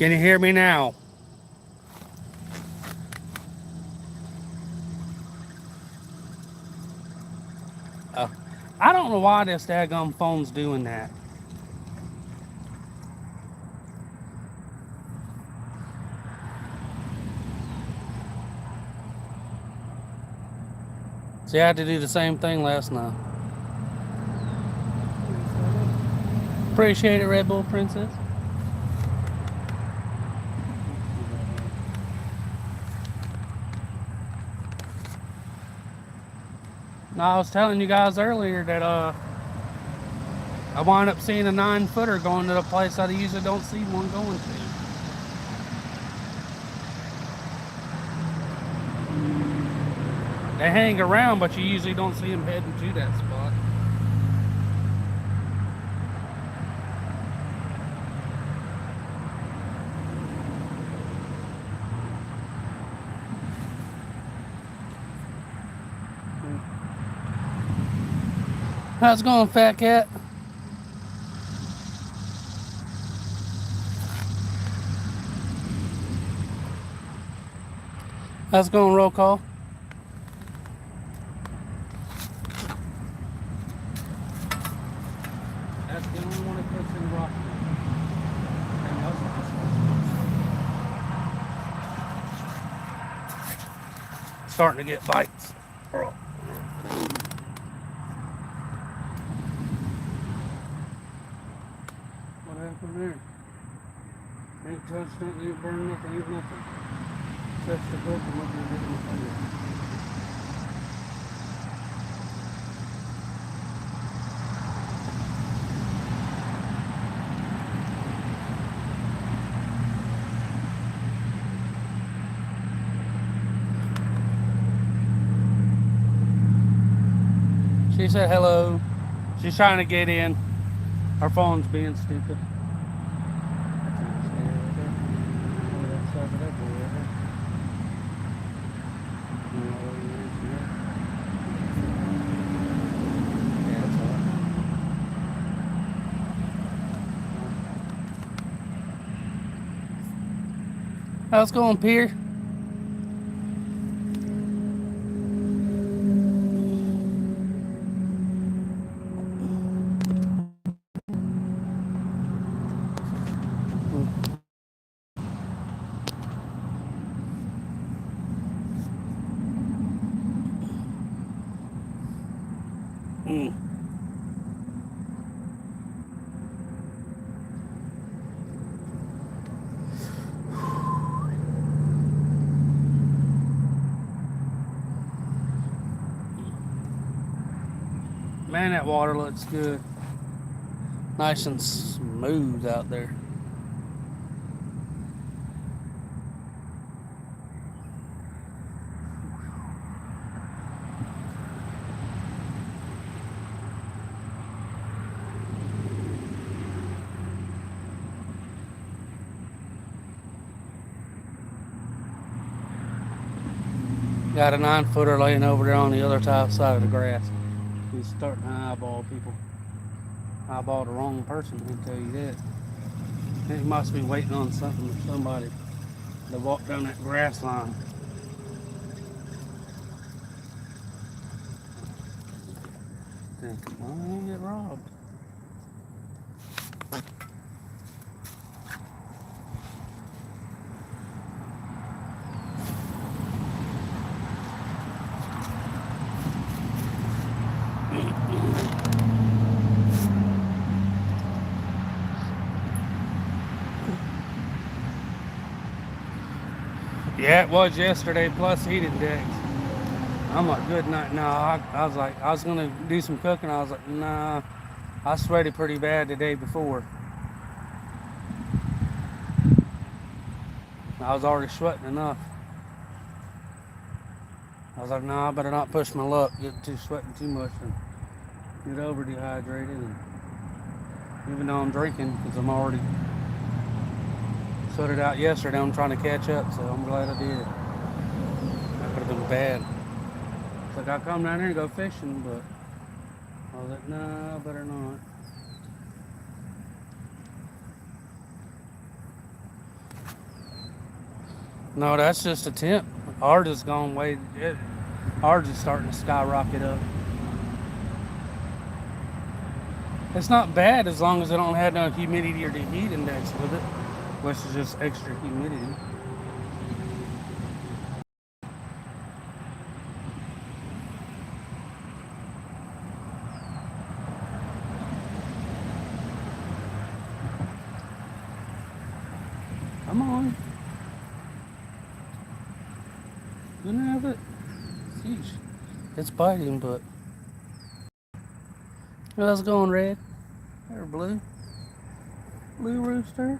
Can you hear me now? Uh, I don't know why this daggum phone's doing that. See, I had to do the same thing last night. Appreciate it, Red Bull Princess. No, I was telling you guys earlier that I wound up seeing a 9-footer going to the place I usually don't see one going to. They hang around, but you usually don't see them heading to that spot. How's it going, Fat Cat? How's it going, Roll Call? That's the only one that puts in rock. Starting to get bites. What happened there? Ain't touched nothing, ain't burned nothing, ain't nothing. Touch the book and look at it in the finger. She said hello. She's trying to get in. Her phone's being stupid. How's it going, Pierre? Man, that water looks good. Nice and smooth out there. Got a 9-footer laying over there on the other side of the grass. He's starting to eyeball people. Eyeball the wrong person, I can tell you that. He must be waiting on something or somebody to walk down that grass line. Why didn't get robbed? Yeah, it was yesterday, plus heated decks. I'm like, good night. No, I was like, I was gonna do some cooking. I was like, nah, I sweated pretty bad the day before. I was already sweating enough. I was like, nah, I better not push my luck, get sweating too much and get over dehydrated. And even though I'm drinking, because I'm already sweated out yesterday, I'm trying to catch up, so I'm glad I did. That could have been bad. It's like I come down here and go fishing, but I was like, nah, I better not. No, that's just a temp. Ours is going way. Ours is starting to skyrocket up. It's not bad as long as I don't have no humidity or the heat index with it, which is just extra humidity. Come on. Couldn't have it. Sheesh. It's biting, but. How's it going, Red? Or Blue? Blue Rooster?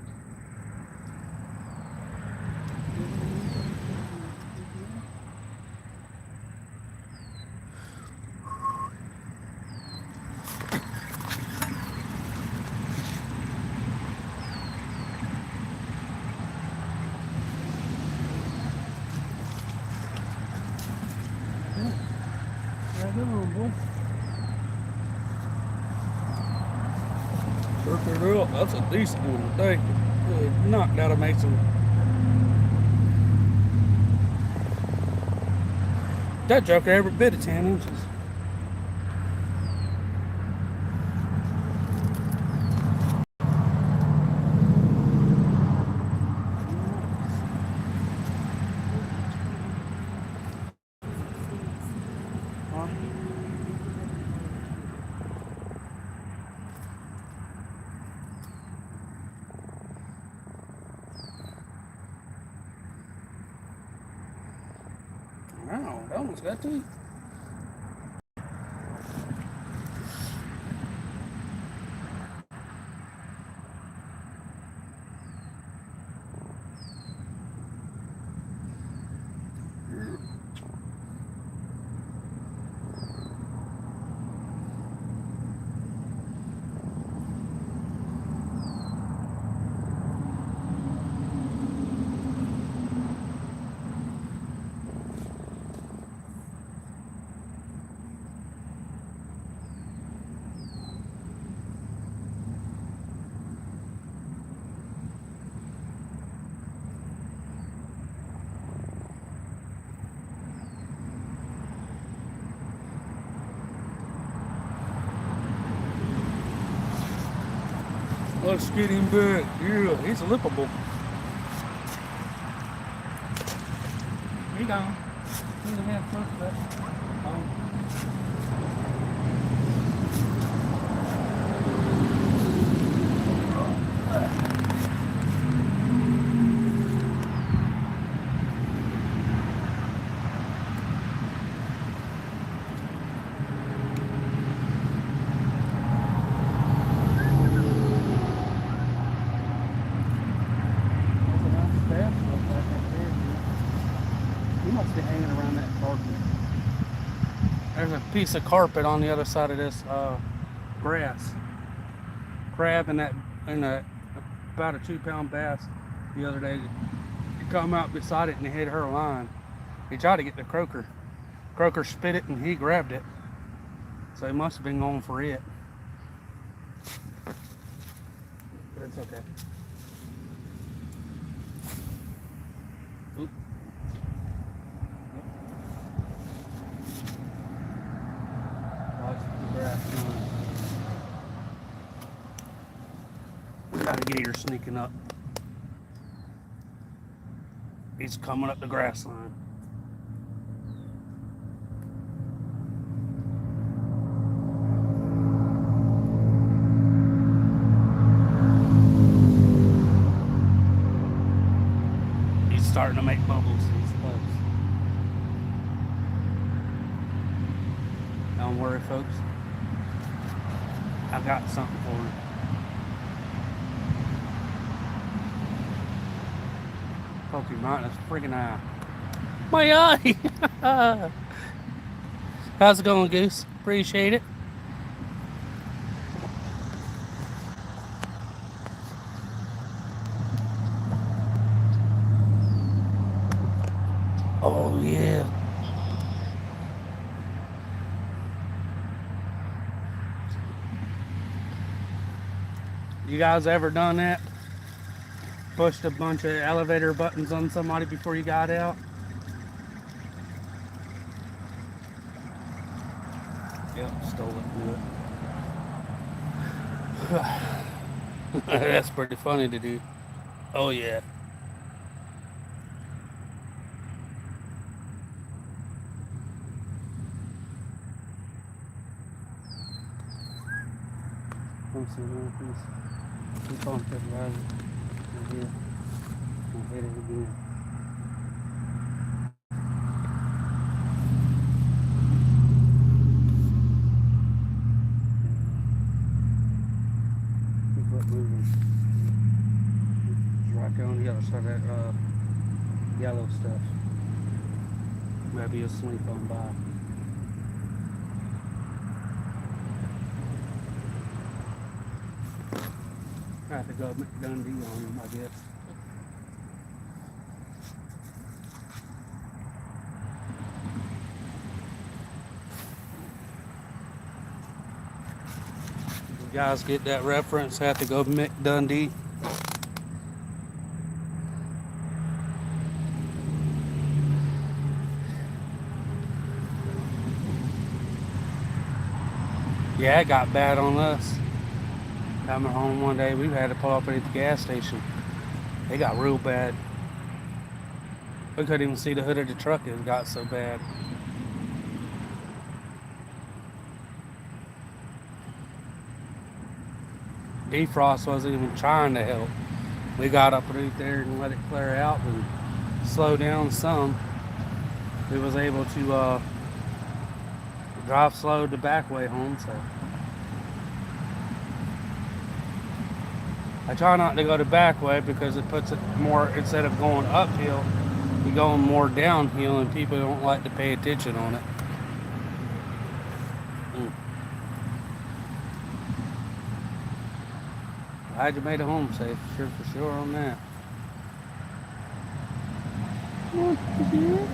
How you doing, boy? That's a decent one today. Good knock, that'll make some. That joker every bit of 10 inches. Huh? Wow, that one's got teeth. Let's get him back. Yeah, he's lippable. He gone. He's a half foot left. He must be hanging around that carpet. There's a piece of carpet on the other side of this grass. Crab and about a 2-pound bass the other day. He come out beside it and he hit her line. He tried to get the croaker. Croaker spit it and he grabbed it. So he must have been going for it. But it's okay. Oop. Watch the grass line. We got a gator sneaking up. He's coming up the grass line. He's starting to make bubbles in his place. Don't worry, folks. I got something for him. Hope you might. That's a freaking eye. My eye! How's it going, Goose? Appreciate it. Oh, yeah. You guys ever done that? pushed a bunch of elevator buttons on somebody before you got out? Yep, stole it. That's pretty funny to do. Oh yeah. Let's see, please. Keep on putting it right here. I'll hit it again. Keep it moving. It's right there on the other side of that yellow stuff. Maybe you'll slink on by. I have to go Dundee on him, I guess. You guys get that reference? Have to go Mick Dundee. Yeah, it got bad on us. Coming home one day, we had to pull up at the gas station. It got real bad. We couldn't even see the hood of the truck. It got so bad. Defrost wasn't even trying to help. We got up right there and let it clear out and slow down some. We was able to drive slow the back way home, so. I try not to go the back way because it puts it more, instead of going uphill, you're going more downhill and people don't like to pay attention on it. Glad you made it home safe, for sure on that. What is it?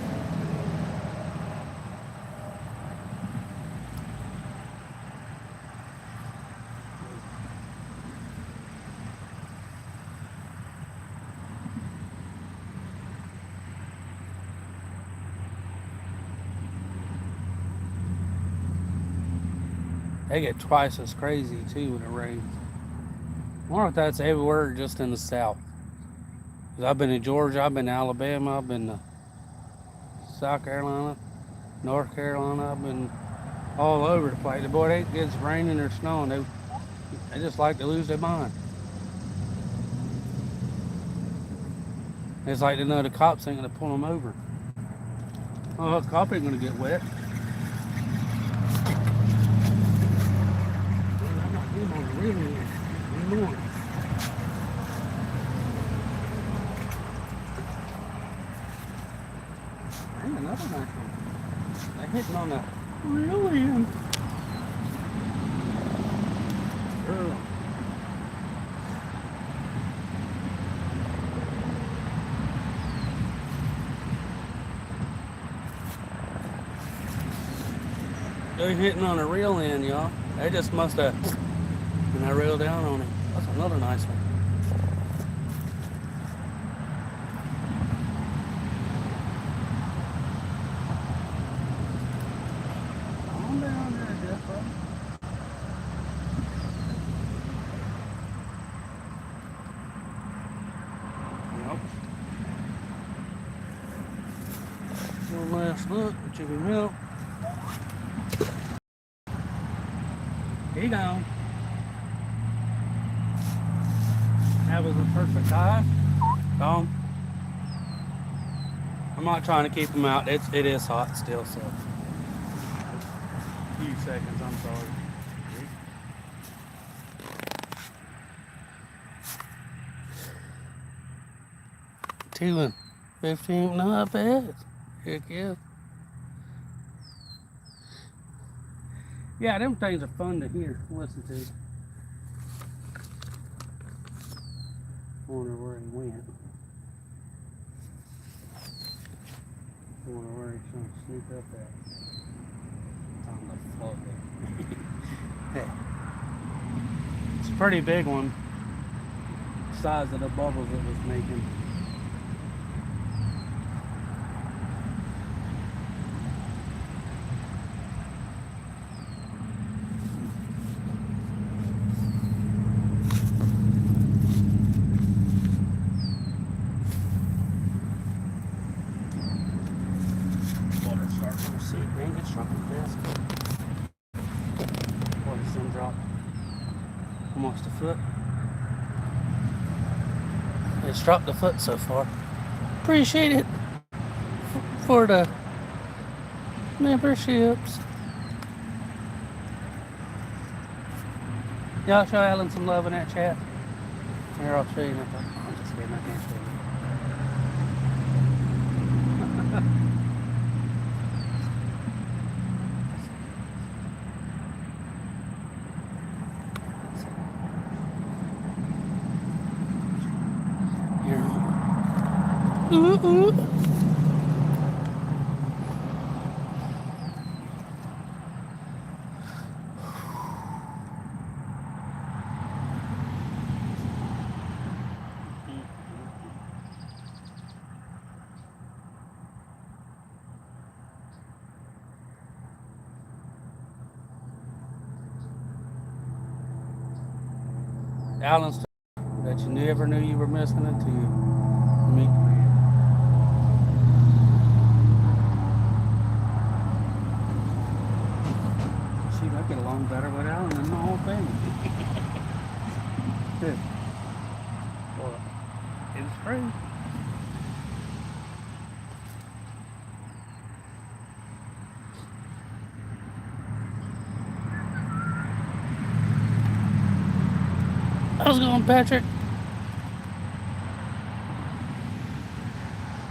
They get twice as crazy too when it rains. I wonder if that's everywhere or just in the South. 'Cause I've been to Georgia, I've been to Alabama, I've been to South Carolina, North Carolina, I've been all over the place. Boy, it gets raining or snowing, they just like to lose their mind. It's like they know the cops ain't gonna pull them over. Oh, the cop ain't gonna get wet. I'm not doing on the real end anymore. Ain't another nice one. They're hitting on the real end. Girl. They're hitting on a reel end, y'all. They just must have, and I reeled down on it. That's another nice one. Calm down there, Jeff, bro. Yep. One last look at chicken milk. He gone. That was a perfect time. Gone. I'm not trying to keep him out. It is hot still, so. A few seconds, I'm sorry. 2 and 15, not bad. Heck yeah. Yeah, them things are fun to hear, listen to. Wonder where he went. Wonder where he's gonna sneak up at. On the floor there. Hey. It's a pretty big one. size of the bubbles it was making. Water starts on the seat, man, get struck with this. Water sun dropped almost a foot. It's dropped a foot so far. Appreciate it for the memberships. Y'all show Alan some love in that chat. Here, I'll show you nothing. I'm just kidding, I can't show you. Here. Ooh, ooh. Alan's that you never knew you were missing until you meet the man. See, I get along better with Alan than my whole family. Good. Well, it's free. How's it going, Patrick?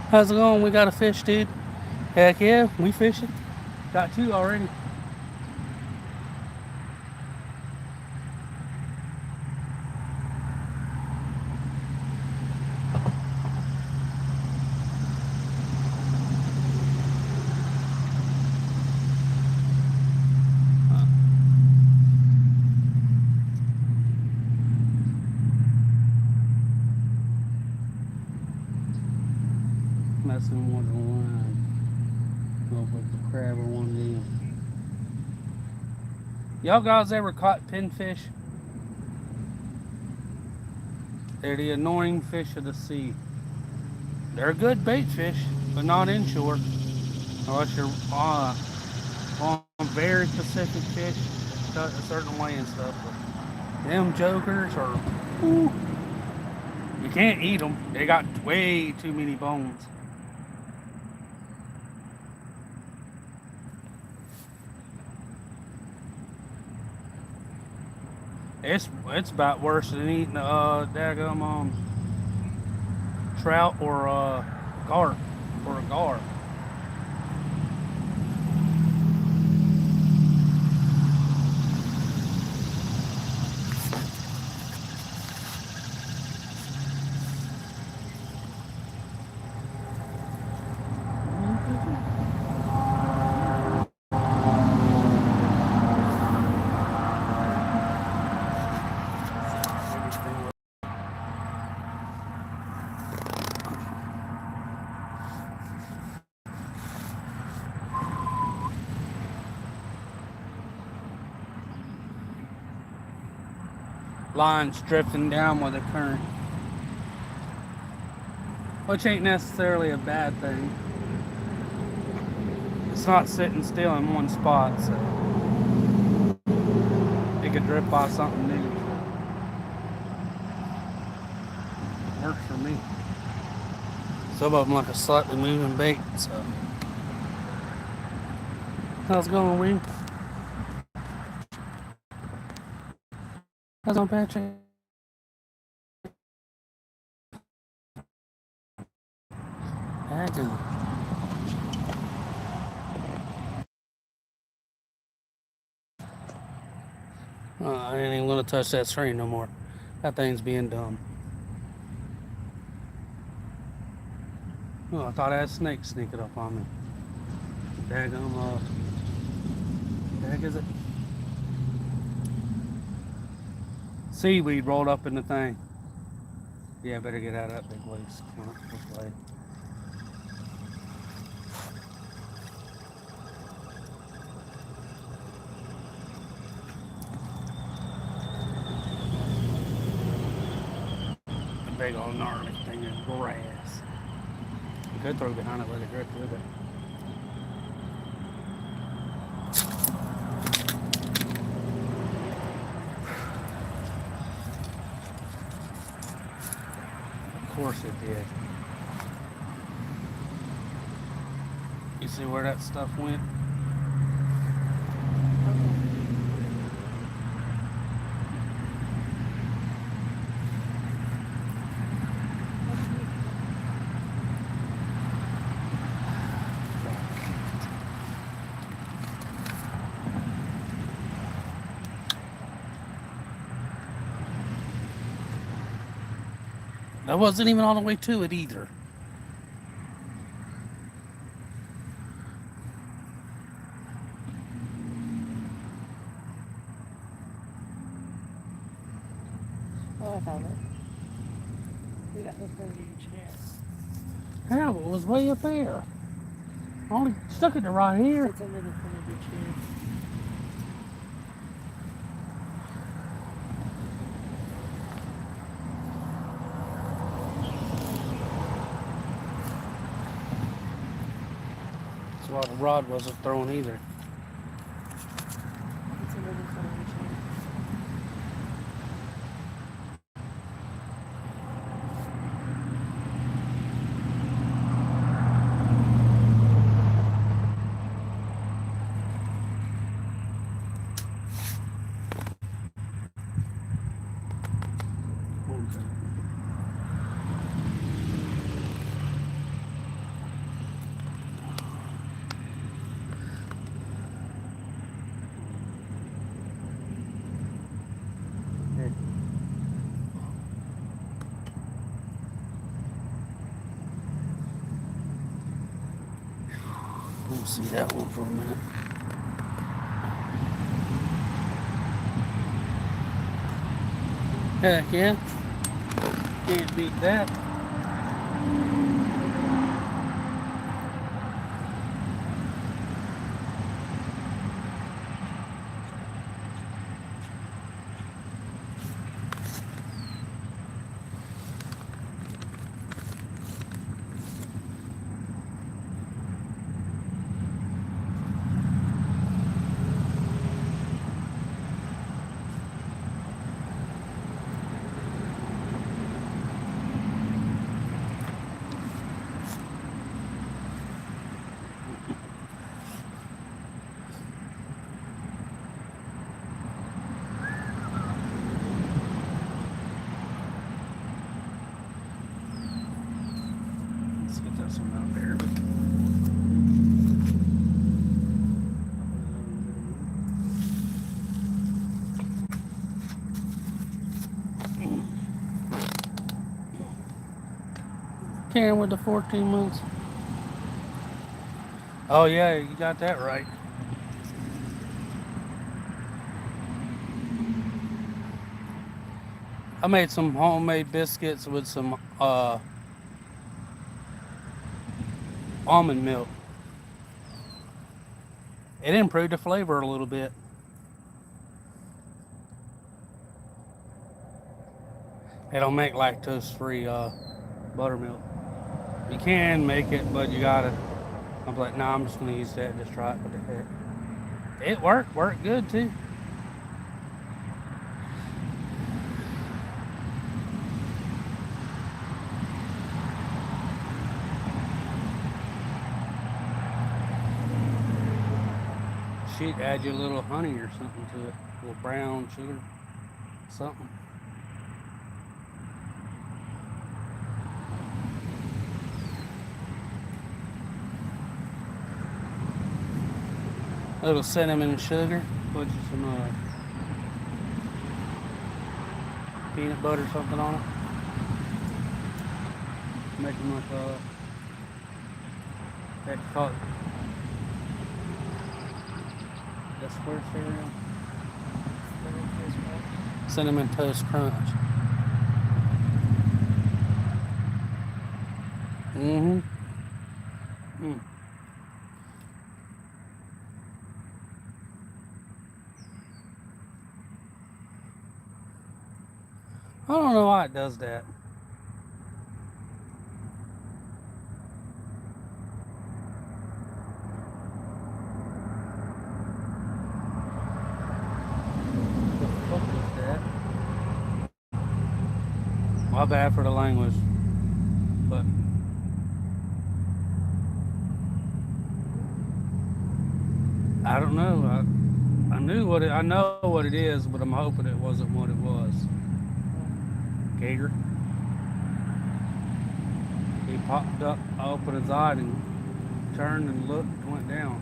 How's it going? We got a fish, dude. Heck yeah, we fishing. Got 2 already. Messing with the line. Go with the crab or one of them. Y'all guys ever caught pinfish? They're the annoying fish of the sea. They're good bait fish, but not inshore. Unless you're on very specific fish, a certain way and stuff. But them jokers are, ooh, you can't eat them. They got way too many bones. It's about worse than eating daggum trout or carp or a gar. Lines drifting down with the current, which ain't necessarily a bad thing. It's not sitting still in one spot, so it could drift by something new. Works for me. Some of them like a slightly moving bait, so. How's it going, Wing? How's it going, Patrick? I ain't even gonna touch that screen no more. That thing's being dumb. Oh, I thought I had snakes sneaking up on me. Daggum, what the heck is it? Seaweed rolled up in the thing. Yeah, better get out of that big waste. Come on, this way. A big old gnarly thing of grass. You could throw behind it with a grip with it. Of course it did. You see where that stuff went? I wasn't even all the way to it either. Oh, I found it. We got this under the chair. How? It was way up there. I only stuck it to right here. It's under the front of your chair. That's why the rod wasn't thrown either. It's under the front of your chair. We'll see that one for a minute. Heck yeah. Can't beat that. Let's get this one out there. Karen with the 14 months. Oh yeah, you got that right. I made some homemade biscuits with some almond milk. It improved the flavor a little bit. They don't make lactose-free buttermilk. You can make it, but you gotta. I'm like, nah, I'm just gonna use that. Just try it. What the heck? It worked good too. She'd add you a little honey or something to it, a little brown sugar, something. A little cinnamon and sugar. Put some peanut butter or something on it. Make them like that call it that square cereal. Cinnamon Toast Crunch. Mm-hmm. Mm. I don't know why it does that. The fuck is that? My bad for the language, but I don't know. I knew what it. I know what it is, but I'm hoping it wasn't what it was. Gator. He popped up, opened his eye, and turned and looked, and went down.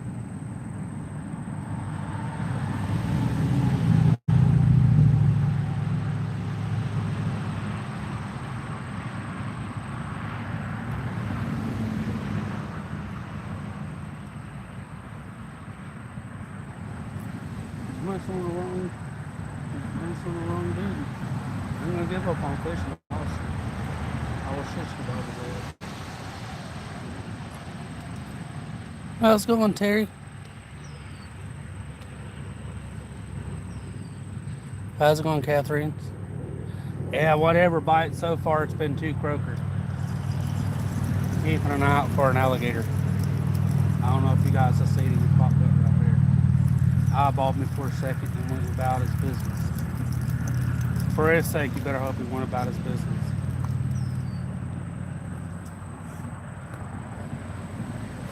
Mess on the wrong. Mess on the wrong dude. I'm gonna give up on fishing. I was just about to do it. How's it going, Terry? How's it going, Catherine? Yeah, whatever bite so far, it's been 2 croakers. Keeping an eye out for an alligator. I don't know if you guys have seen him. He popped up right there. Eyeballed me for a second and went about his business. For his sake, you better hope he went about his business.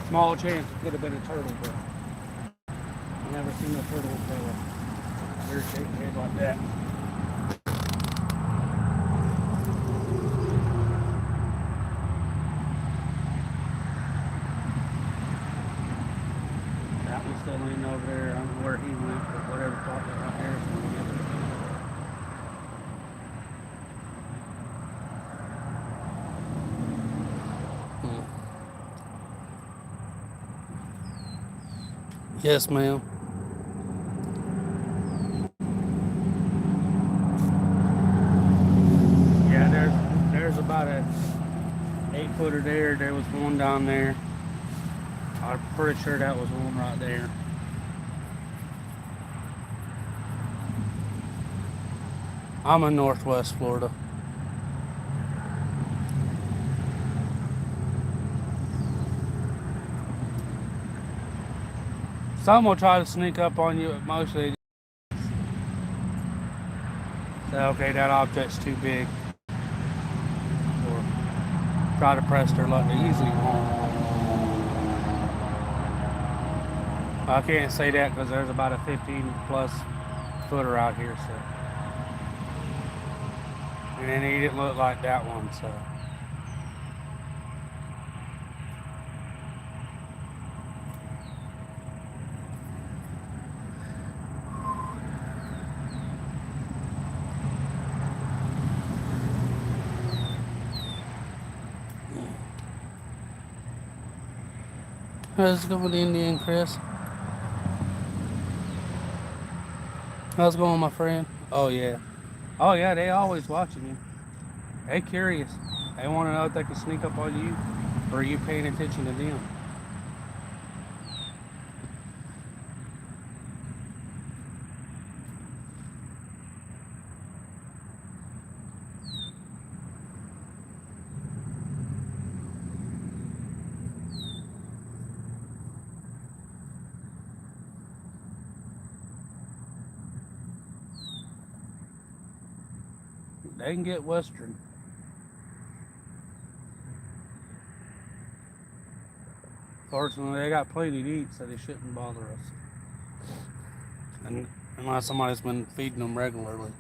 Small chance it could have been a turtle, but I've never seen a turtle with a weird shaped head like that. That one's still laying over there. I don't know where he went, but whatever popped up right there is going to get it. Yes, ma'am. Yeah, there's about a 8-footer there. There was one down there. I'm pretty sure that was one right there. I'm in Northwest Florida. Some will try to sneak up on you, but mostly say, okay, that object's too big. Or try to press their luck. They usually won't. I can't say that because there's about a 15+ footer out here, so. And then he didn't look like that one, so. How's it going, Indian Chris? How's it going, my friend? Oh yeah. Oh yeah, they always watching you. They curious. They want to know if they can sneak up on you, or are you paying attention to them? They can get western. Fortunately, they got plenty to eat, so they shouldn't bother us. And unless somebody's been feeding them regularly.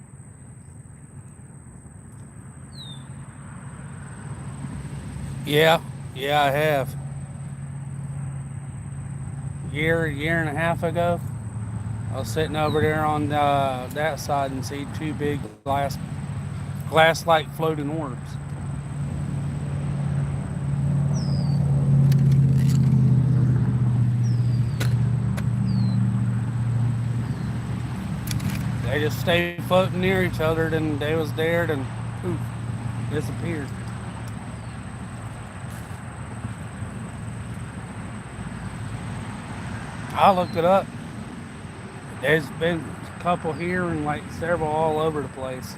Yeah, yeah, I have. Year and a half ago, I was sitting over there on that side and see 2 big glass-like floating orbs. They just stayed floating near each other, then they was there, then poof, disappeared. I looked it up. There's been a couple here and like several all over the place.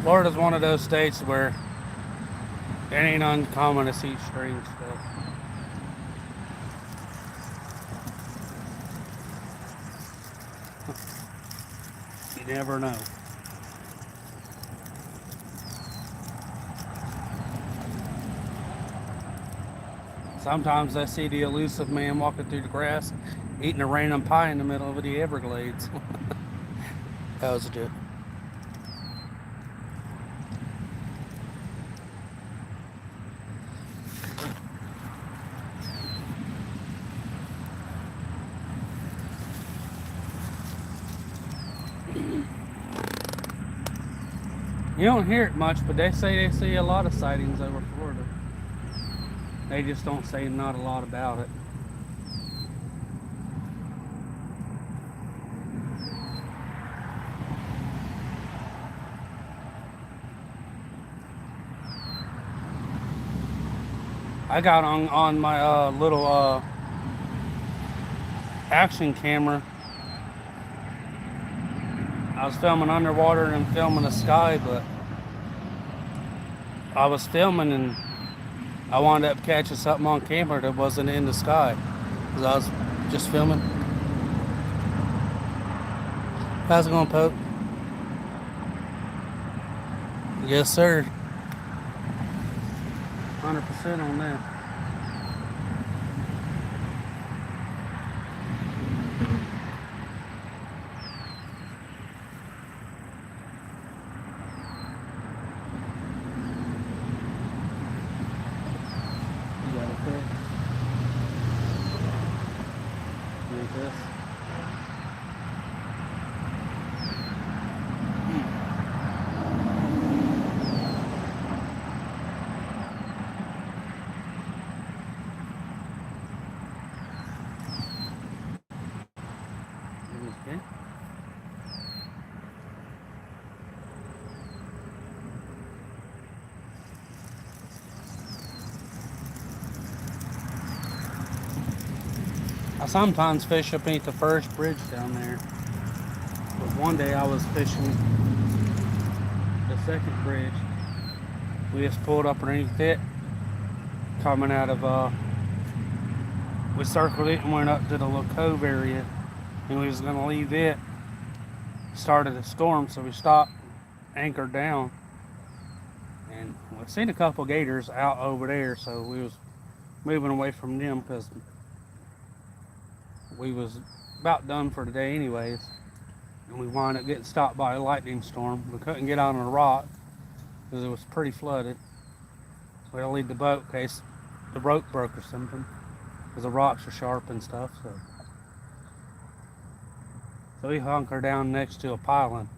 Florida's one of those states where it ain't uncommon to see strange stuff. You never know. Sometimes I see the elusive man walking through the grass eating a random pie in the middle of the Everglades. That was a joke. You don't hear it much, but they say they see a lot of sightings over Florida. They just don't say not a lot about it. I got on my little action camera. I was filming underwater and filming the sky, but I was filming and I wound up catching something on camera that wasn't in the sky because I was just filming. How's it going, Pope? Yes, sir. 100% on that. You got it there. Like this. Okay. I sometimes fish up beneath the first bridge down there. But one day I was fishing the second bridge. We just pulled up underneath it, coming out of, we circled it and went up to the little cove area, and we was gonna leave it. Started a storm, so we stopped, anchored down, and we seen a couple gators out over there, so we was moving away from them because we was about done for the day anyways. And we wound up getting stopped by a lightning storm. We couldn't get out on a rock because it was pretty flooded. So we had to leave the boat in case the rope broke or something, because the rocks are sharp and stuff. So we hunkered down next to a piling,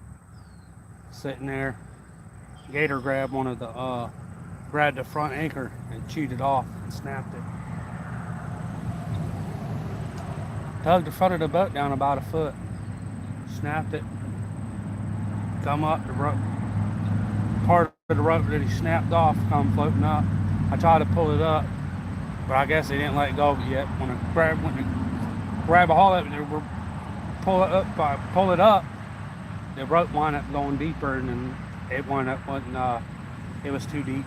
sitting there. Gator grabbed one of the grabbed the front anchor and chewed it off and snapped it. Tugged the front of the boat down about a foot, snapped it, come up, the rope, part of the rope that he snapped off come floating up. I tried to pull it up, but I guess he didn't let go of it yet. When I grab a hold of it, pull it up, the rope wound up going deeper, and then it wound up it was too deep.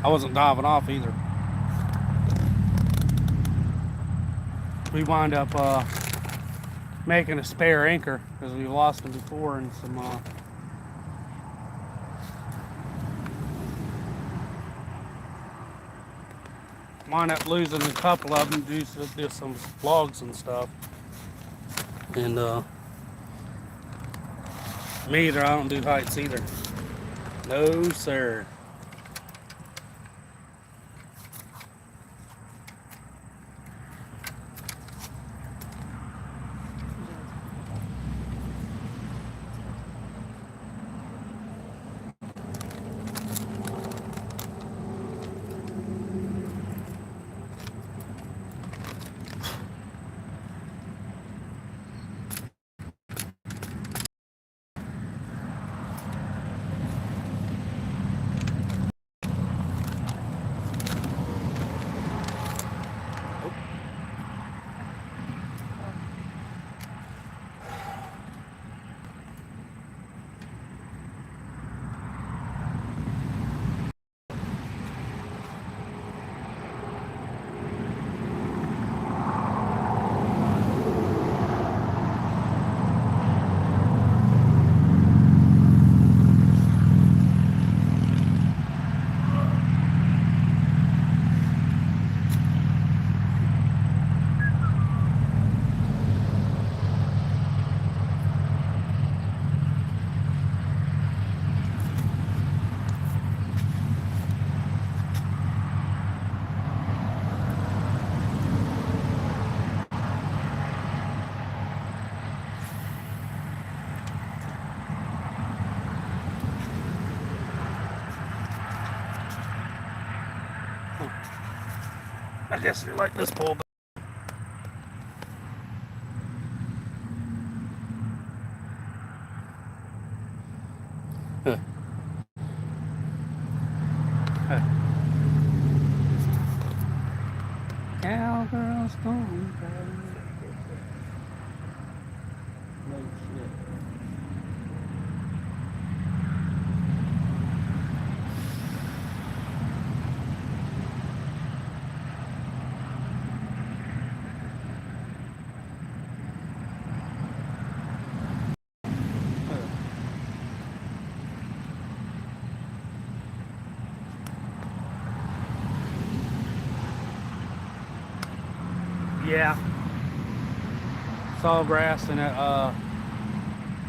I wasn't diving off either. We wound up making a spare anchor because we lost them before, and some wound up losing a couple of them due to some logs and stuff. And me either, I don't do heights either. No sir. I guess you like this pole. Huh. Huh. Cowgirls gone crazy. No shit. Huh. Yeah. Sawgrass and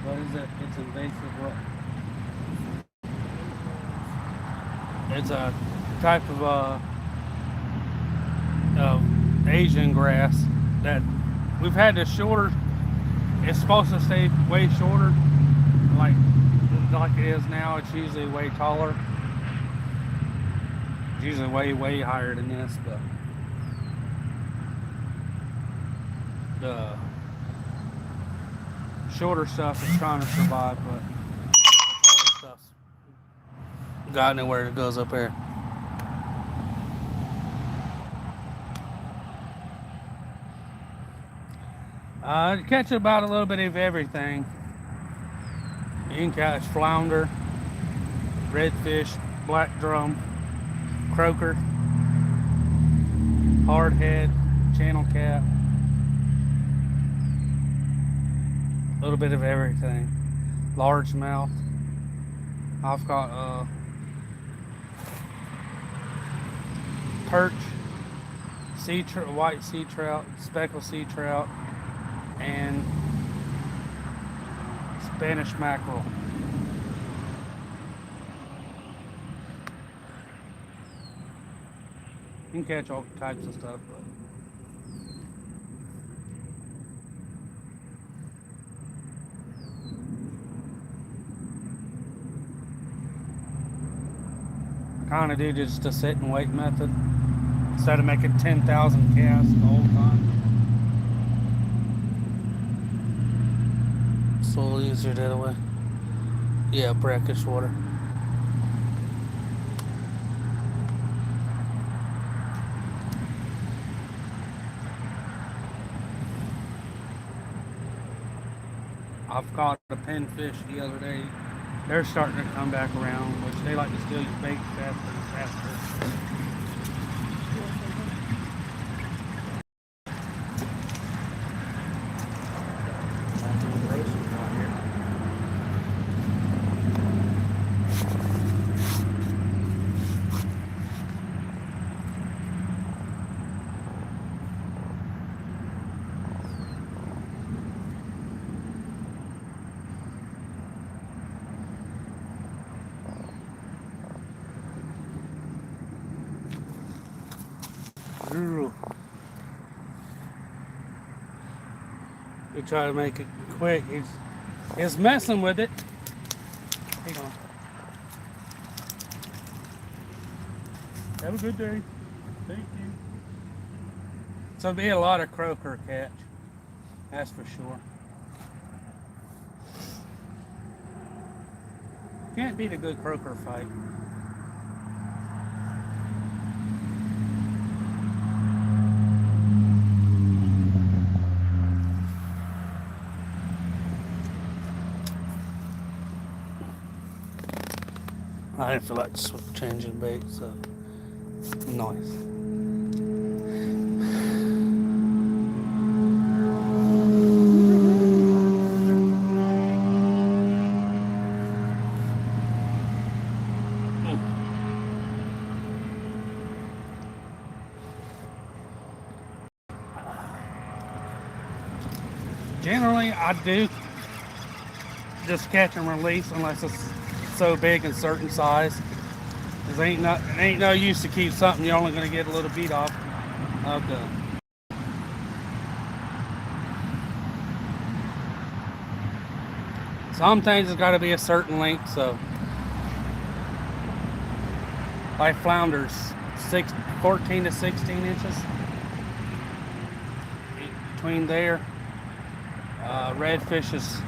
what is it? It's invasive what? It's a type of Asian grass that we've had this shorter. It's supposed to stay way shorter, like it is now. It's usually way taller. It's usually way higher than this, but the shorter stuff is trying to survive, but the taller stuff's got nowhere. It goes up here. You catch about a little bit of everything. You can catch flounder, redfish, black drum, croaker, hardhead, channel cat. A little bit of everything. Largemouth. I've got perch, white sea trout, speckled sea trout, and Spanish mackerel. You can catch all types of stuff, but I kind of do just a sit and wait method instead of making 10,000 casts the whole time. It's a little easier that way. Yeah, brackish water. I've caught a pinfish the other day. They're starting to come back around, which they like to steal your bait faster and faster. We try to make it quick. He's messing with it. Hang on. Have a good day. Thank you. So there'll be a lot of croaker catch. That's for sure. Can't beat a good croaker fight. I didn't feel like changing bait, so nice. Generally, I do just catch and release unless it's so big and certain size. Cause it ain't no use to keep something you're only gonna get a little beat off of the. Some things has got to be a certain length, so like flounders, 14 to 16 inches between there. Redfish is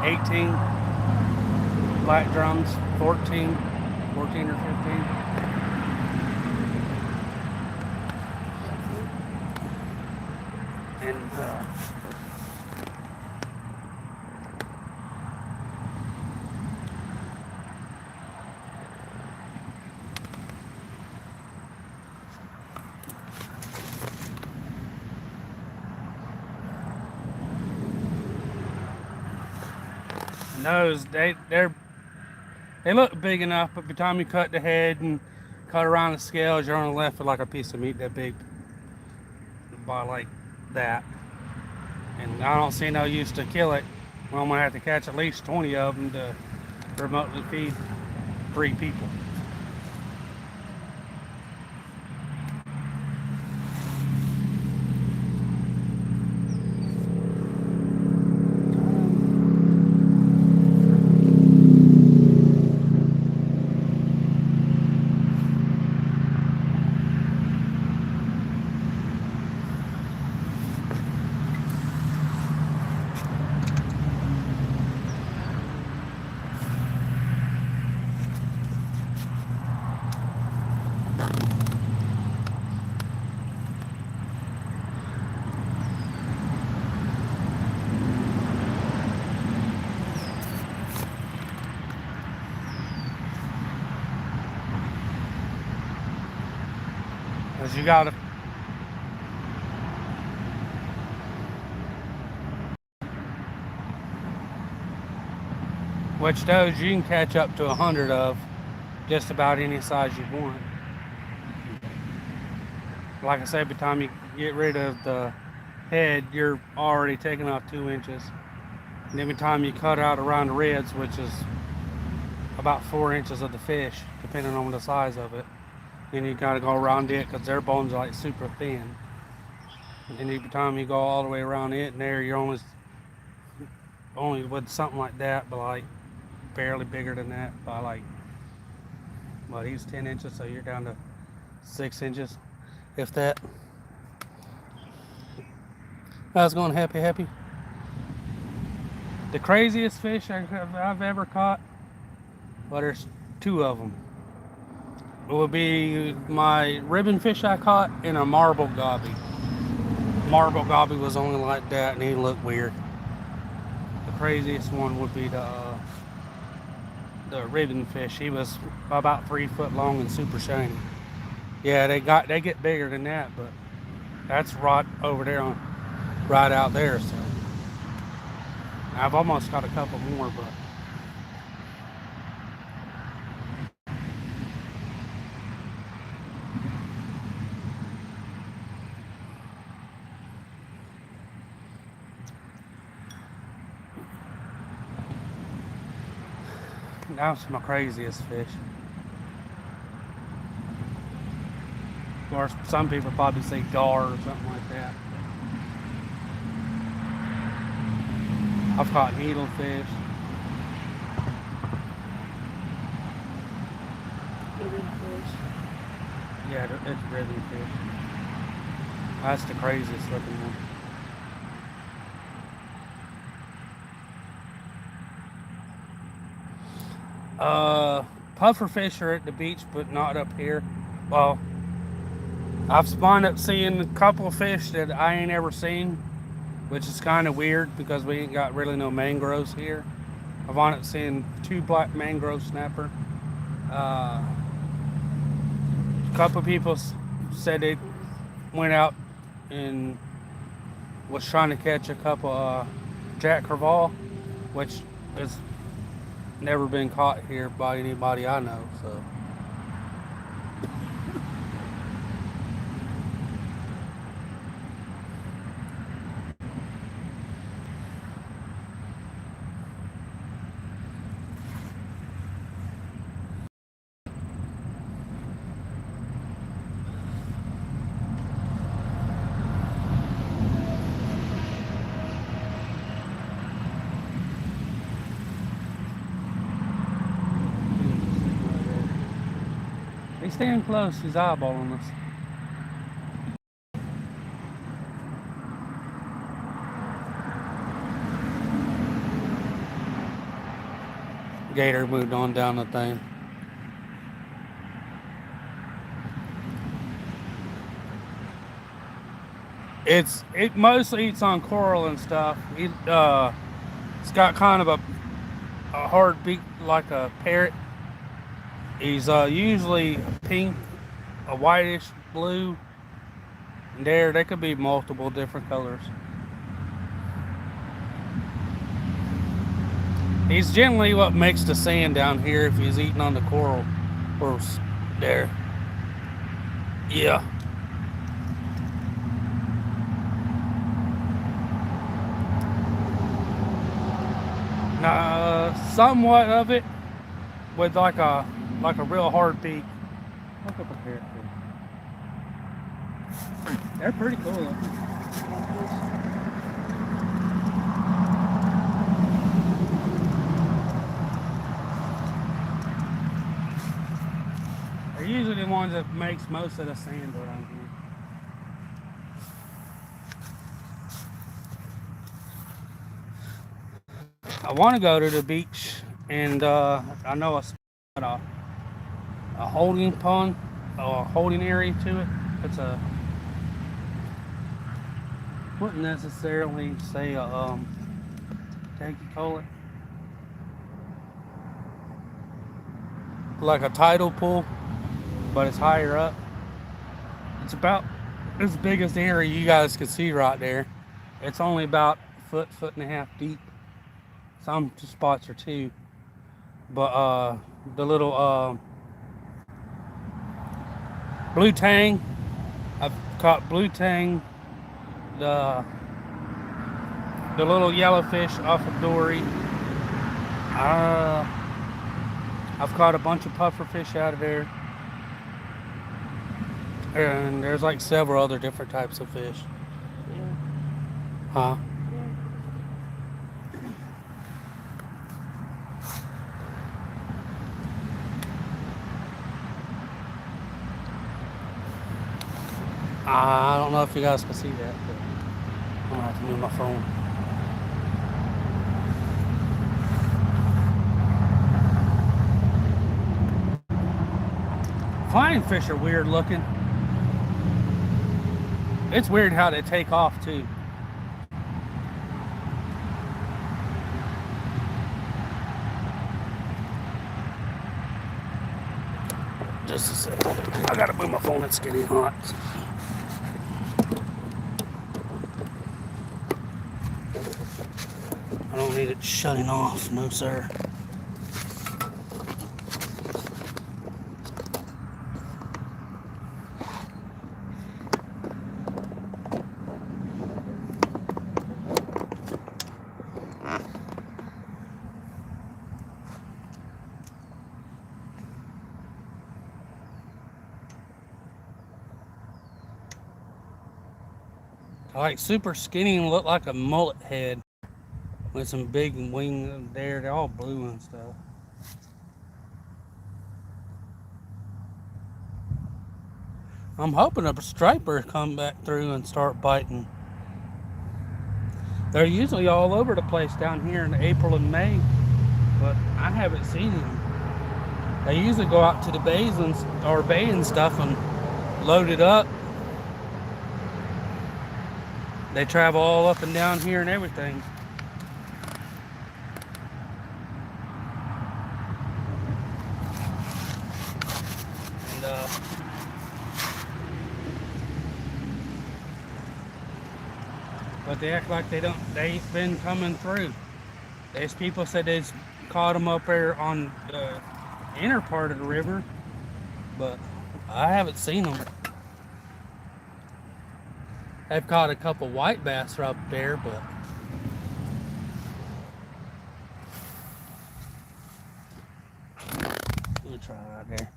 18. Black drums 14 or 15. And nose, they look big enough, but by the time you cut the head and cut around the scales, you're only left with like a piece of meat that big, by like that. And I don't see no use to kill it. Well, I'm gonna have to catch at least 20 of them to remotely feed 3 people. Cause you gotta, which those you can catch up to 100 of just about any size you want. Like I said, by the time you get rid of the head, you're already taking off 2 inches. And every time you cut out around the ribs, which is about 4 inches of the fish, depending on the size of it, then you gotta go around it because their bones are like super thin. And then every time you go all the way around it, and there you're only with something like that, but like barely bigger than that by like, well, he's 10 inches, so you're down to 6 inches, if that. How's it going, happy? The craziest fish I've ever caught, well, there's 2 of them. It would be my ribbon fish I caught and a marble gobby. Marble gobby was only like that, and he looked weird. The craziest one would be the ribbon fish. He was about 3 foot long and super shiny. Yeah, they get bigger than that, but that's right over there right out there. So I've almost got a couple more, but that's my craziest fish. Of course, some people probably say gar or something like that. I've caught needlefish. Ribbon fish. Yeah, it's ribbon fish. That's the craziest looking one. Puffer fish are at the beach, but not up here. Well, I've spawned up seeing a couple of fish that I ain't ever seen, which is kind of weird because we ain't got really no mangroves here. I've wound up seeing 2 black mangrove snapper. A couple of people said they went out and was trying to catch a couple Jack Crevalle, which is never been caught here by anybody I know. So He's staying close. He's eyeballing us. Gator moved on down the thing. It mostly eats on coral and stuff. It's got kind of a hard beak like a parrot. He's usually pink, a whitish blue. And there could be multiple different colors. He's generally what makes the sand down here if he's eating on the coral. Or there. Yeah. Somewhat of it with like a real hard beak. Look up a parrot. They're pretty cool looking. They're usually the ones that makes most of the sand around here. I want to go to the beach, and I know a holding pond, a holding area to it. It's a wouldn't necessarily say a take you call it like a tidal pool, but it's higher up. It's about as big as the area you guys can see right there. It's only about a foot and a half deep. Some spots are 2, but the little blue tang, I've caught blue tang, the little yellowfish off of Dory. I've caught a bunch of pufferfish out of there, and there's like several other different types of fish. Yeah. Huh? I don't know if you guys can see that, but I'm gonna have to move my phone. Flying fish are weird looking. It's weird how they take off too. Just a second. I gotta move my phone, it's getting hot. I don't need it shutting off, no sir. Like super skinny and look like a mullet head with some big wings there. They're all blue and stuff. I'm hoping a striper come back through and start biting. They're usually all over the place down here in April and May, but I haven't seen them. They usually go out to the bays or bay and stuff and load it up. They travel all up and down here and everything. And but they act like they ain't been coming through. There's people said they caught them up there on the inner part of the river, but I haven't seen them. I've caught a couple white bass up there, but we'll try right there.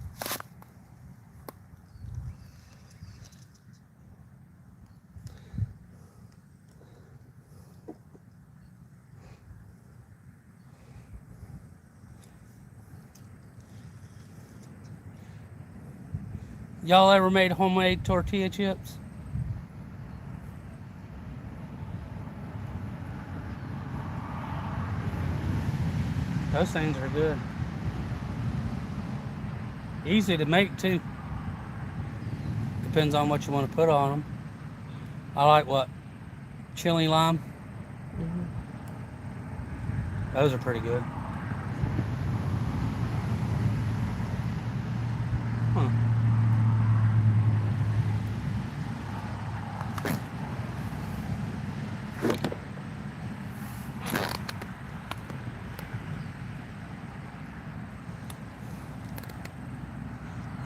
Y'all ever made homemade tortilla chips? Those things are good. Easy to make too. Depends on what you want to put on them. I like what? Chili lime. Mm-hmm. Those are pretty good. Huh.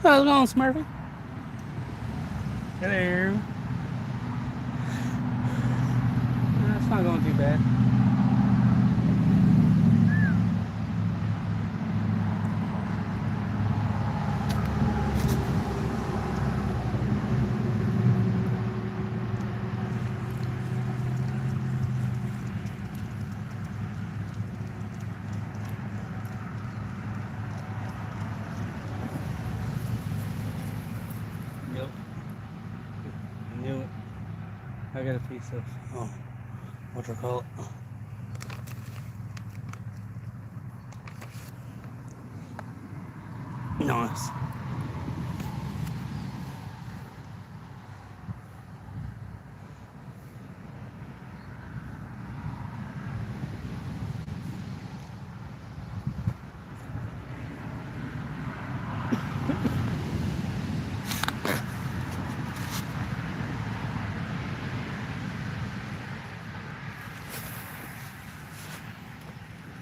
How's it going, Smurfy? Hello. It's not going too bad. Yep. I knew it. I got a piece of, what do you call it? Nice.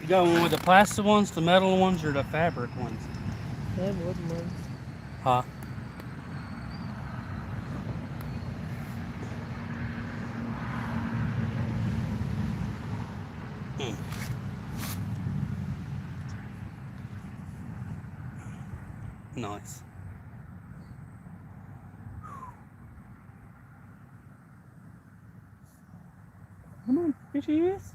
You going with the plastic ones, the metal ones, or the fabric ones? That was one. Huh? Mm. Nice. Come on, here she is.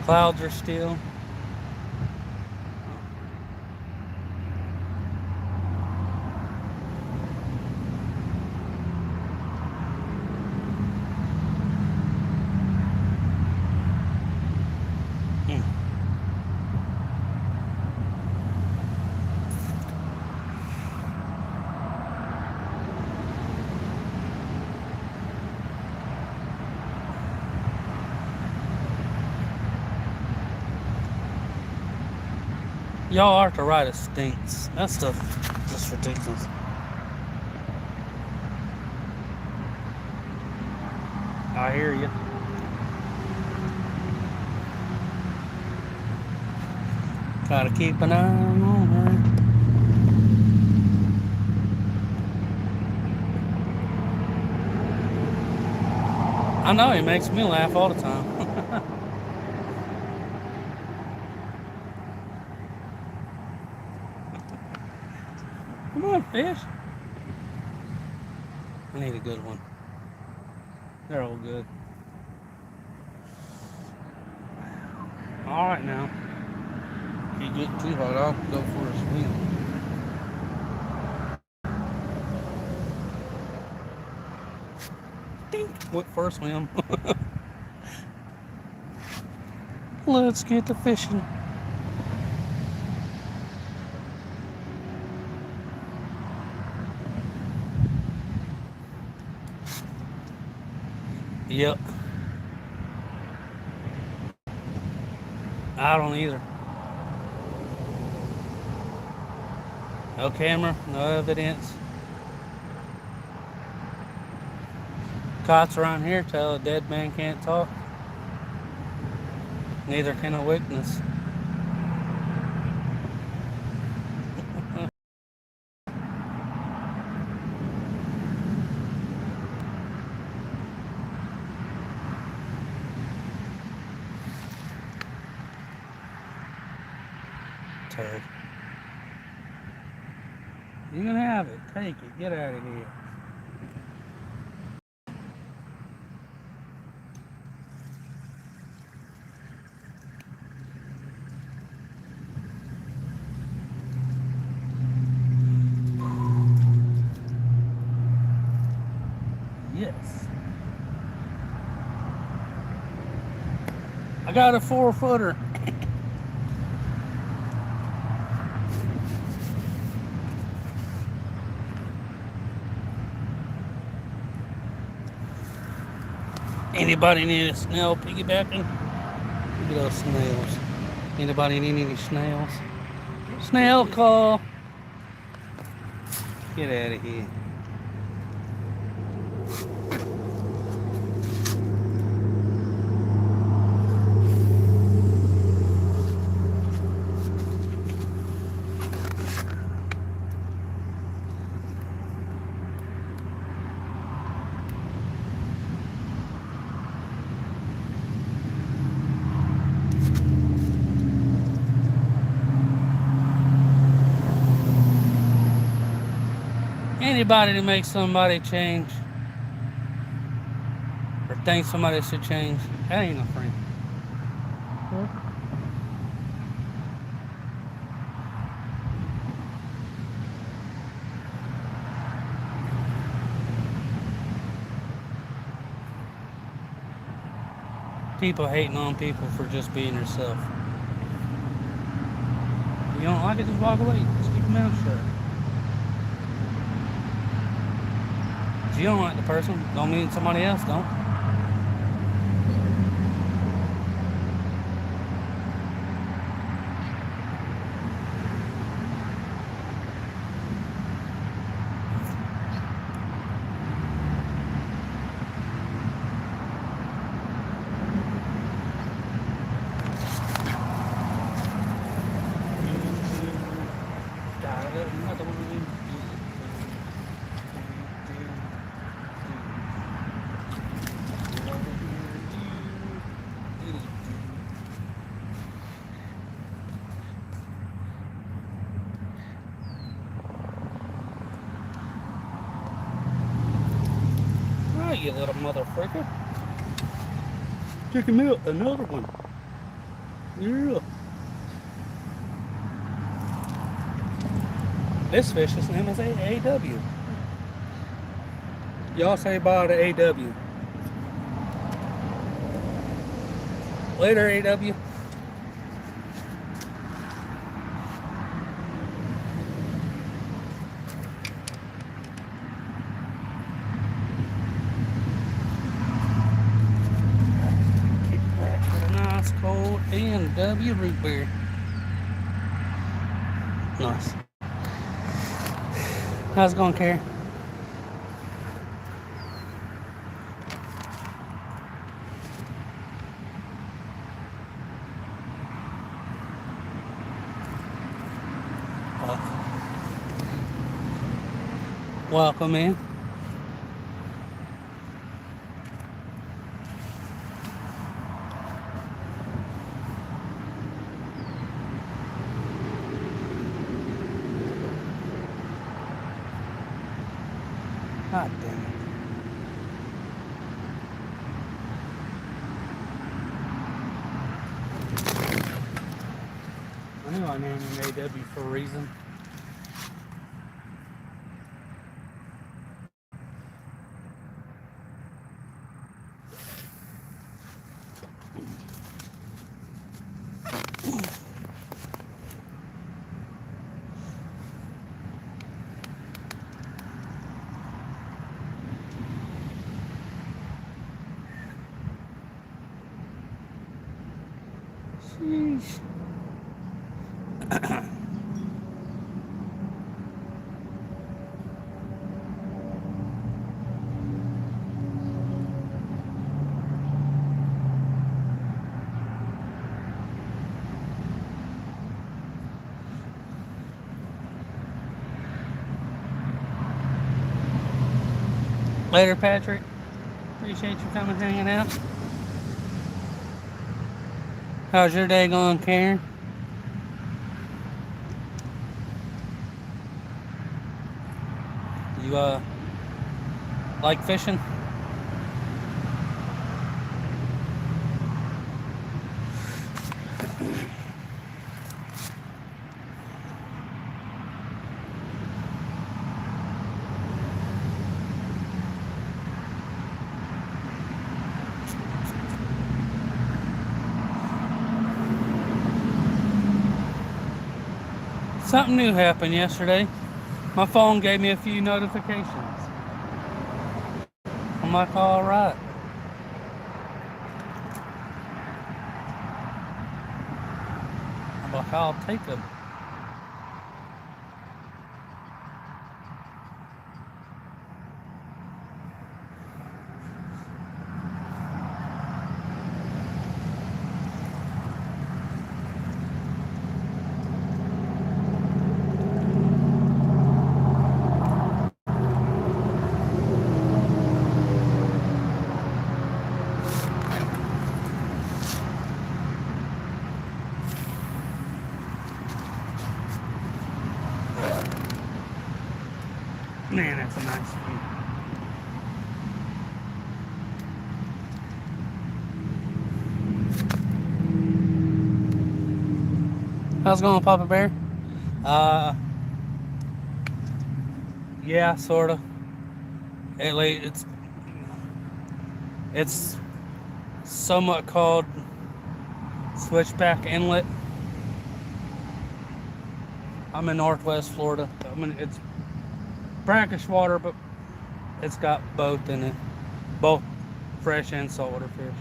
Clouds are still. Mm. Y'all arthritis stinks. That stuff just ridiculous. I hear you. Gotta keep an eye on her. I know he makes me laugh all the time. Come on, fish. I need a good one. They're all good. All right now. If you get too hot, I'll go for a swim. Dink. Went for a swim. Let's get to fishing. Yep. I don't either. No camera, no evidence. Cots around here tell a dead man can't talk. Neither can a witness. Turd. You can have it. Take it. Get out of here. Yes. I got a 4-footer. Anybody need a snail piggybacking? Look at those snails. Anybody need any snails? Snail call. Get out of here. Anybody to make somebody change or think somebody should change, that ain't no friend. Hmm? People hating on people for just being yourself. You don't like it, just walk away. Just keep your mouth shut. If you don't like the person, don't mean somebody else don't. You little motherfucker. Chicken milk, another one. Yeah. This fish's name is AW. Y'all say bye to AW. Later, AW. Cold A&W root beer. Nice. How's it going, Carrie? Welcome in. God damn it. I knew I named him AW for a reason. Sheesh. Later, Patrick. Appreciate you coming hanging out. How's your day going, Karen? You like fishing? Something new happened yesterday. My phone gave me a few notifications. I'm like, all right. I'm like, I'll take them. Man, that's a nice view. How's it going, Papa Bear? Yeah, sorta. It's somewhat called Switchback Inlet. I'm in Northwest Florida. I mean, it's brackish water, but it's got both in it, both fresh and saltwater fish.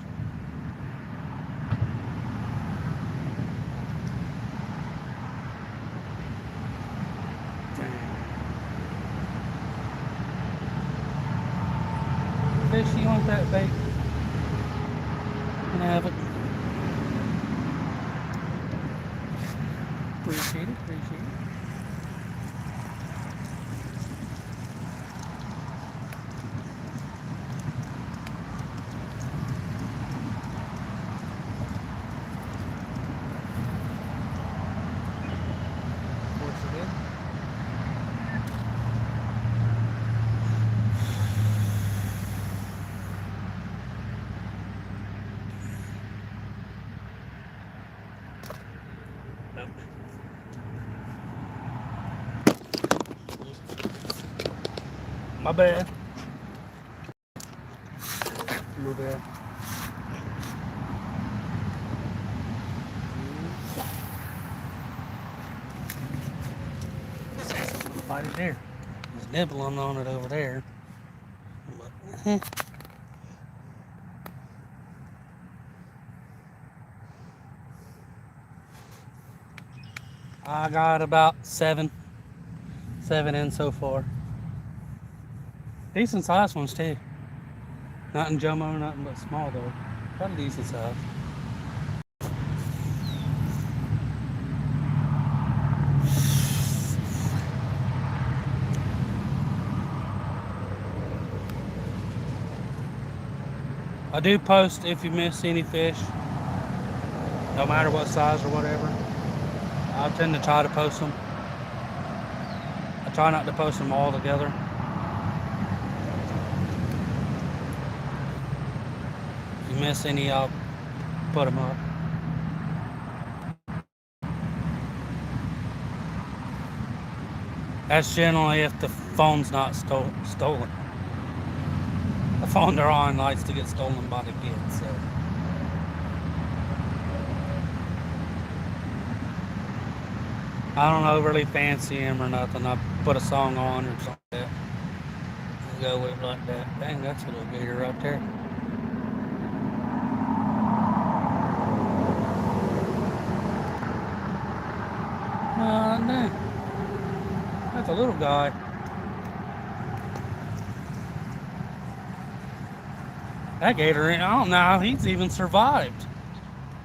Fish, you want that bait? You can have it. Appreciate it, appreciate it. My bad. My bad. Bite it there. He's nibbling on it over there. But, I got about seven in so far. Decent sized ones too. Nothing jumbo, nothing but small though. Quite a decent size. I do post if you miss any fish, no matter what size or whatever. I tend to try to post them. I try not to post them all together. If you miss any, I'll put them up. That's generally if the phone's not stolen. The phone they're on likes to get stolen by the kids, so. I don't overly fancy him or nothing. I put a song on or something like that. And go with it like that. Dang, that's a little gator right there. Dang. That's a little guy. That gator ain't, I don't know how he's even survived.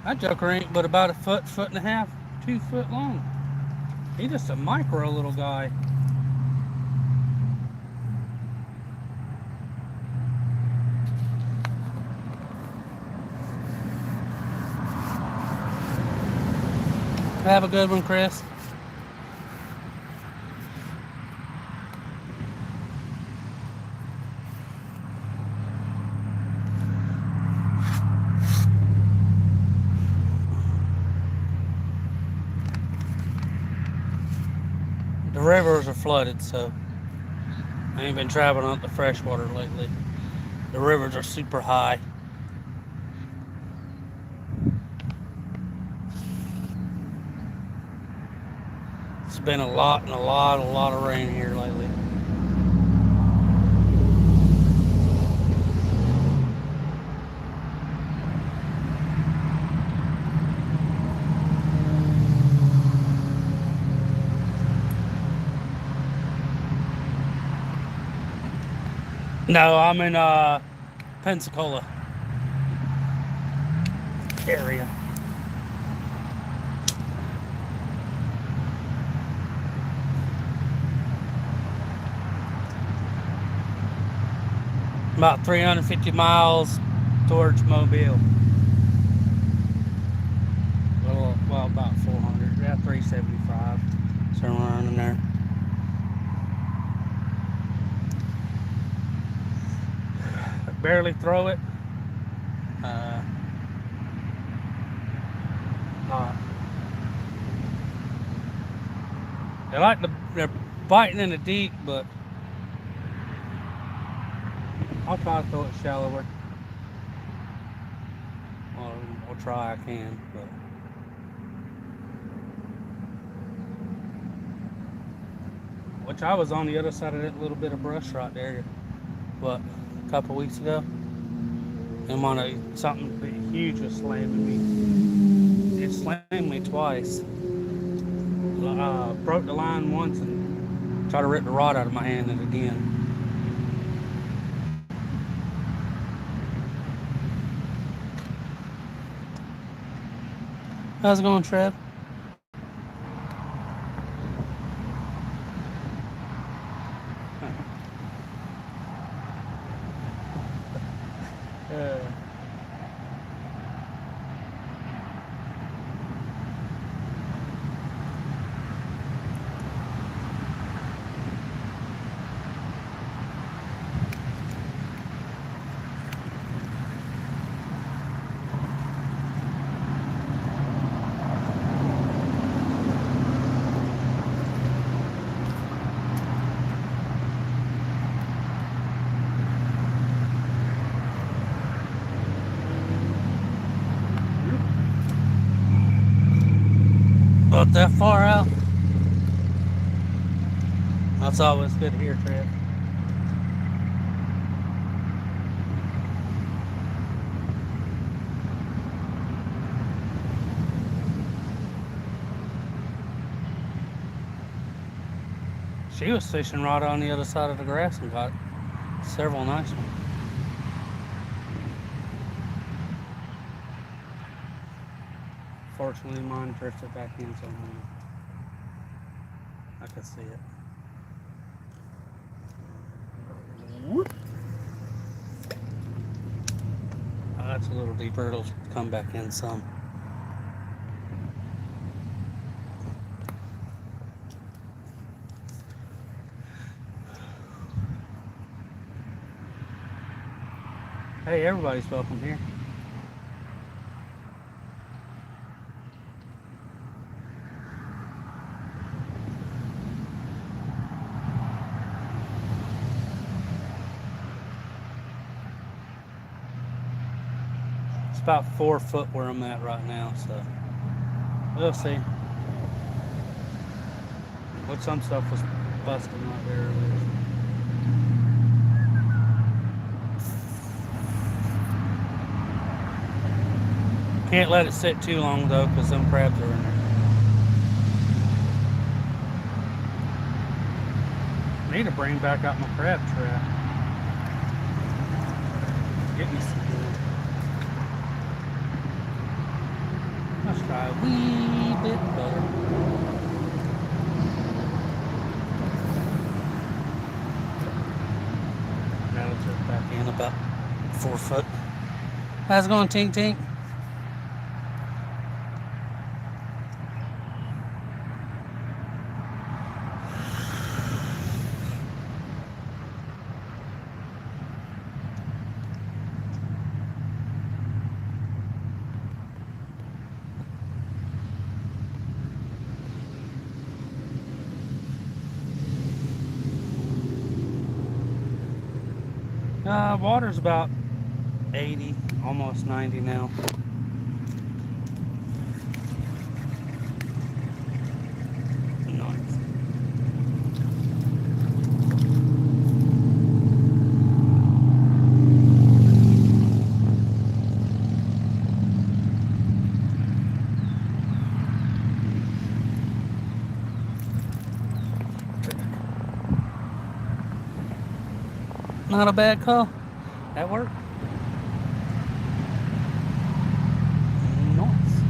That joker ain't but about a foot and a half, 2 foot long. He's just a micro little guy. Have a good one, Chris. The rivers are flooded, so I ain't been traveling up the freshwater lately. The rivers are super high. been a lot of rain here lately. No, I'm in Pensacola area. About 350 miles towards Mobile. Well, about 400. Yeah, 375. Somewhere around in there. Barely throw it. They're biting in the deep, but I'll try to throw it shallower. I'll try I can, but which I was on the other side of that little bit of brush right there, a couple weeks ago, and something big, huge was slamming me. It slammed me twice. Broke the line once and tried to rip the rod out of my hand and again. How's it going, Trev? Not that far out. That's always good to hear, Trev. She was fishing right on the other side of the grass and got several nice ones. Fortunately, mine drifted back in somewhere. I could see it. Oh, that's a little deeper. It'll come back in some. Hey, everybody's welcome here. It's about 4 foot where I'm at right now, so we'll see. But some stuff was busting right there earlier. Can't let it sit too long though, because them crabs are in there. I need to bring back out my crab trap. Get me some good. Let's try a wee bit better. Now let's put it back in about 4 foot. How's it going, Tink Tink? Water's about 80, almost 90 now. Nice. Not a bad call. That worked. Nice.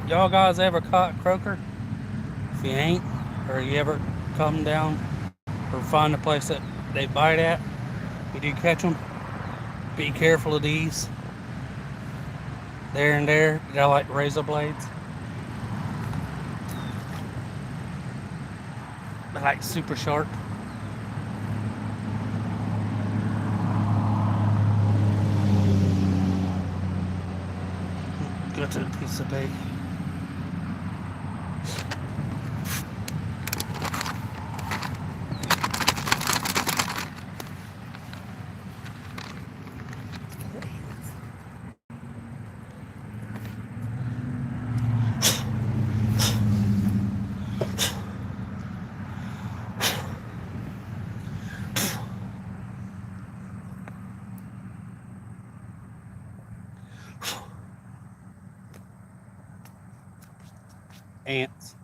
Y'all guys ever caught croaker? If you ain't, or you ever come down or find a place that they bite at, you do catch them. Be careful of these. There and there, they're like razor blades. They're like super sharp. Go to the piece of bait. Ants.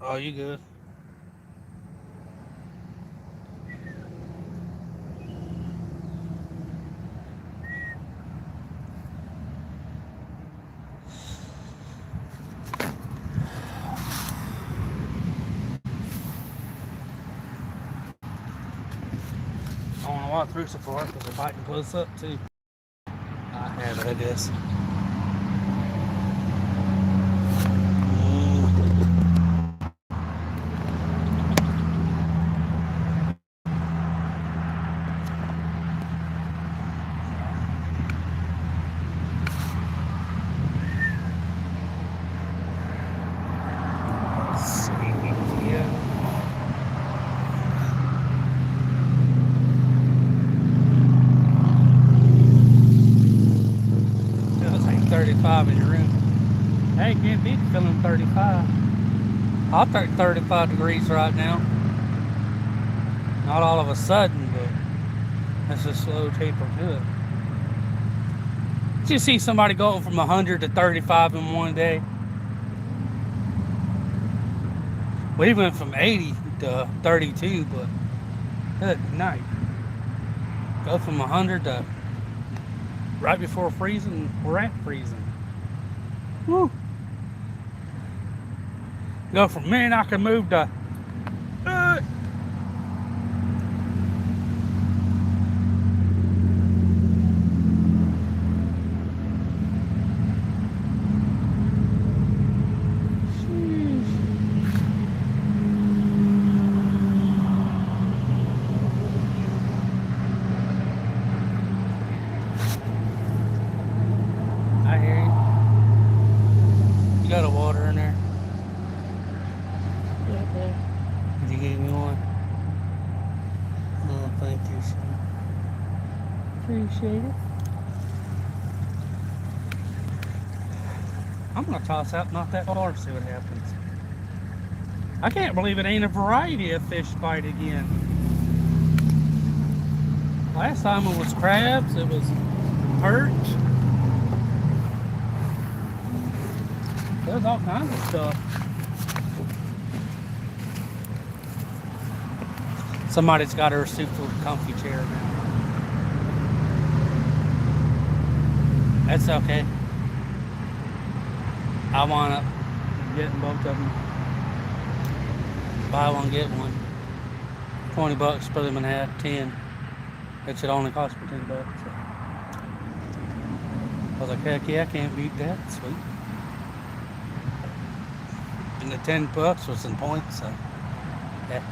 Oh, you good? I don't know why I threw so far because they're biting close up too. I have it, I guess. Feels like 35 in your room. Hey, can't beat feeling 35. I'll take 35 degrees right now. Not all of a sudden, but that's a slow taper to it. Did you see somebody go from 100 to 35 in one day? We went from 80 to 32, but good night. Go from 100 to right before freezing, we're at freezing. Woo! Go from, man, I can move to I hear you. You got a water in there? Yeah, there. Did you give me one? Oh, thank you, son. Appreciate it. I'm gonna toss out not that far to see what happens. I can't believe it ain't a variety of fish bite again. Last time it was crabs, it was perch. There's all kinds of stuff. Somebody's got her super comfy chair now. That's okay. I wind up getting both of them. Buy one, get one. $20, split them in half, 10. It should only cost me $10. So. I was like, heck yeah, I can't beat that. Sweet. And the $10 was in points, so yeah.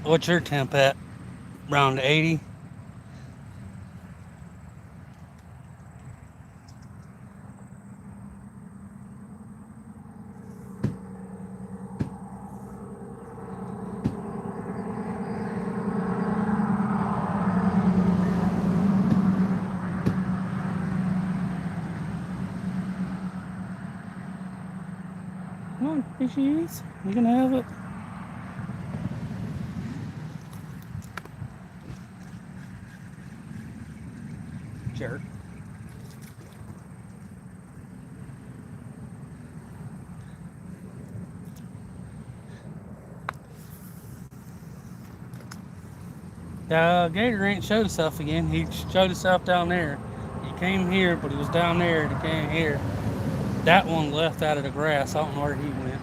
What's your temp at? Around 80? Here she is. You can have it. Jerk. Gator ain't showed himself again. He showed himself down there. He came here, but he was down there. He came here. That one left out of the grass. I don't know where he went.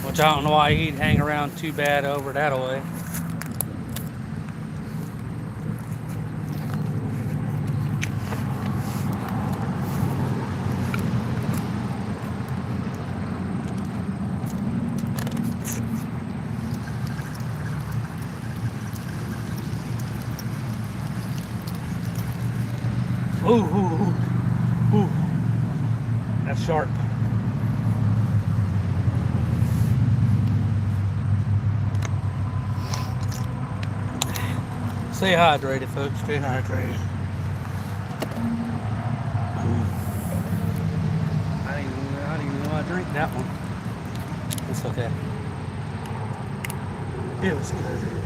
Which I don't know why he'd hang around too bad over that way. Ooh, ooh, ooh, ooh. That's sharp. Stay hydrated, folks. Stay hydrated. I didn't even know I drank that one. It's okay. It was good.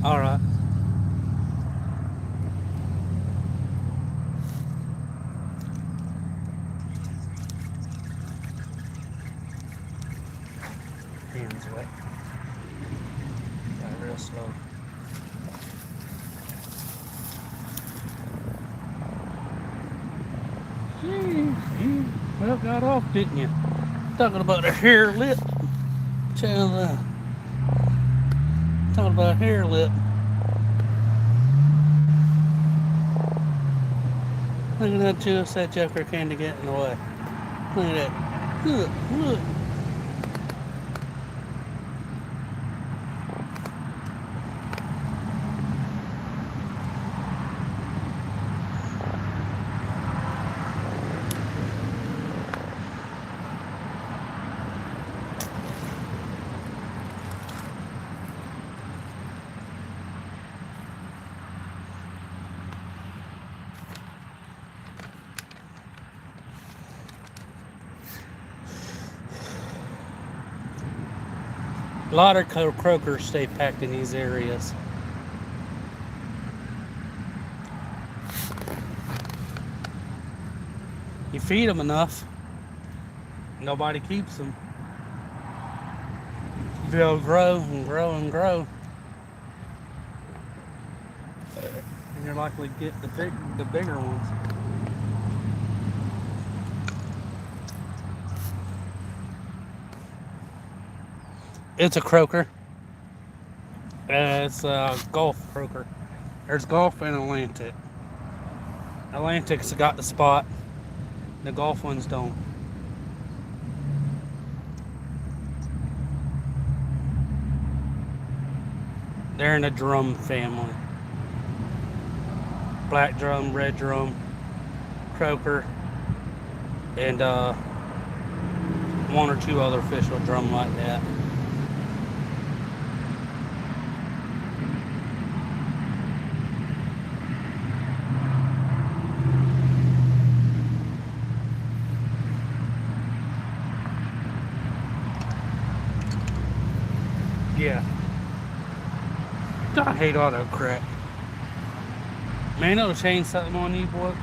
All right. Hands wet. Got real slow. You well got off, didn't you? Talking about a hair lip. Talking about hair lip. Look at that juice that joker candy getting away. Look at that. Look. A lot of croakers stay packed in these areas. You feed them enough, nobody keeps them. They'll grow and grow and grow. And you're likely to get the bigger ones. It's a croaker. It's a Gulf croaker. There's Gulf and Atlantic. Atlantic's got the spot. The Gulf ones don't. They're in a drum family. Black drum, red drum, croaker, and one or two other fish will drum like that. Yeah. I hate all that crap. Man, it'll change something on you, boy.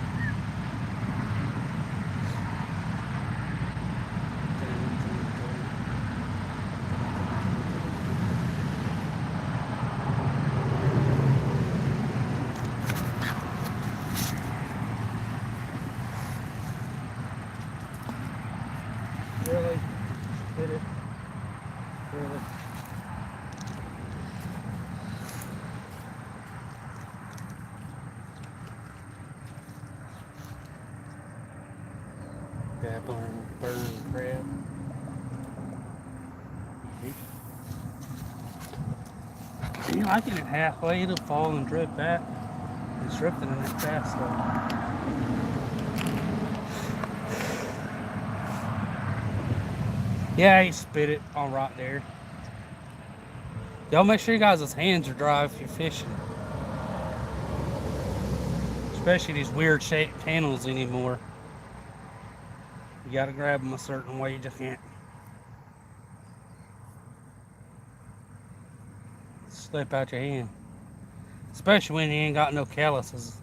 Really? Hit it. Really? that burn crab. You know, I get it halfway, it'll fall and drip back. It's drifting in that fast though. Yeah, he spit it all right there. Y'all make sure you guys' hands are dry if you're fishing. Especially these weird shaped handles anymore. You gotta grab them a certain way, you just can't slip out your hand. Especially when you ain't got no calluses.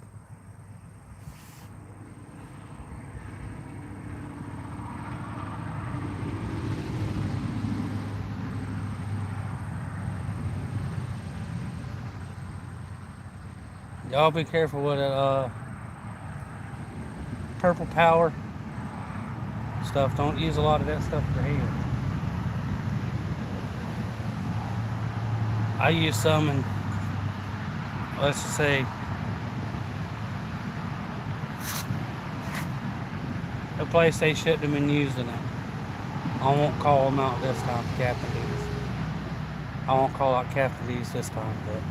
Y'all be careful with it, purple power stuff. Don't use a lot of that stuff with your hands. I use some and let's just say a place they shouldn't have been using it. I won't call them out this time, Captain D's. I won't call out Captain D's this time, but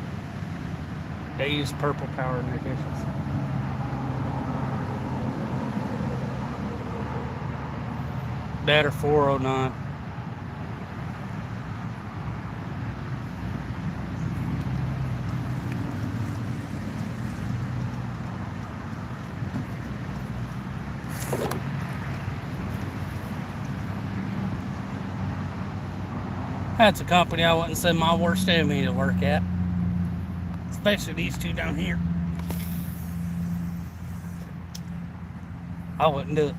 they use purple power in their dishes. That or 409. That's a company I wouldn't send my worst enemy to work at. Especially these two down here. I wouldn't do it.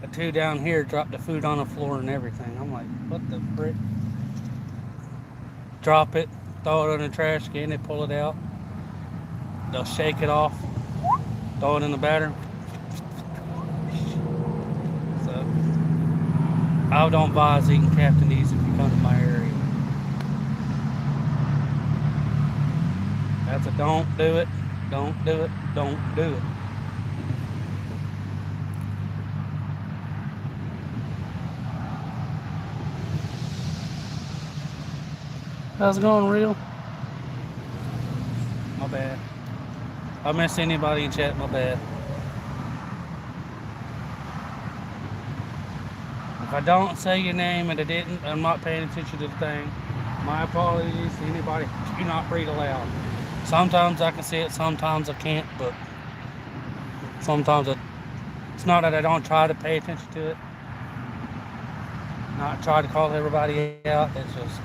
The two down here dropped the food on the floor and everything. I'm like, what the frick? Drop it, throw it in the trash can, they pull it out. They'll shake it off, throw it in the batter. So, I don't advise eating Captain D's if you come to my area. That's a don't do it, don't do it, don't do it. How's it going, Real? My bad. If I missed anybody in chat, my bad. If I don't say your name and I didn't, I'm not paying attention to the thing. My apologies to anybody. Do not read aloud. Sometimes I can see it, sometimes I can't, but sometimes it's not that I don't try to pay attention to it. Not try to call everybody out. It's just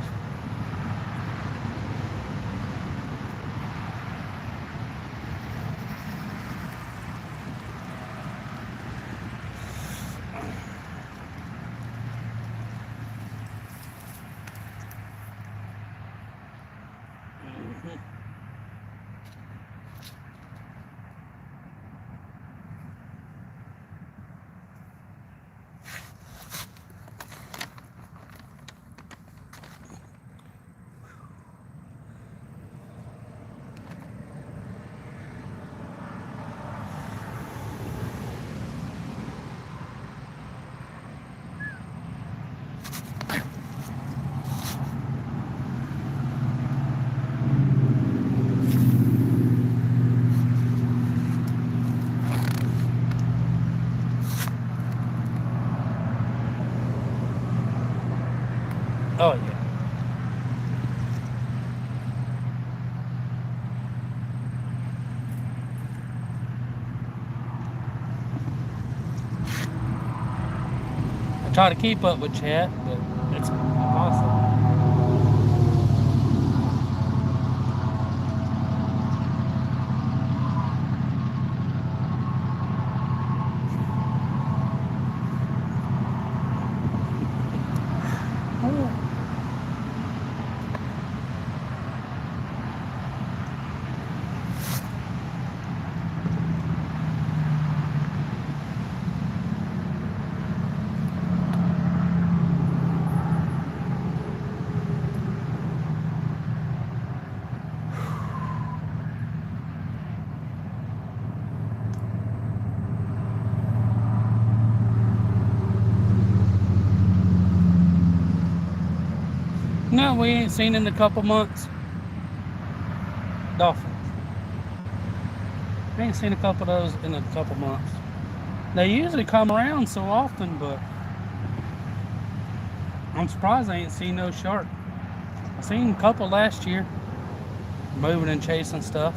oh yeah. I try to keep up with chat, but it's impossible. No, we ain't seen in a couple months. Dolphins. We ain't seen a couple of those in a couple months. They usually come around so often, but I'm surprised I ain't seen no shark. I seen a couple last year, moving and chasing stuff.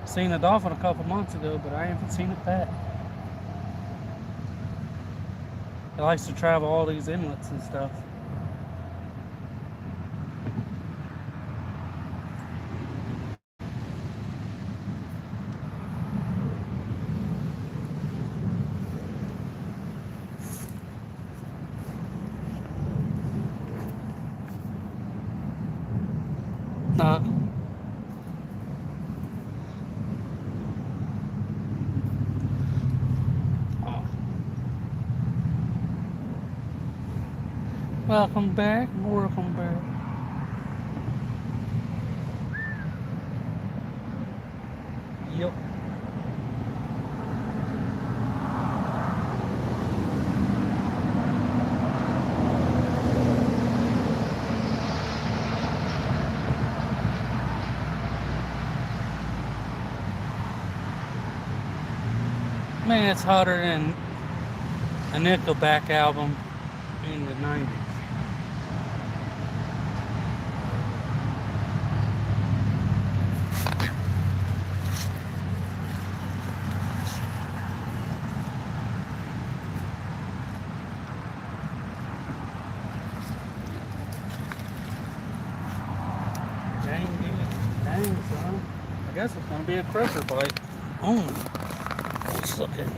Seen a dolphin a couple months ago, but I haven't seen it back. It likes to travel all these inlets and stuff. Uh, oh. Welcome back. Welcome back. Yep. Man, it's hotter than a Nickelback album in the 90s. Dang, dude. Dang, son. I guess it's gonna be a crusher bite. Oh, let's look at it.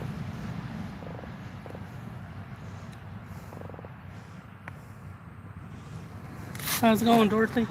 How's it going, Dorothy?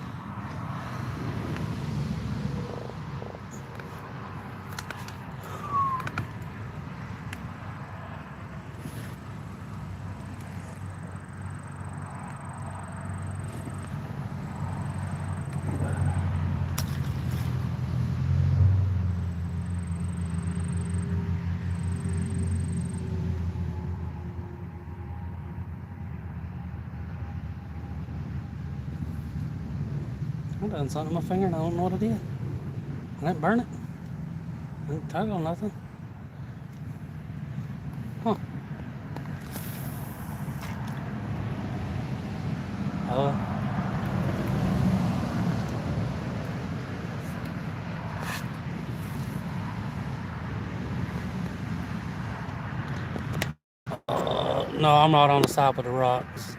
I done something with my finger and I don't know what it is. I didn't burn it. I didn't tug on nothing. Huh. No, I'm not on the side of the rocks.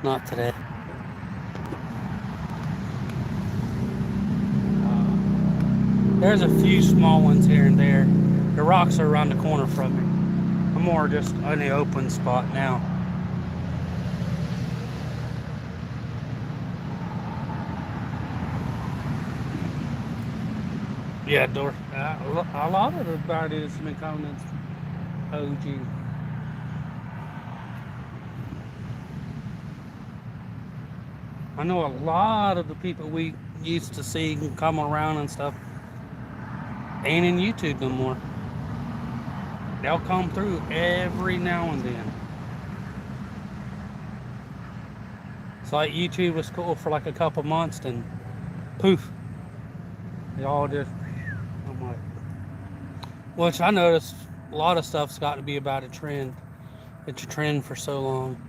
Not today. There's a few small ones here and there. The rocks are around the corner from me. I'm more just on the open spot now. Yeah, a lot of the birdies McConaughey's OG. I know a lot of the people we used to see come around and stuff ain't in YouTube no more. They'll come through every now and then. It's like YouTube was cool for like a couple months, then poof, they all just. I'm like, which I noticed a lot of stuff's got to be about a trend. It's a trend for so long.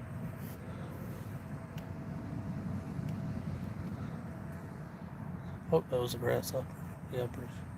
Oh, that was a grasshopper. Yeah, pretty sure.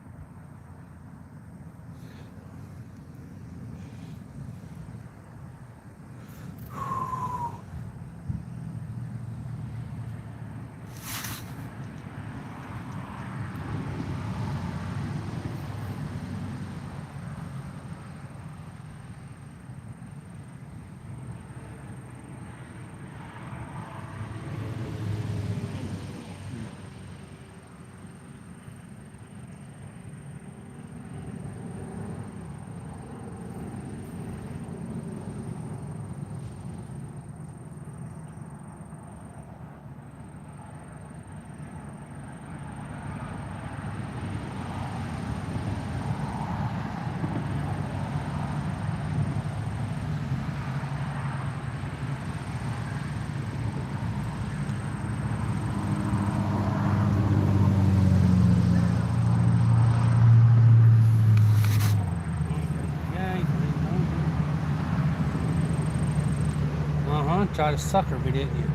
try to sucker me, didn't you?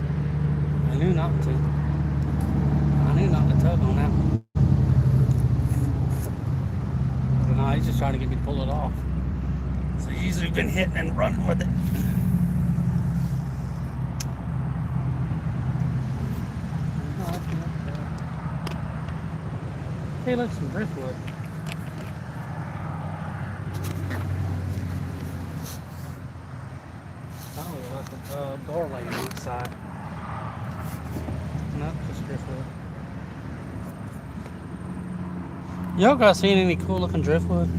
I knew not to. I knew not to tug on that one. But no, he's just trying to get me to pull it off. So he's usually been hitting and running with it. Hey, look, some driftwood. Oh, that's a doorway on each side. Nope, just driftwood. Y'all guys seen any cool looking driftwood?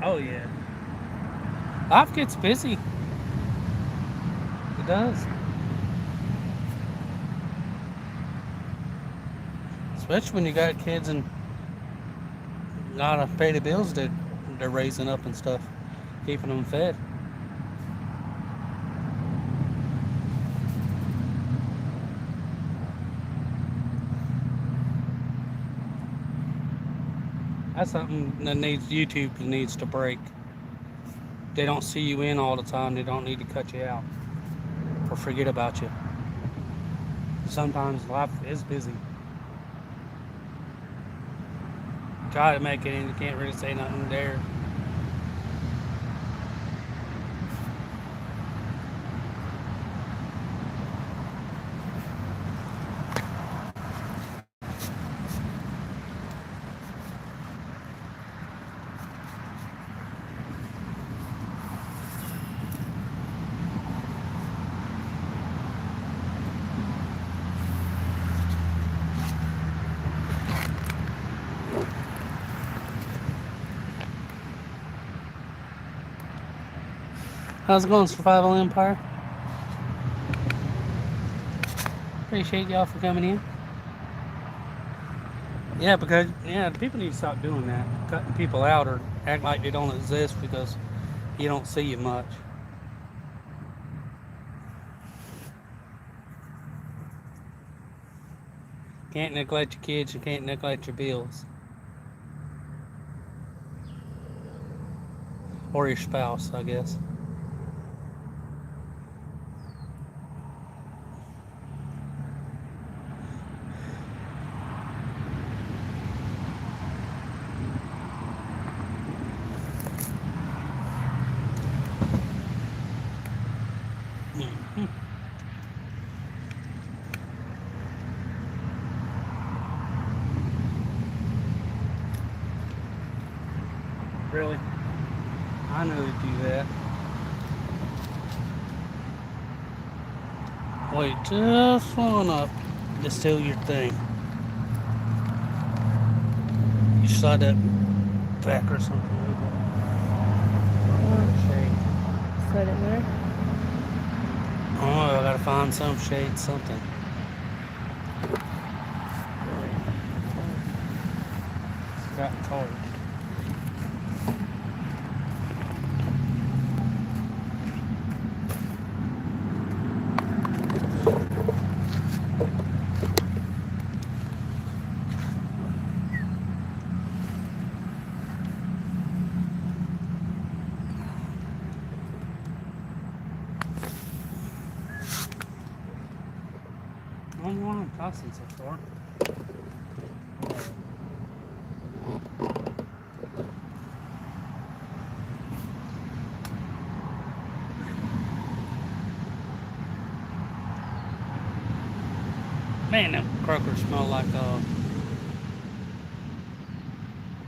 Oh yeah. Life gets busy. It does. Especially when you got kids and gotta pay the bills that they're raising up and stuff, keeping them fed. That's something that YouTube needs to break. They don't see you in all the time. They don't need to cut you out or forget about you. Sometimes life is busy. Try to make it and you can't really say nothing there. How's it going, Survival Empire? Appreciate y'all for coming in. Yeah, because people need to stop doing that, cutting people out or act like they don't exist because you don't see you much. Can't neglect your kids, you can't neglect your bills. Or your spouse, I guess. Really? I know they do that. Wait just long enough to steal your thing. You slide that back or something. Slide it where? Oh, I gotta find some shade, something. It's got cold. Only one I'm tossing so far. Man, them croakers smell like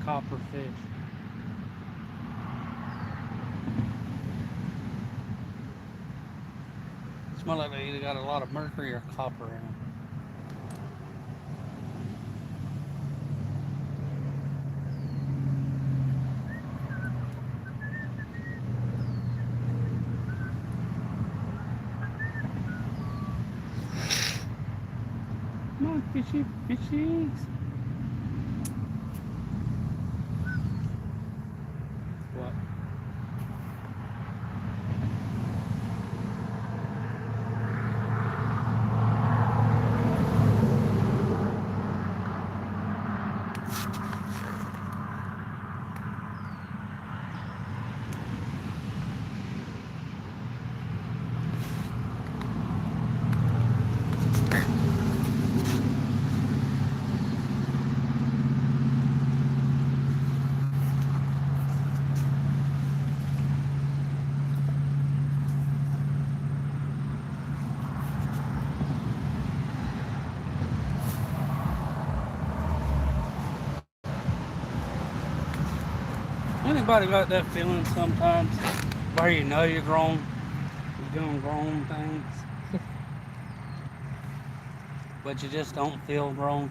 copper fish. Smell like they either got a lot of mercury or copper in them. Come on, fishy, fishies. What? Anybody got that feeling sometimes where you know you're grown, you're doing grown things, but you just don't feel grown?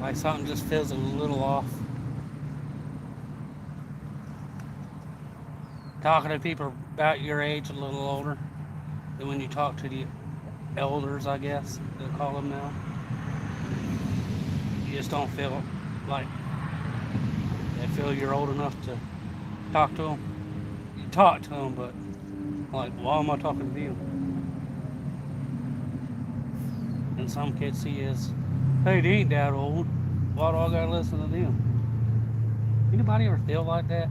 Like something just feels a little off. Talking to people about your age, a little older, than when you talk to the elders, I guess they call them now. You just don't feel like they feel you're old enough to talk to them. You talk to them, but like, why am I talking to you? And some kids see as, hey, they ain't that old. Why do I gotta listen to them? Anybody ever feel like that?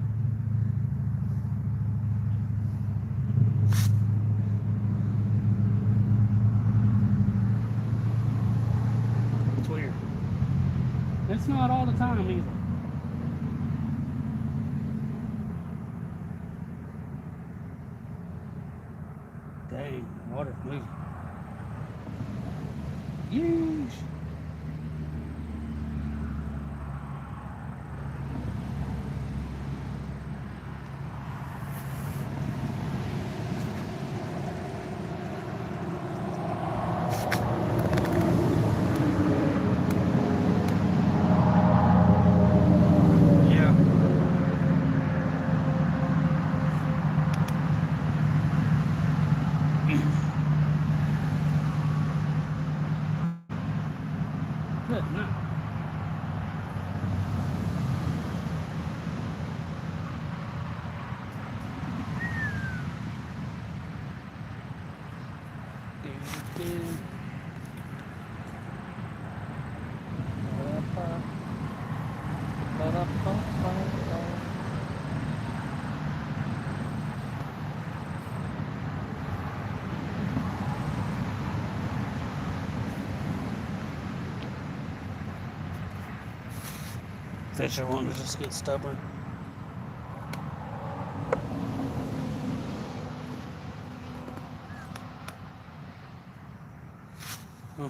It's weird. It's not all the time either. Dang, the water's moving. Yeesh. Yeah. Good night. Fisher wanting to just get stubborn. Huh.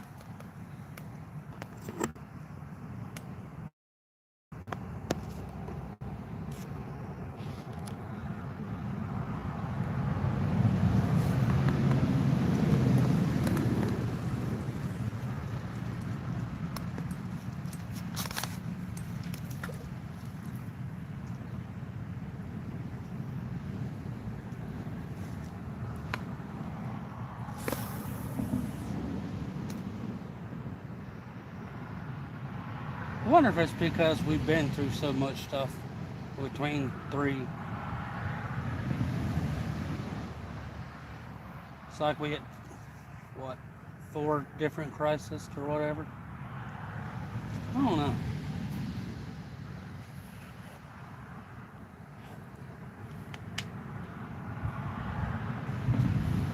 I wonder if it's because we've been through so much stuff between three. It's like we had, what, 4 different crises or whatever. I don't know.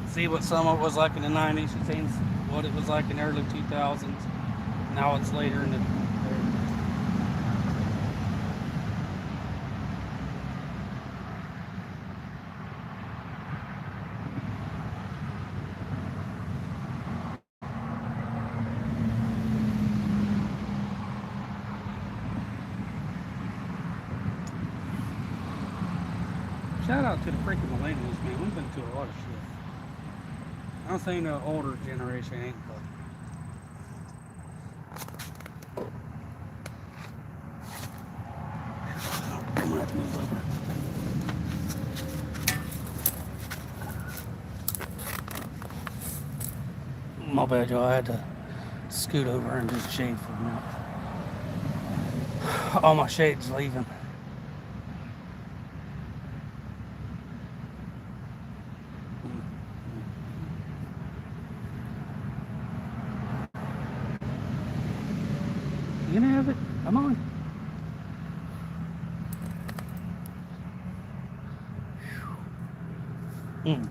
See what some of it was like in the 90s, you think what it was like in the early 2000s. Now it's later in the... Shout out to the freaking millennials, man. We've been through a lot of shit. I don't think the older generation ain't, but I'm gonna have to move over. My bad, y'all. I had to scoot over and just shave for a minute. All my shades leaving. You gonna have it? Come on. Mm.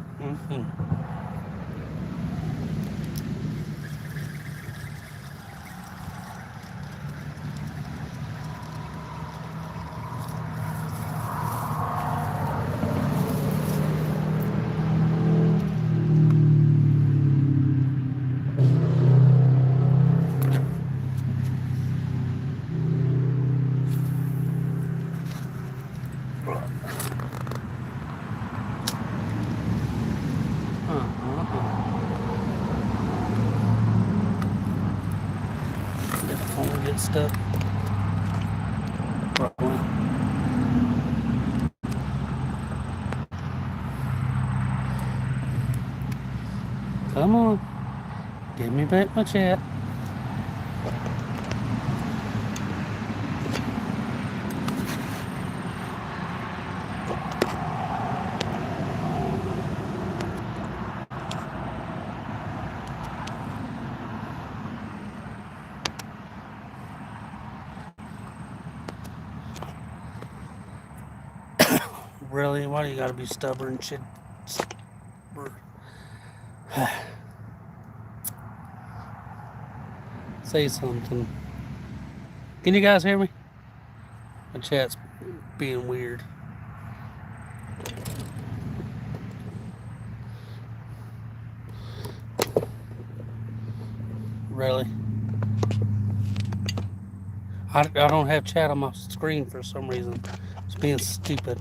Come on. Give me back my chat. Really? Why do you gotta be stubborn shit? Say something. Can you guys hear me? My chat's being weird. Really? I don't have chat on my screen for some reason. It's being stupid.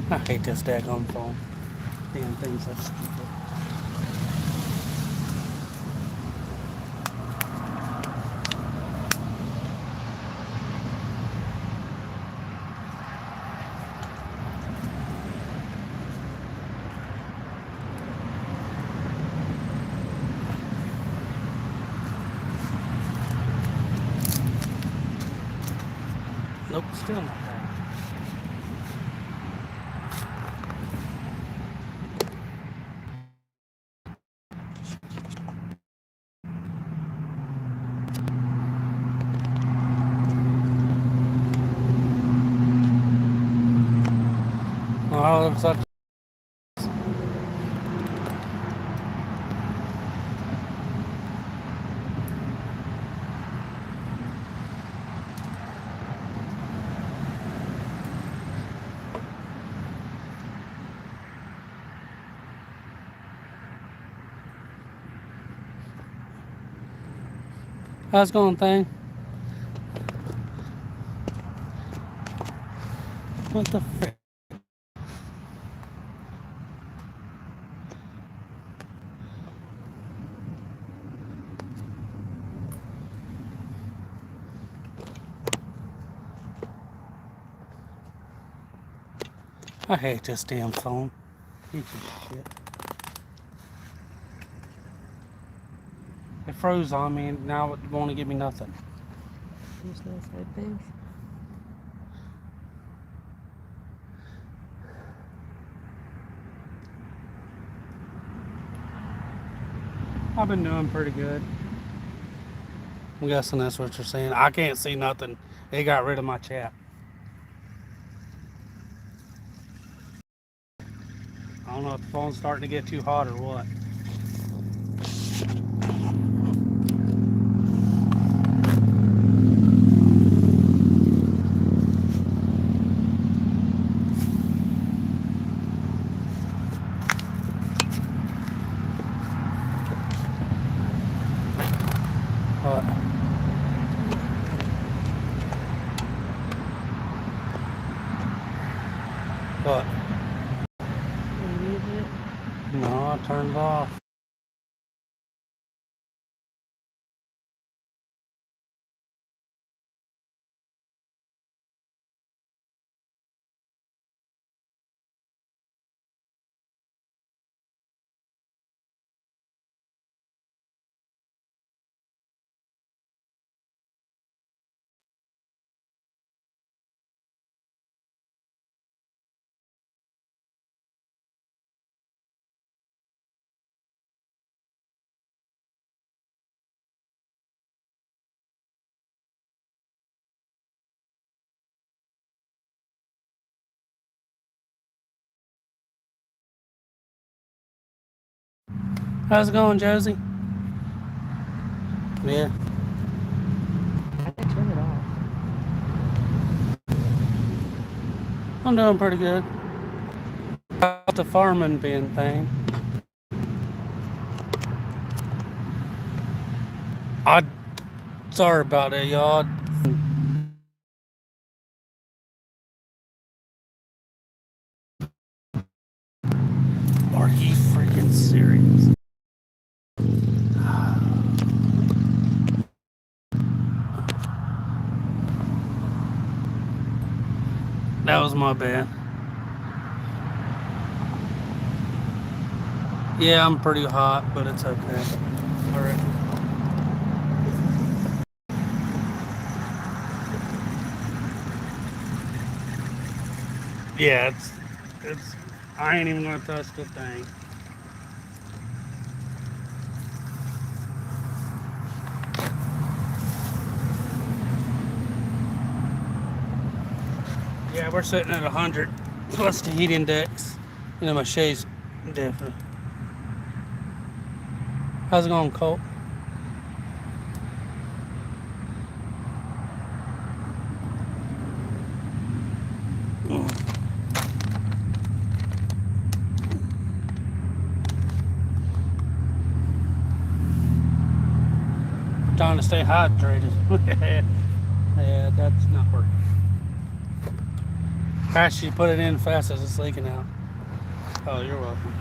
I hate this daggone phone. Damn thing's so stupid. Nope, still not that. Oh, it looks like how's it going, thing? What the frick? I hate this damn phone. Piece of shit. It froze on me and now it won't give me nothing. Just gonna say things. I've been doing pretty good. I'm guessing that's what you're saying. I can't see nothing. It got rid of my chat. I don't know if the phone's starting to get too hot or what. What? What? You muted it? No, I turned it off. How's it going, Josie? Yeah. I can turn it off. I'm doing pretty good. About the farming bin thing. Sorry about that, y'all. Are you freaking serious? My bad. Yeah, I'm pretty hot, but it's okay. All right. Yeah, it's. I ain't even gonna touch the thing. Yeah, we're sitting at 100 plus the heat index. You know, my shade's different. How's it going, Colt? Trying to stay hydrated. Yeah, that's not working. Fast you put it in, fast as it's leaking out. Oh, you're welcome.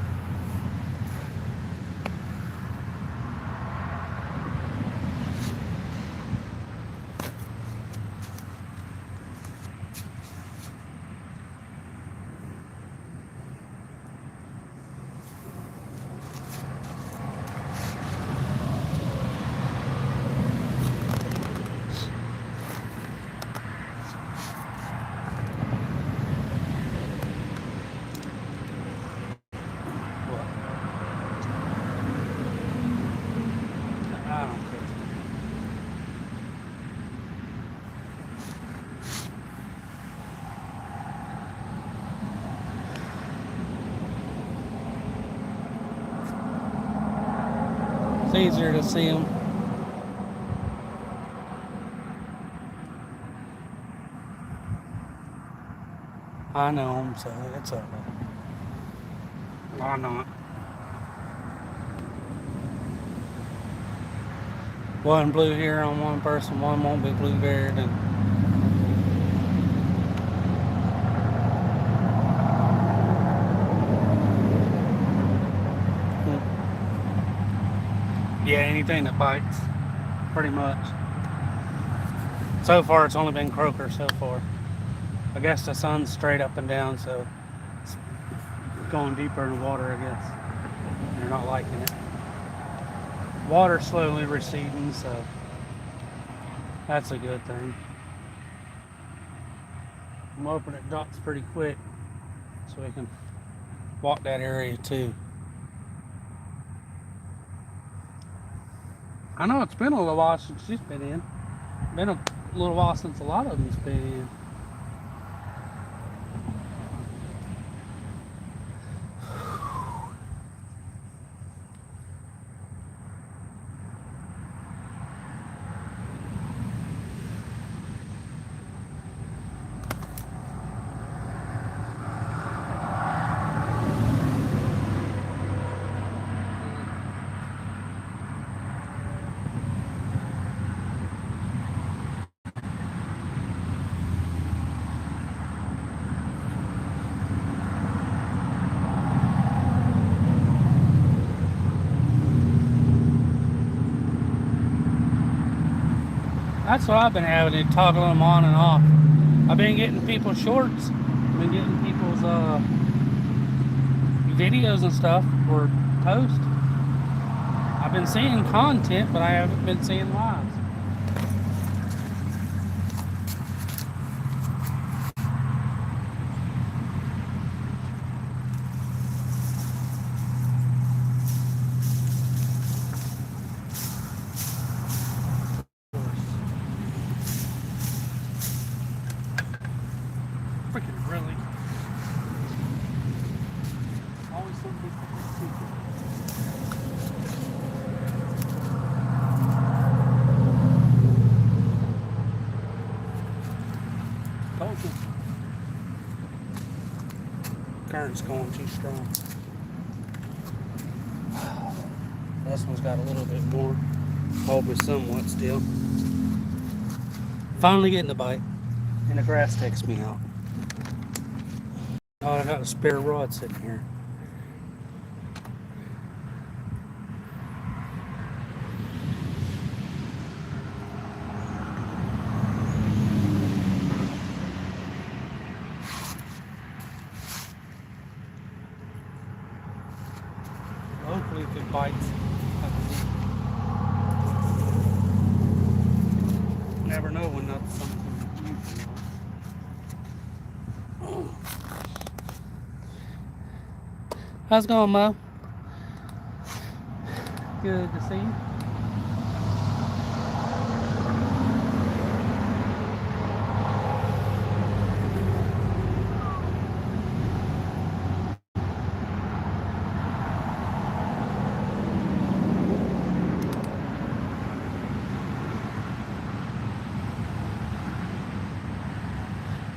What? I don't care. It's easier to see them. I know them, so it's okay. Why not? One blue here on one person, one won't be blue beard, and yeah, anything that bites, pretty much. So far, it's only been croaker so far. I guess the sun's straight up and down, so it's going deeper in the water, I guess. They're not liking it. Water slowly receding, so that's a good thing. I'm hoping it drops pretty quick so we can walk that area too. I know it's been a little while since she's been in. Been a little while since a lot of them's been in. That's what I've been having to toggle them on and off. I've been getting people's shorts, been getting people's videos and stuff for post. I've been seeing content, but I haven't been seeing lives. Freaking really. Always something told you. Current's going too strong. This one's got a little bit more. Hold me somewhat still. Finally getting a bite. And the grass takes me out. Oh, I got a spare rod sitting here. hopefully if it bites. Never know when that's something you. How's it going, Mo? Good to see you.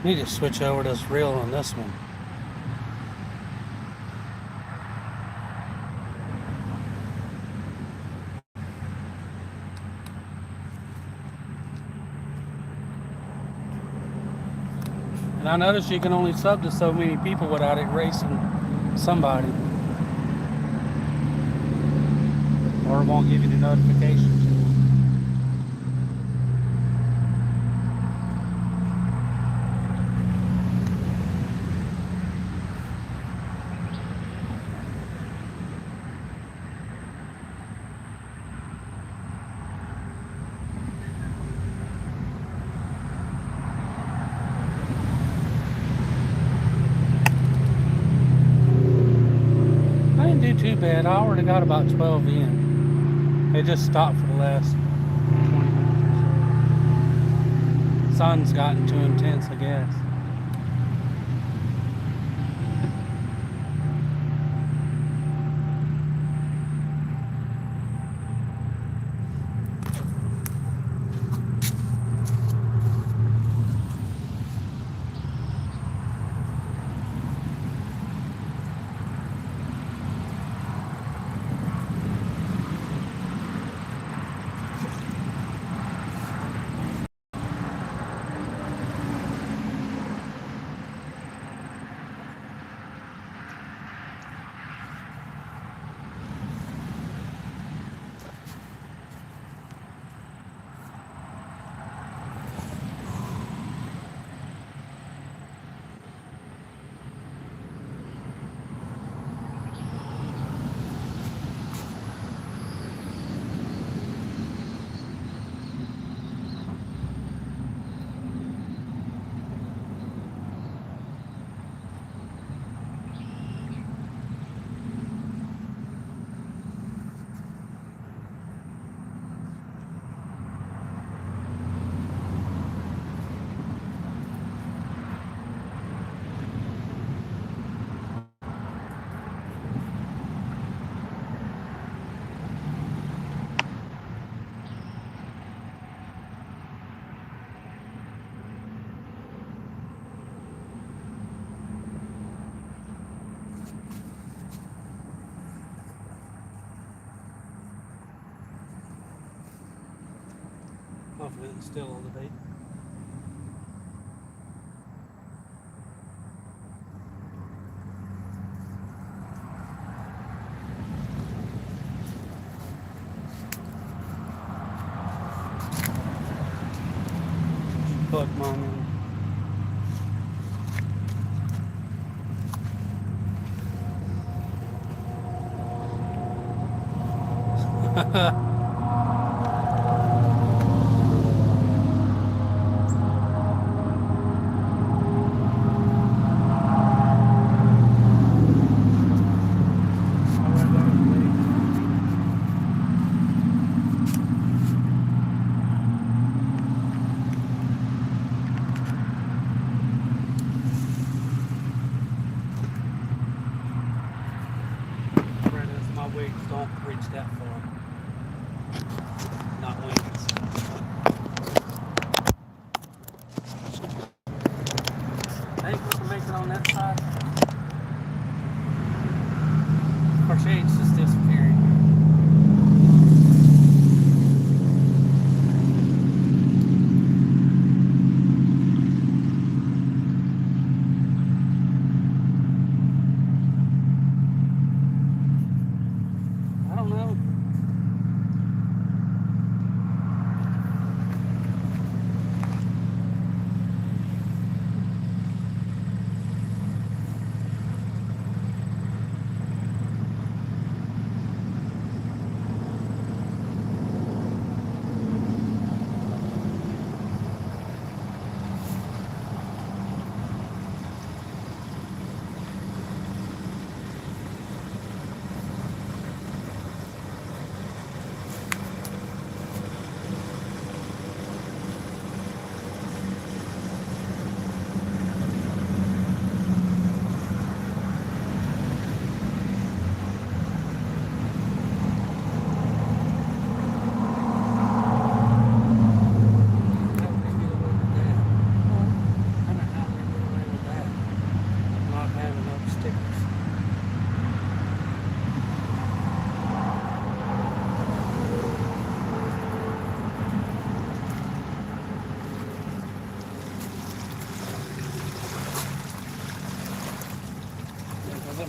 Need to switch over this reel on this one. And I noticed you can only sub to so many people without it racing somebody. Or it won't give you the notifications. I didn't do too bad. I already got about 12 in. It just stopped for the last 20 minutes or so. Sun's gotten too intense, I guess. Hopefully it's still on the bait. Hook, Mom. My wings don't reach that far. Not wings. I think we can make it on that side. Our shade's just disappearing. I don't know.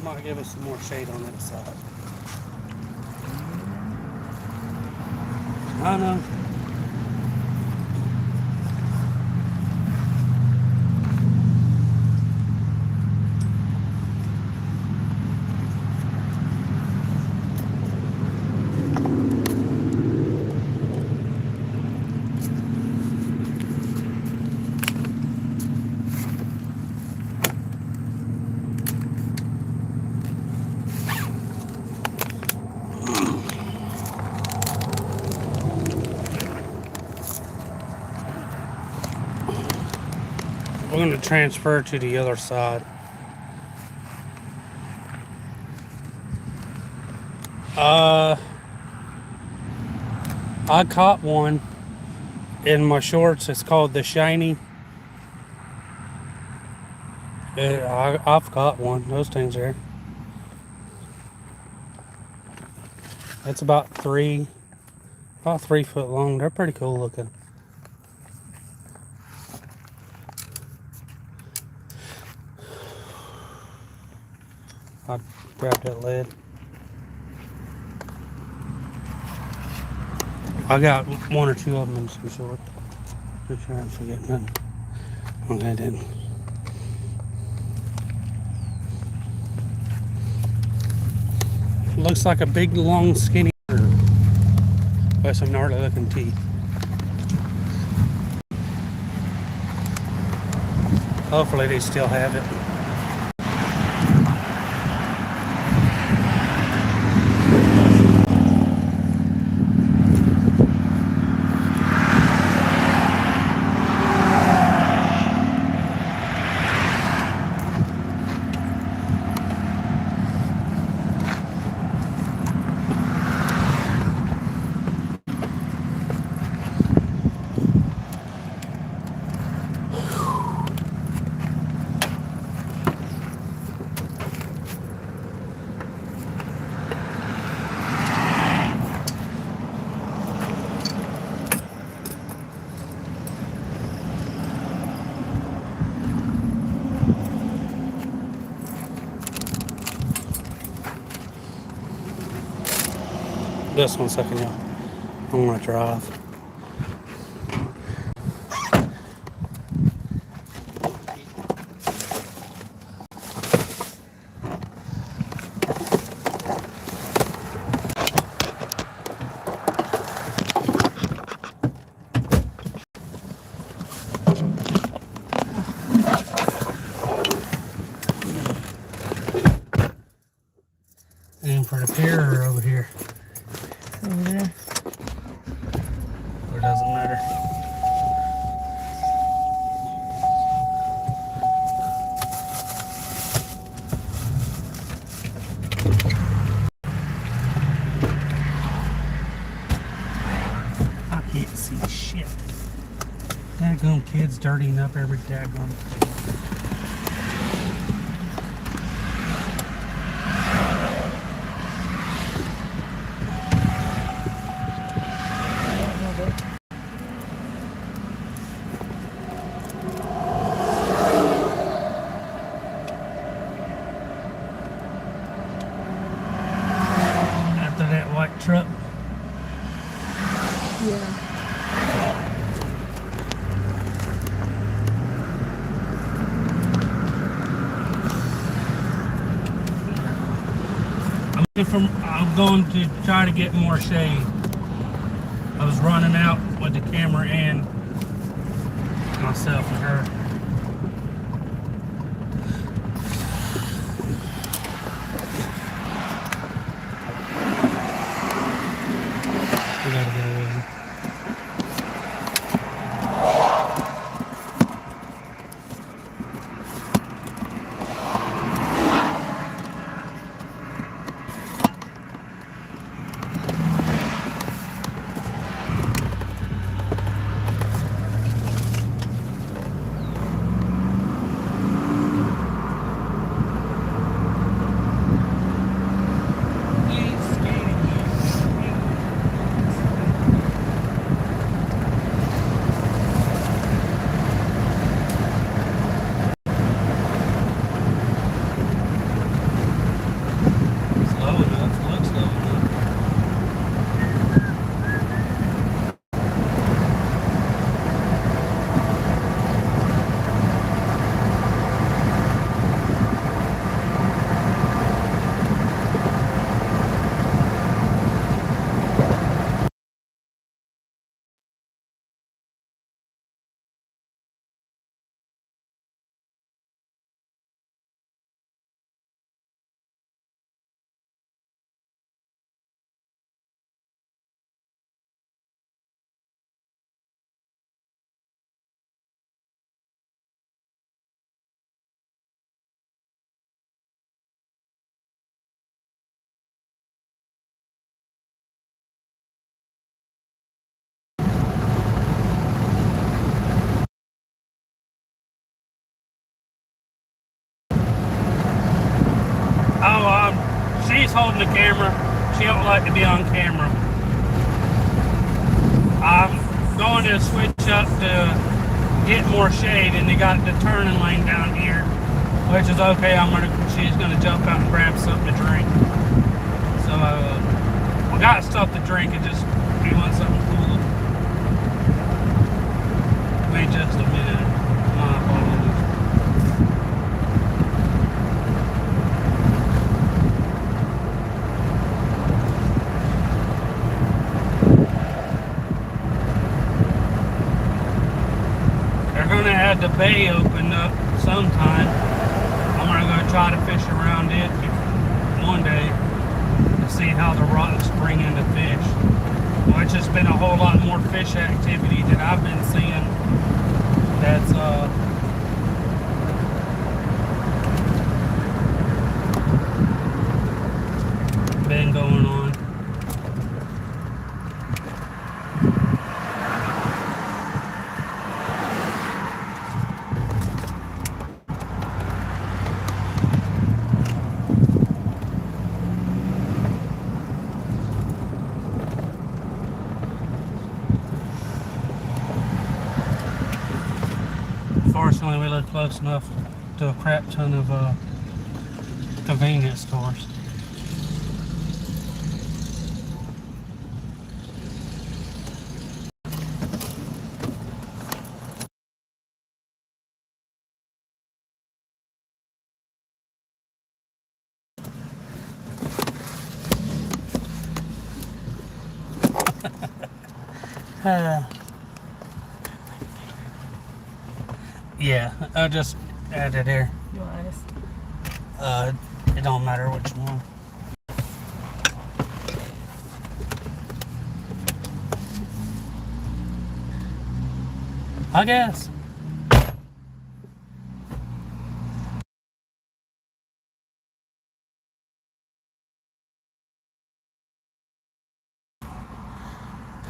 Might give us some more shade on that side. I know. We're going to transfer to the other side. I caught one in my shorts. It's called the Shiny. I've caught one. Those things are. It's about 3 foot long. They're pretty cool looking. I grabbed that lead. I got 1 or 2 of them in some short. Make sure I don't forget nothing. Okay, I didn't. Looks like a big, long, skinny bird with some gnarly looking teeth. Hopefully they still have it. Just 1 second, y'all. I'm gonna drive. Aim for the pier or over here. Over there. Or doesn't matter. I can't see shit. Daggone kids dirtying up every daggone. After that white truck. Yeah. I'm going to try to get more shade. I was running out with the camera and myself and her. We gotta get away. holding the camera. She don't like to be on camera. I'm going to switch up to get more shade, and they got the turning lane down here, which is okay. She's gonna jump out and grab something to drink. So we got stuff to drink, and just we want something cool. Wait just a minute. My apologies. They're gonna have the bay opened up sometime. I'm gonna go try to fish around it one day to see how the rocks bring in the fish. Which has been a whole lot more fish activity that I've been seeing. That's been going on. Fortunately, we live close enough to a crap ton of convenience stores. Yeah, I'll just add it here. You want ice? It don't matter which one. I guess.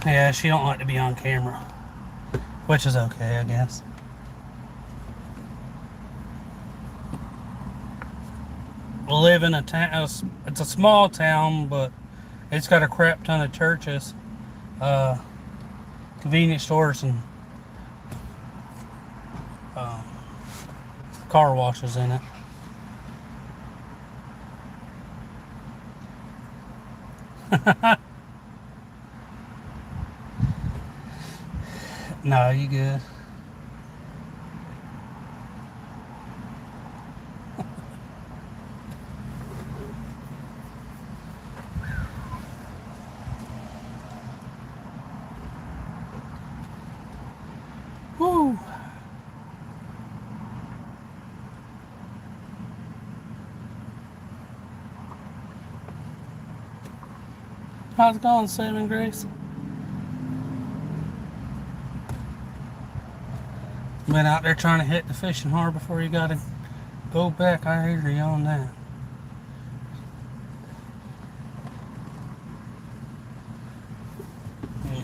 Yeah, she don't like to be on camera, which is okay, I guess. We live in a town. It's a small town, but it's got a crap ton of churches, convenience stores, and car washes in it. No, you good. Woo. How's it going, Sam and Grace? Been out there trying to hit the fishing hard before you gotta go back. I hear you on that. Yeah.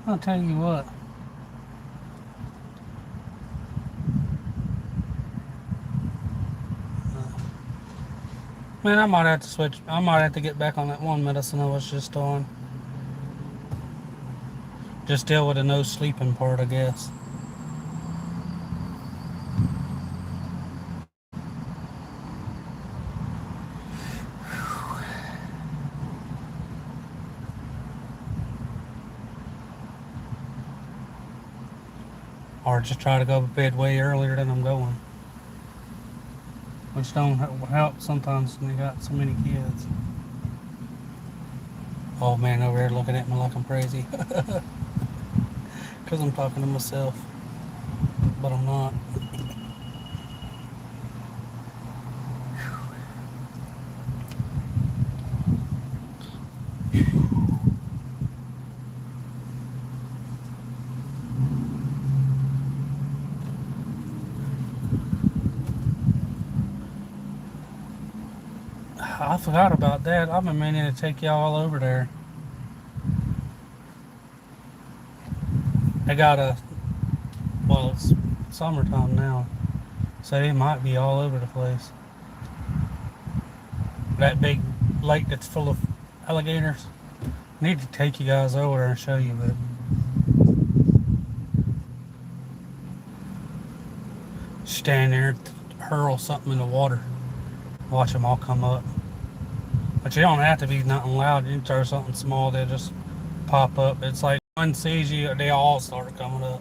I'll tell you what. Man, I might have to switch. I might have to get back on that one medicine I was just on. Just deal with the no sleeping part, I guess. Or just try to go to bed way earlier than I'm going. Which don't help sometimes when you got so many kids. Old man over there looking at me like I'm crazy. Because I'm talking to myself. But I'm not. I forgot about that. I've been meaning to take y'all all over there. They got well, it's summertime now, so they might be all over the place. That big lake that's full of alligators. I need to take you guys over there and show you, but stand there, hurl something in the water, watch them all come up. But you don't have to be nothing loud. You can throw something small, they'll just pop up. It's like one sees you, they all start coming up.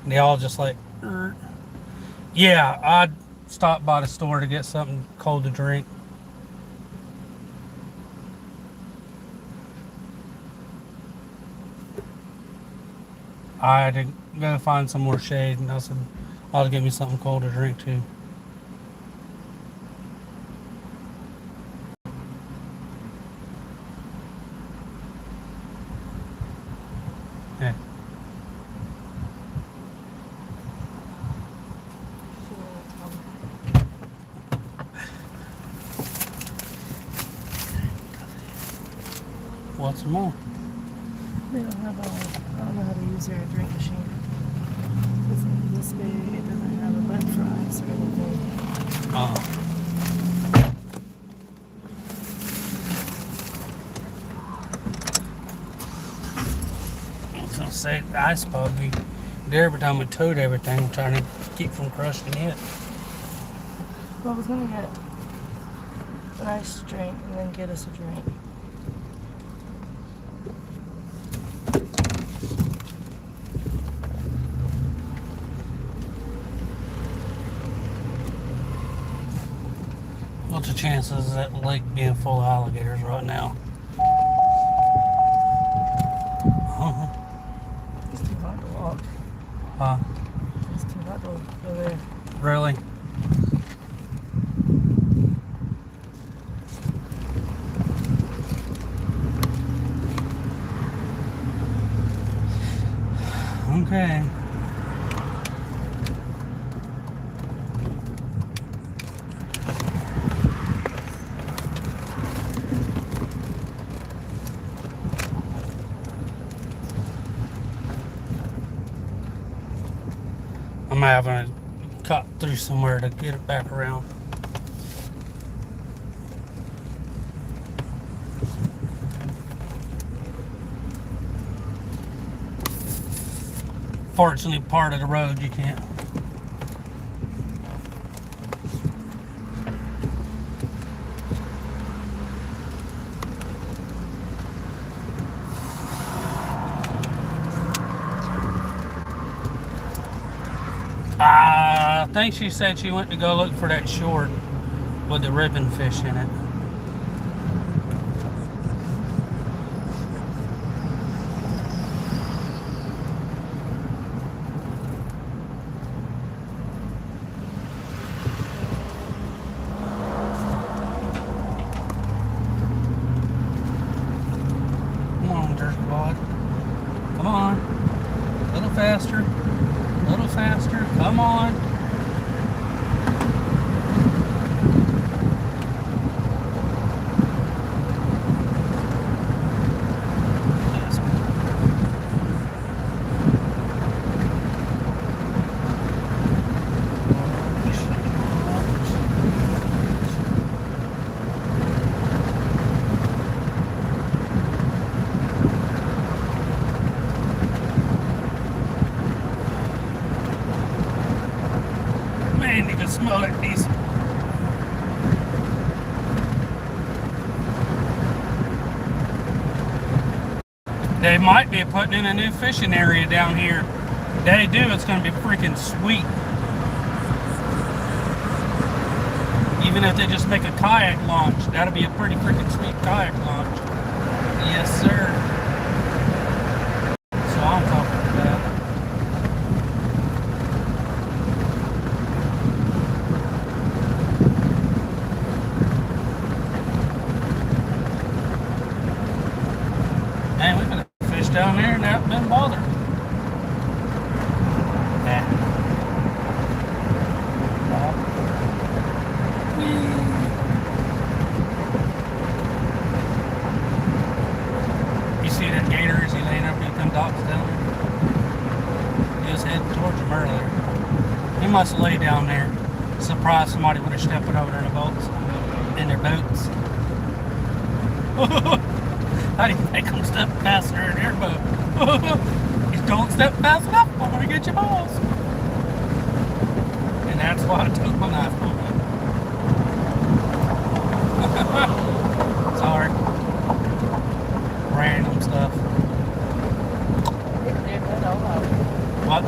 And they all just like, yeah, I'd stop by the store to get something cold to drink. I had to go find some more shade, and I said, I'll give me something cold to drink too. Yeah. What's more? They don't have I don't know how to use their drink machine. It's like this big. It doesn't have a butt fries or anything. I was gonna say the ice pub be there every time we towed everything, trying to keep from crushing it. Well, I was gonna get an ice drink and then get us a drink. What's the chances of that lake being full of alligators right now? It's too hot to walk. Huh? It's too hot to go there. Really? Okay. I'm having to cut through somewhere to get it back around. Fortunately, part of the road you can't. I think she said she went to go look for that short with the ribbon fish in it. Come on, jerkbot. Come on. A little faster. A little faster. Come on. Man, you can smell it decent. They might be putting in a new fishing area down here. They do, it's going to be freaking sweet. Even if they just make a kayak launch, that'll be a pretty freaking sweet kayak launch. Yes, sir. So I'm talking about. Man, we could have fished down there and not been bothered. must lay down there. Surprised somebody would have stepped over their boats. In their boats. How do you make them step faster in their boat? You don't step fast enough, I'm gonna get your balls. And that's why I took my knife on it. Sorry. Random stuff. What?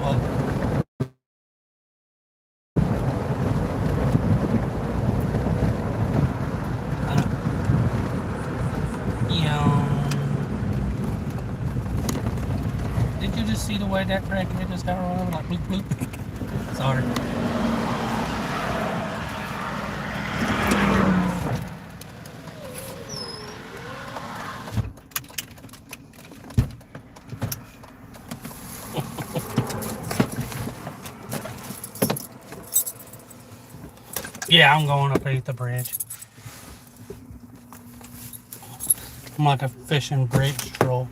What? Did you just see the way that crackhead just got run over like bloop bloop? Sorry. Yeah, I'm going up the bridge. I'm like a fishing bridge troll.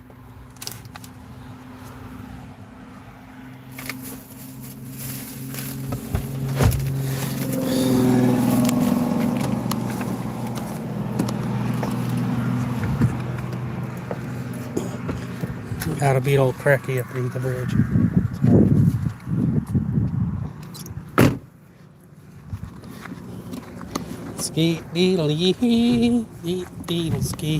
Gotta beat old Cracky up the bridge. Ski deedle yee, deedle ski.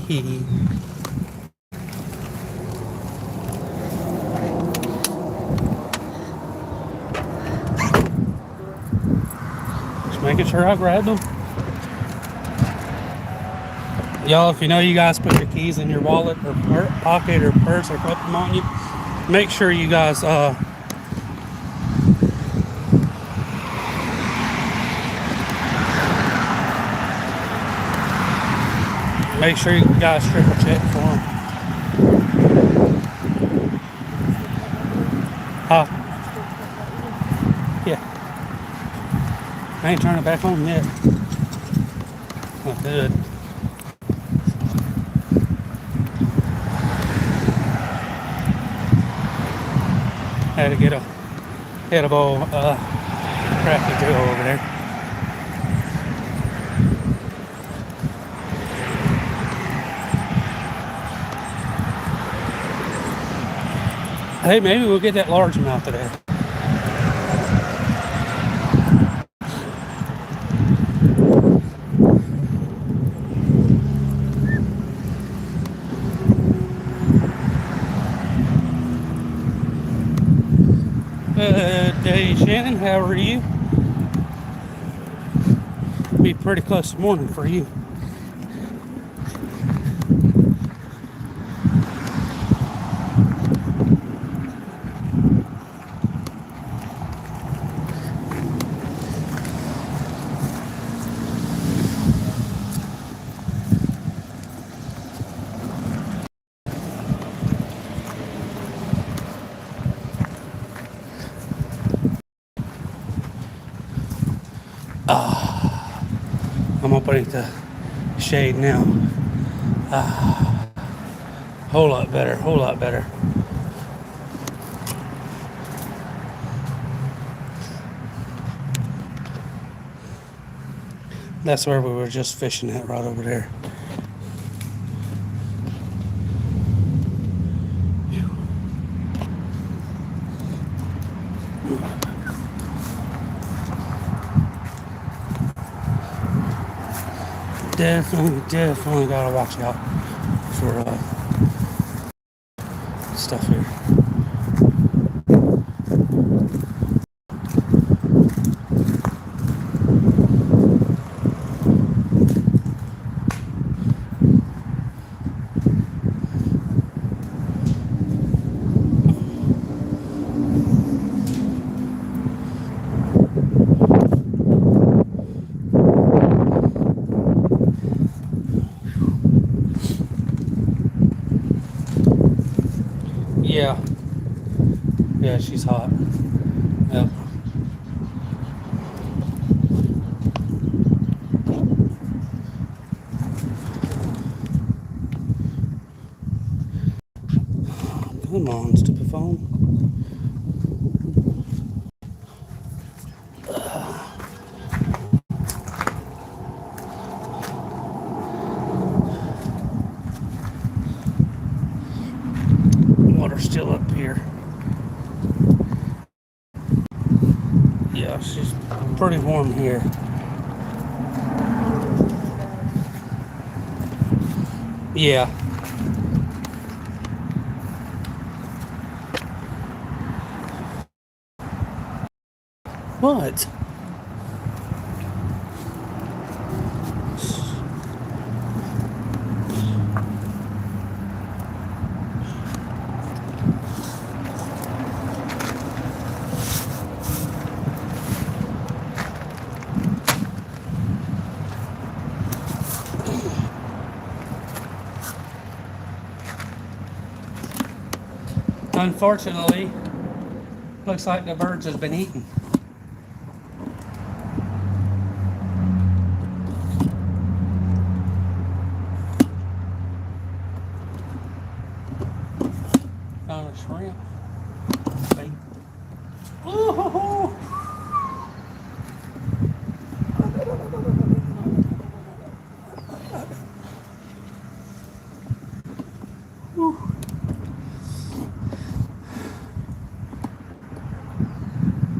Just making sure I grabbed them. Y'all, if you know you guys put your keys in your wallet or pocket or purse or put them on you, make sure you guys make sure you guys triple check for them. Yeah. I ain't turning it back on yet. Not good. Had to get a head of old Cracky Joe over there. Hey, maybe we'll get that largemouth today. Good day, Shannon. How are you? Be pretty close morning for you. I'm up underneath the shade now. Whole lot better, whole lot better. That's where we were just fishing at, right over there. Definitely gotta watch out for stuff here. Yeah, she's hot. Yep. Come on, stupid phone. still up here. Yeah, she's pretty warm here. Yeah. What? Unfortunately, looks like the birds has been eaten. Found a shrimp. Bait. Ooh.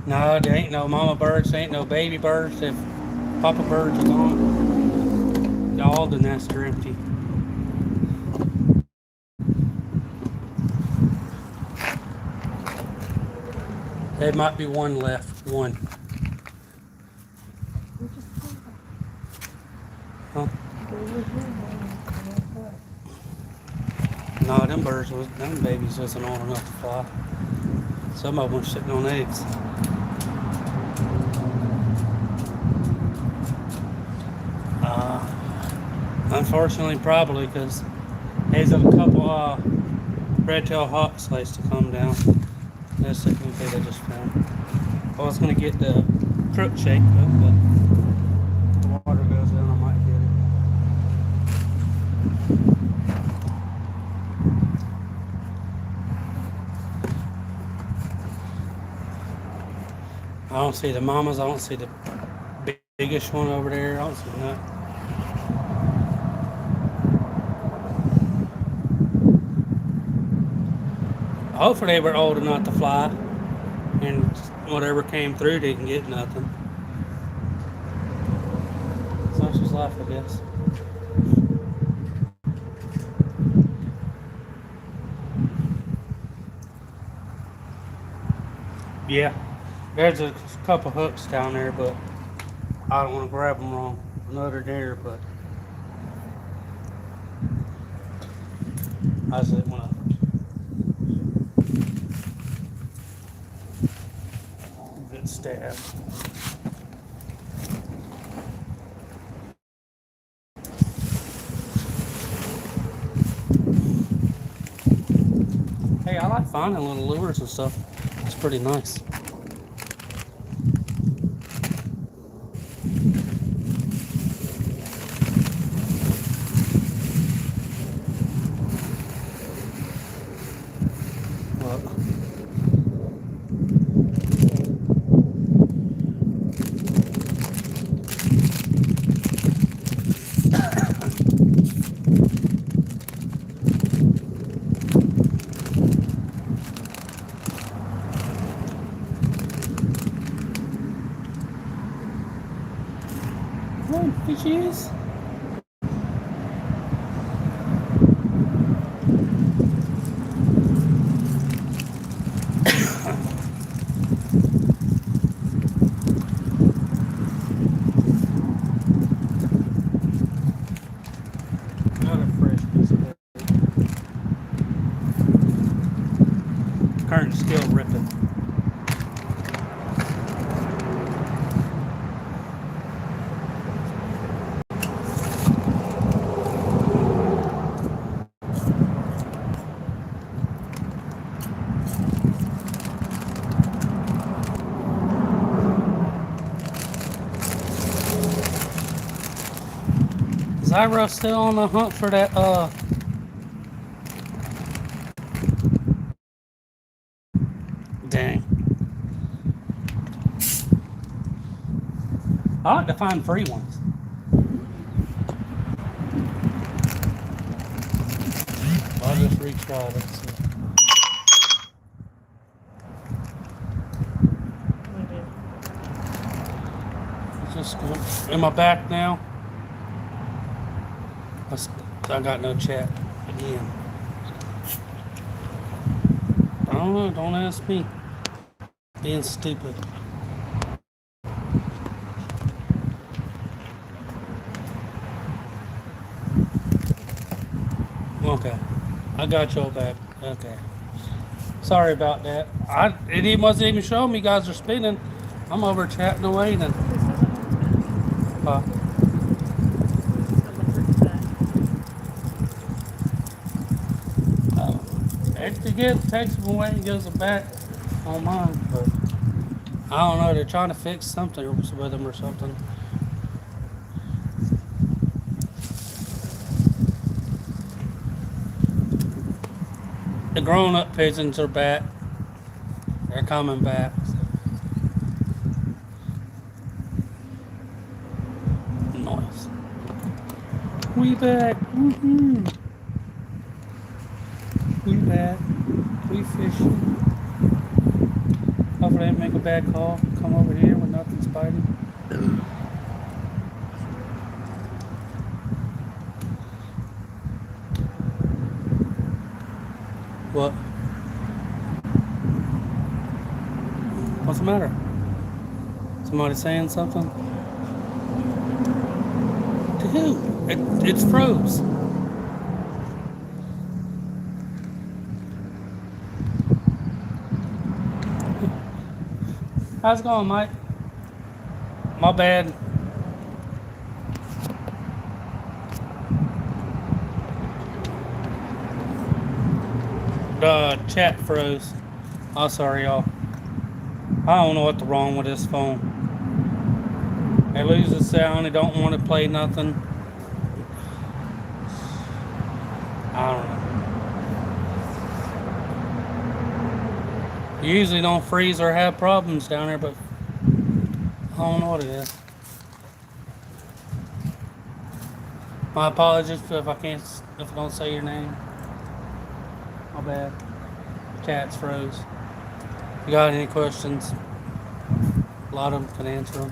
No, there ain't no mama birds, there ain't no baby birds. If papa birds are gone, all the nests are empty. There might be one left. One. Huh? No, them babies wasn't old enough to fly. Some of them were sitting on eggs. Unfortunately, probably, because there's a couple red-tailed hawks likes to come down. That's the thing they just found. I was going to get the crook shake, but the water goes down, I might get it. I don't see the mamas. I don't see the biggest one over there. I don't see that. Hopefully they were old enough to fly, and whatever came through didn't get nothing. Such is life, I guess. Yeah, there's a couple hooks down there, but I don't want to grab them wrong. I know they're there, but I just didn't want to get stabbed. Hey, I like finding little lures and stuff. It's pretty nice. Fishies. Not a fresh piece of bait. Current still ripping. Zyro still on the hunt for that dang. I like to find free ones. I'll just retry it. Am I back now? I got no chat again. I don't know. Don't ask me. Being stupid. Okay. I got y'all back. Okay. Sorry about that. It wasn't even showing me you guys are spinning. I'm over chatting away then. Uh, It gets takes them away and gives them back on mine, but I don't know. They're trying to fix something with them or something. The grown-up pigeons are back. They're coming back. Nice. We back. Woo-hoo. We back. We fishing. Hopefully I didn't make a bad call. Come over here with nothing's biting. What? What's the matter? Somebody saying something? To who? It's froze. How's it going, Mike? My bad. The chat froze. Oh, sorry, y'all. I don't know what's wrong with this phone. It loses sound. It don't want to play nothing. I don't know. You usually don't freeze or have problems down there, but I don't know what it is. My apologies if I don't say your name. My bad. Chat's froze. If you got any questions, a lot of them can answer them.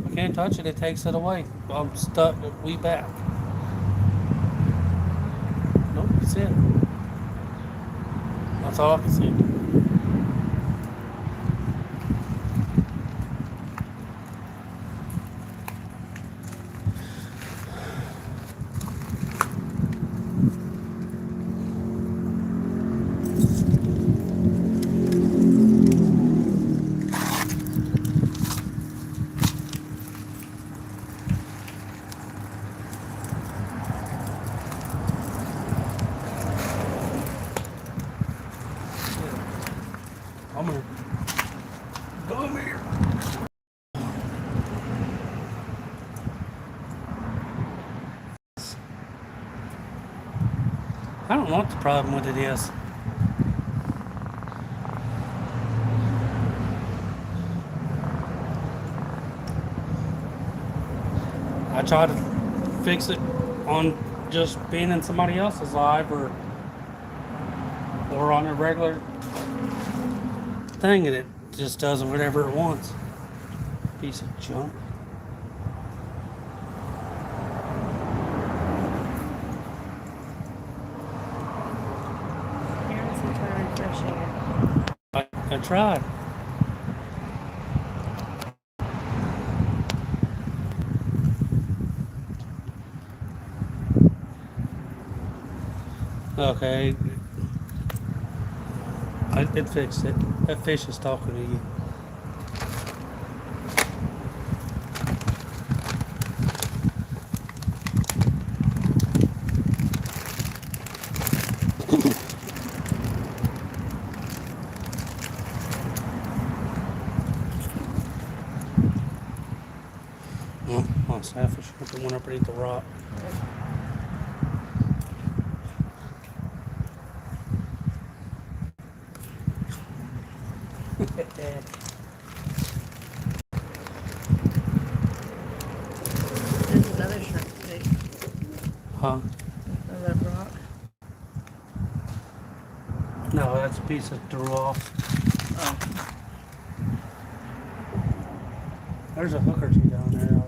If I can't touch it, it takes it away. I'm stuck. We back. Nope, that's it. That's all I can see. Come here. I don't know what the problem with it is. I try to fix it on just being in somebody else's live or on a regular thing, and it just does whatever it wants. Piece of junk. I tried. Okay. It fixed it. That fish is talking to you. Oh, snapping shrimp that went up and eat the rock. There's another shrimp stick Huh? on that rock. No, that's a piece that threw off. Oh. There's a hooker too down there.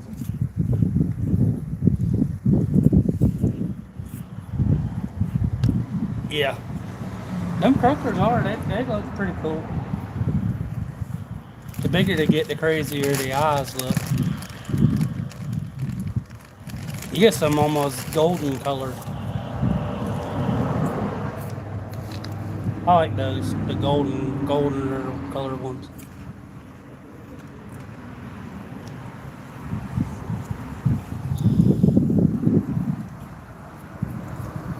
Yeah. Them croakers are, they look pretty cool. The bigger they get, the crazier the eyes look. You get some almost golden colored. I like those, the golden colored ones.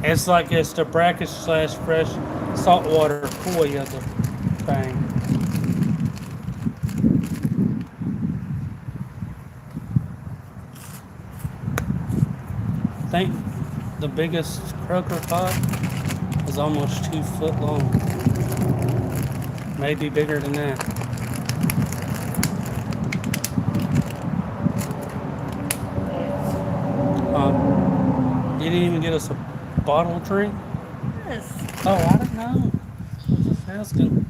It's like it's the brackish / fresh saltwater koi of the thing. I think the biggest croaker caught is almost 2 foot long. Maybe bigger than that. You didn't even get us a bottle drink? Yes. Oh, I don't know. I was just asking.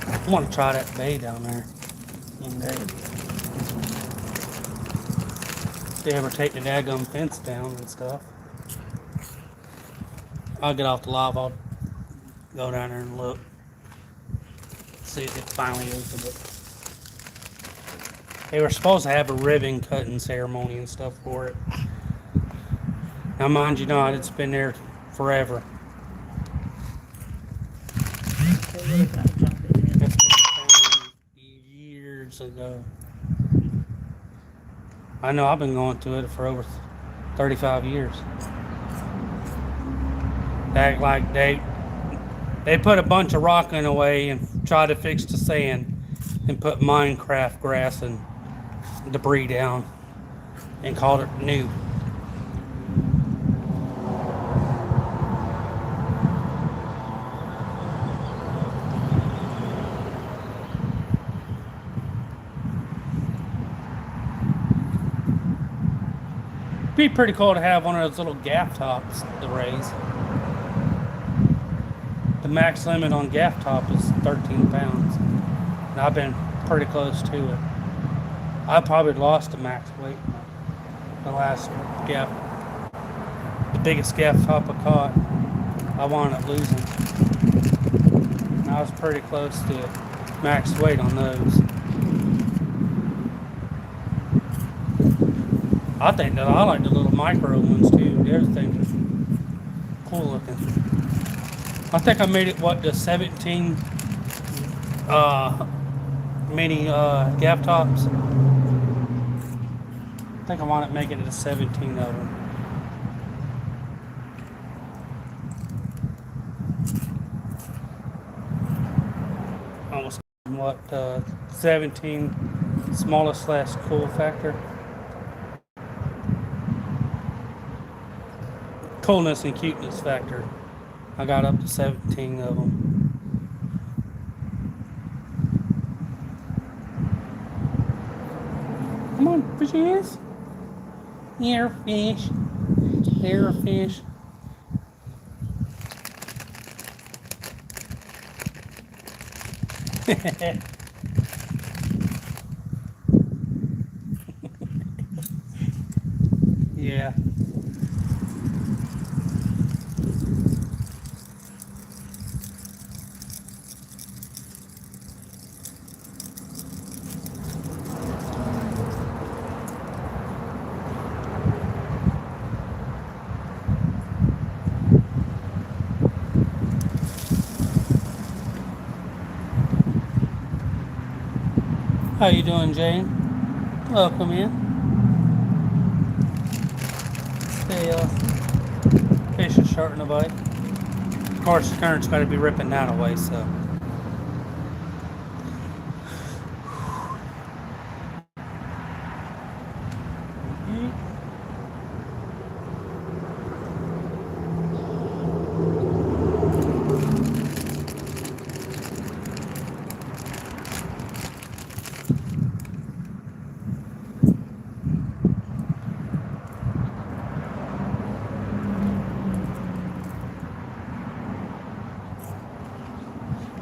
I want to try that bay down there one day. If they ever take the daggum fence down and stuff. I'll get off the live. I'll go down there and look. See if it finally opened it. They were supposed to have a ribbon cutting ceremony and stuff for it. Now, mind you not, it's been there forever. They would have got to drop it in. It's been found years ago. I know I've been going to it for over 35 years. Act like they put a bunch of rocking away and tried to fix the sand and put Minecraft grass and debris down and called it new. Be pretty cool to have one of those little gaff tops to raise. The max limit on gaff top is 13 pounds. And I've been pretty close to it. I probably lost the max weight the last gaff. The biggest gaff top I caught, I wound up losing. And I was pretty close to max weight on those. I think that I like the little micro ones too. The other things are cool looking. I think I made it the 17 mini gaff tops. I think I want to make it to 17 of them. Almost 17 smallest / cool factor. Coolness and cuteness factor. I got up to 17 of them. Come on, fishes. Here, fish. Here, fish. Yeah. How you doing, Jane? Welcome in. The fish is starting to bite. Of course, the current's got to be ripping that away, so.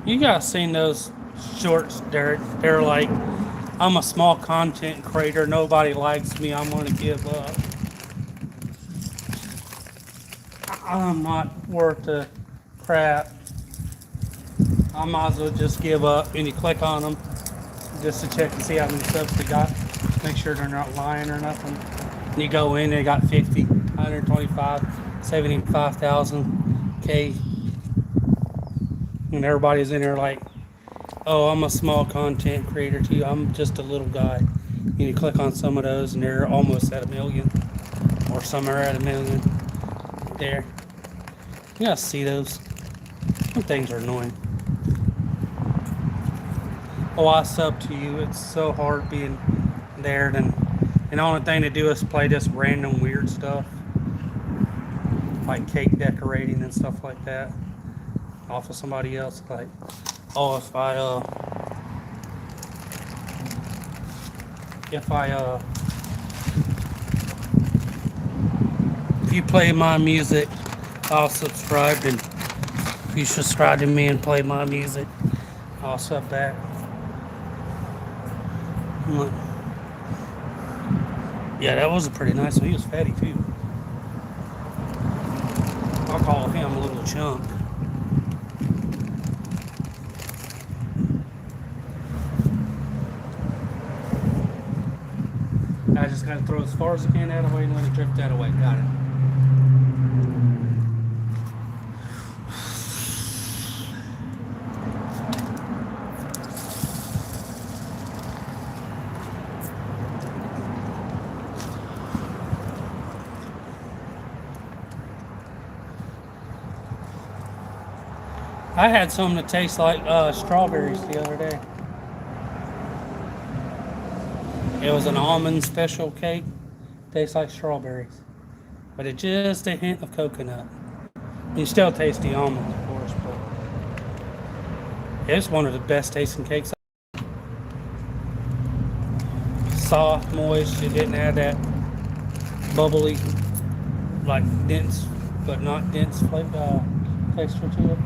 You guys seen those shorts, Derek? They're like, I'm a small content creator. Nobody likes me. I'm going to give up. I'm not worth the crap. I might as well just give up. And you click on them just to check to see how many subs they got. Make sure they're not lying or nothing. And you go in, they got 50, 125, 75,000 K. And everybody's in there like, oh, I'm a small content creator too. I'm just a little guy. And you click on some of those and they're almost at 1 million. Or some are at 1 million. There. You gotta see those. Some things are annoying. Oh, I sub to you. It's so hard being there. And the only thing to do is play this random weird stuff. Like cake decorating and stuff like that. Off of somebody else. Like, oh, if you play my music, I'll subscribe, and if you subscribe to me and play my music, I'll sub back. I'm like, yeah, that was a pretty nice one. He was fatty too. I'll call him a little chunk. I just gotta throw as far as I can that away and let it drift that away. Got it. I had something that tastes like strawberries the other day. It was an almond special cake. Tastes like strawberries. But it just a hint of coconut. You still taste the almonds, of course, but it's one of the best tasting cakes. Soft, moist. It didn't have that bubbly, like dense, but not dense flavor, texture to it.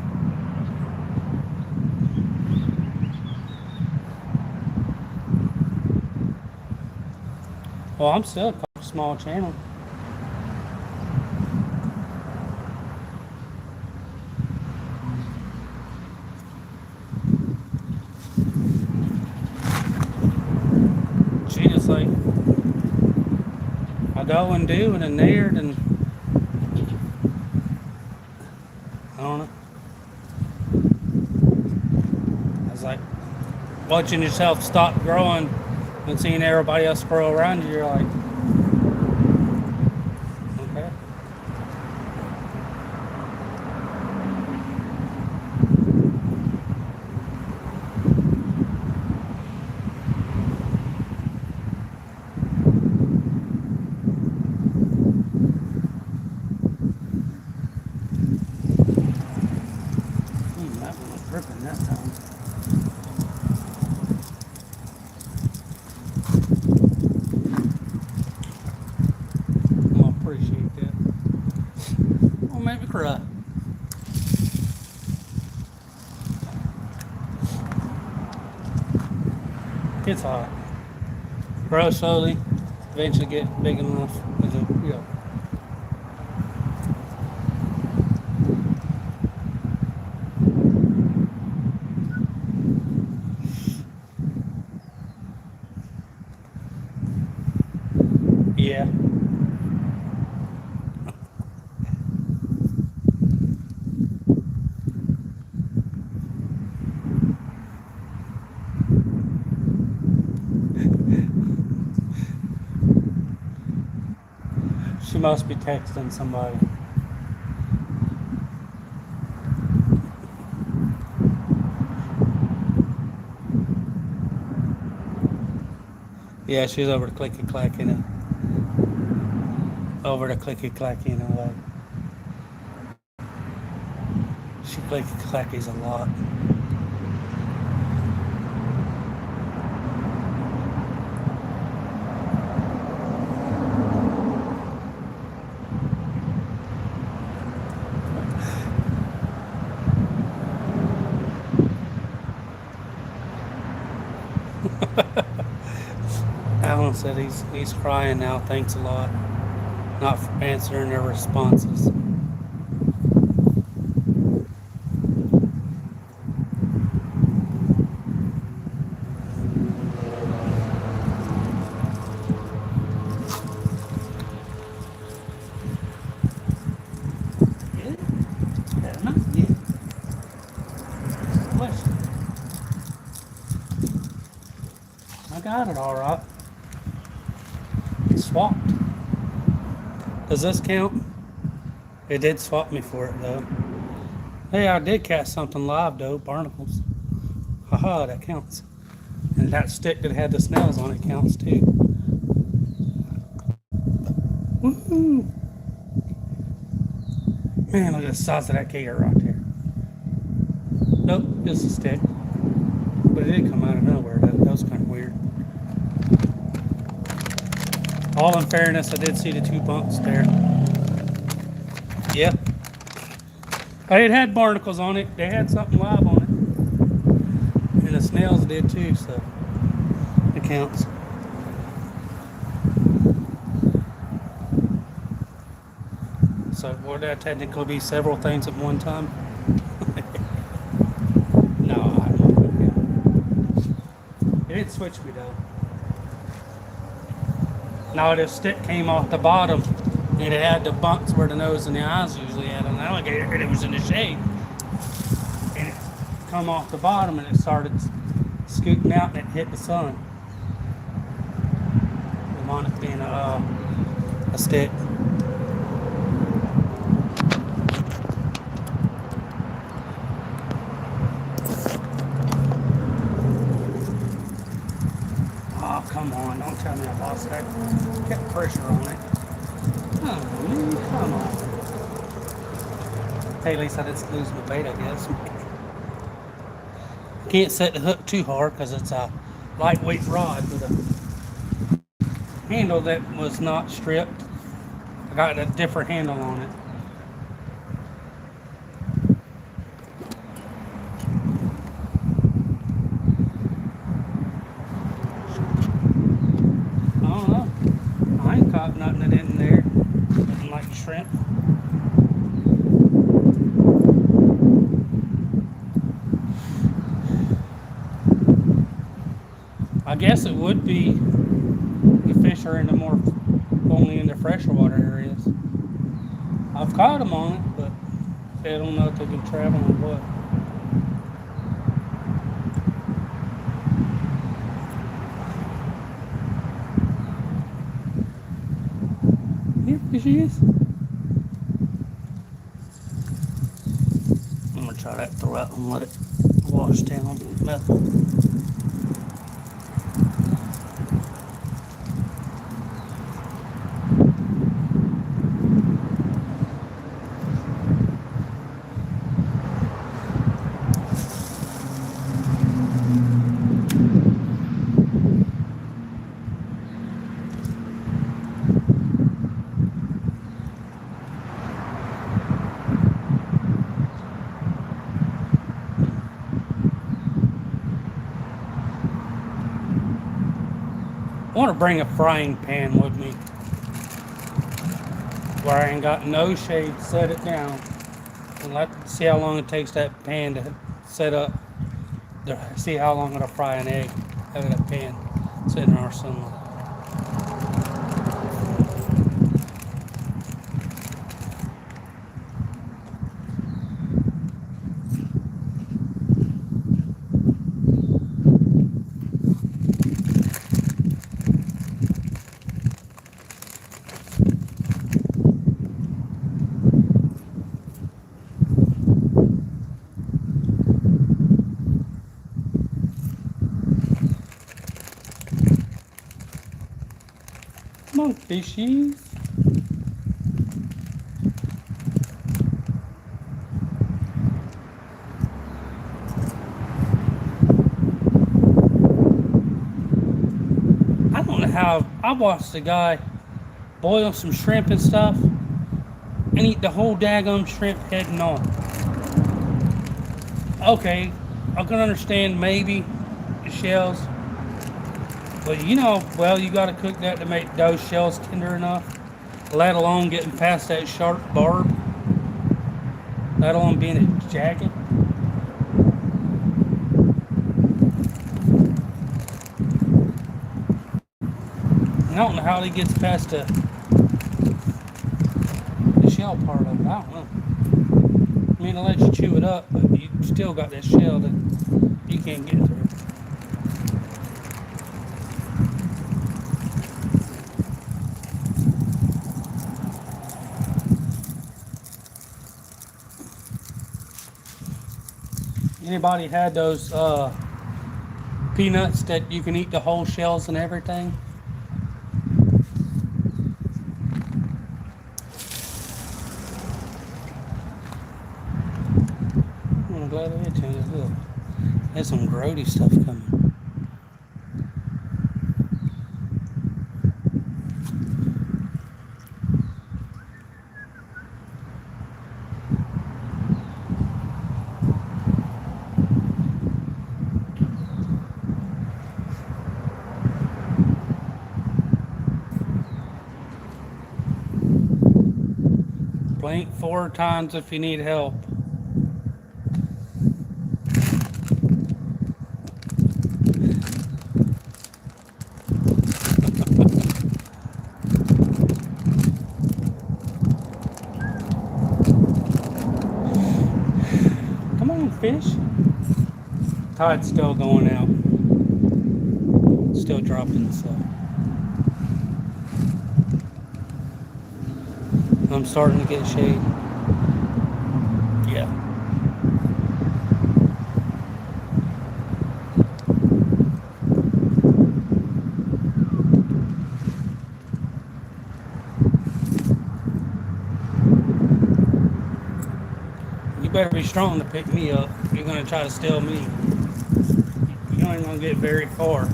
Well, I'm still a small channel. She just like, I go and do and then there, and I don't know. I was like watching yourself stop growing and seeing everybody else grow around you. You're like, okay. That one was dripping that time. Appreciate that. Don't make me cry. It's hot. Grow slowly, eventually get big enough. Yeah. Yeah. She must be texting somebody. Yeah, she's over to clicky clacking it. Over to clicky clacking away. She clicky clackies a lot. said he's crying now. Thanks a lot. Not for answering their responses. Get it? Better not get it. Question. I got it all right. Swapped. Does this count? It did swap me for it though. Hey, I did catch something live though, barnacles. Haha, that counts. And that stick that had the snails on it counts too. Woohoo! Man, look at the size of that gator right there. Nope, just a stick. But it did come out of nowhere. That was kind of weird. All in fairness, I did see the 2 bumps there. Yeah. It had barnacles on it. They had something live on it. And the snails did too, so it counts. So would that technically be several things at one time? No, I don't know. It did switch me though. Now this stick came off the bottom and it had the bumps where the nose and the eyes usually had on an alligator, and it was in the shade. And it come off the bottom and it started scooting out and it hit the sun. The on it being a stick. Oh, come on, don't tell me I lost that. Get pressure on it. Oh, man, come on. Hey, at least I didn't lose my bait, I guess. Can't set the hook too hard because it's a lightweight rod with a handle that was not stripped. I got a different handle on it. I don't know. I ain't caught nothing that in there. Nothing like shrimp. I guess it would be the fish are in the more only in the fresher water areas. I've caught them on it, but I don't know if they can travel or what. Here she is. I'm gonna try that throw out and let it wash down with methyl. I want to bring a frying pan with me where I ain't got no shade, set it down, and see how long it takes that pan to set up, see how long it'll fry an egg out of that pan sitting in our sunlight. Come on, fishies. I don't know how I watched the guy boil some shrimp and stuff and eat the whole daggum shrimp head and all. Okay, I can understand maybe the shells, But you know, well, you got to cook that to make those shells tender enough, let alone getting past that sharp barb, let alone being jagged. I don't know how he gets past the shell part of it. I don't know. I mean, I'll let you chew it up, but you still got that shell that you can't get through. Anybody had those peanuts that you can eat the whole shells and everything? I'm glad I did change it. Look, there's some grody stuff coming. Blink 4 times if you need help. Come on, fish. Tide's still going out. Still dropping, so. I'm starting to get shade. Yeah. You better be strong to pick me up. You're going to try to steal me. You ain't going to get very far.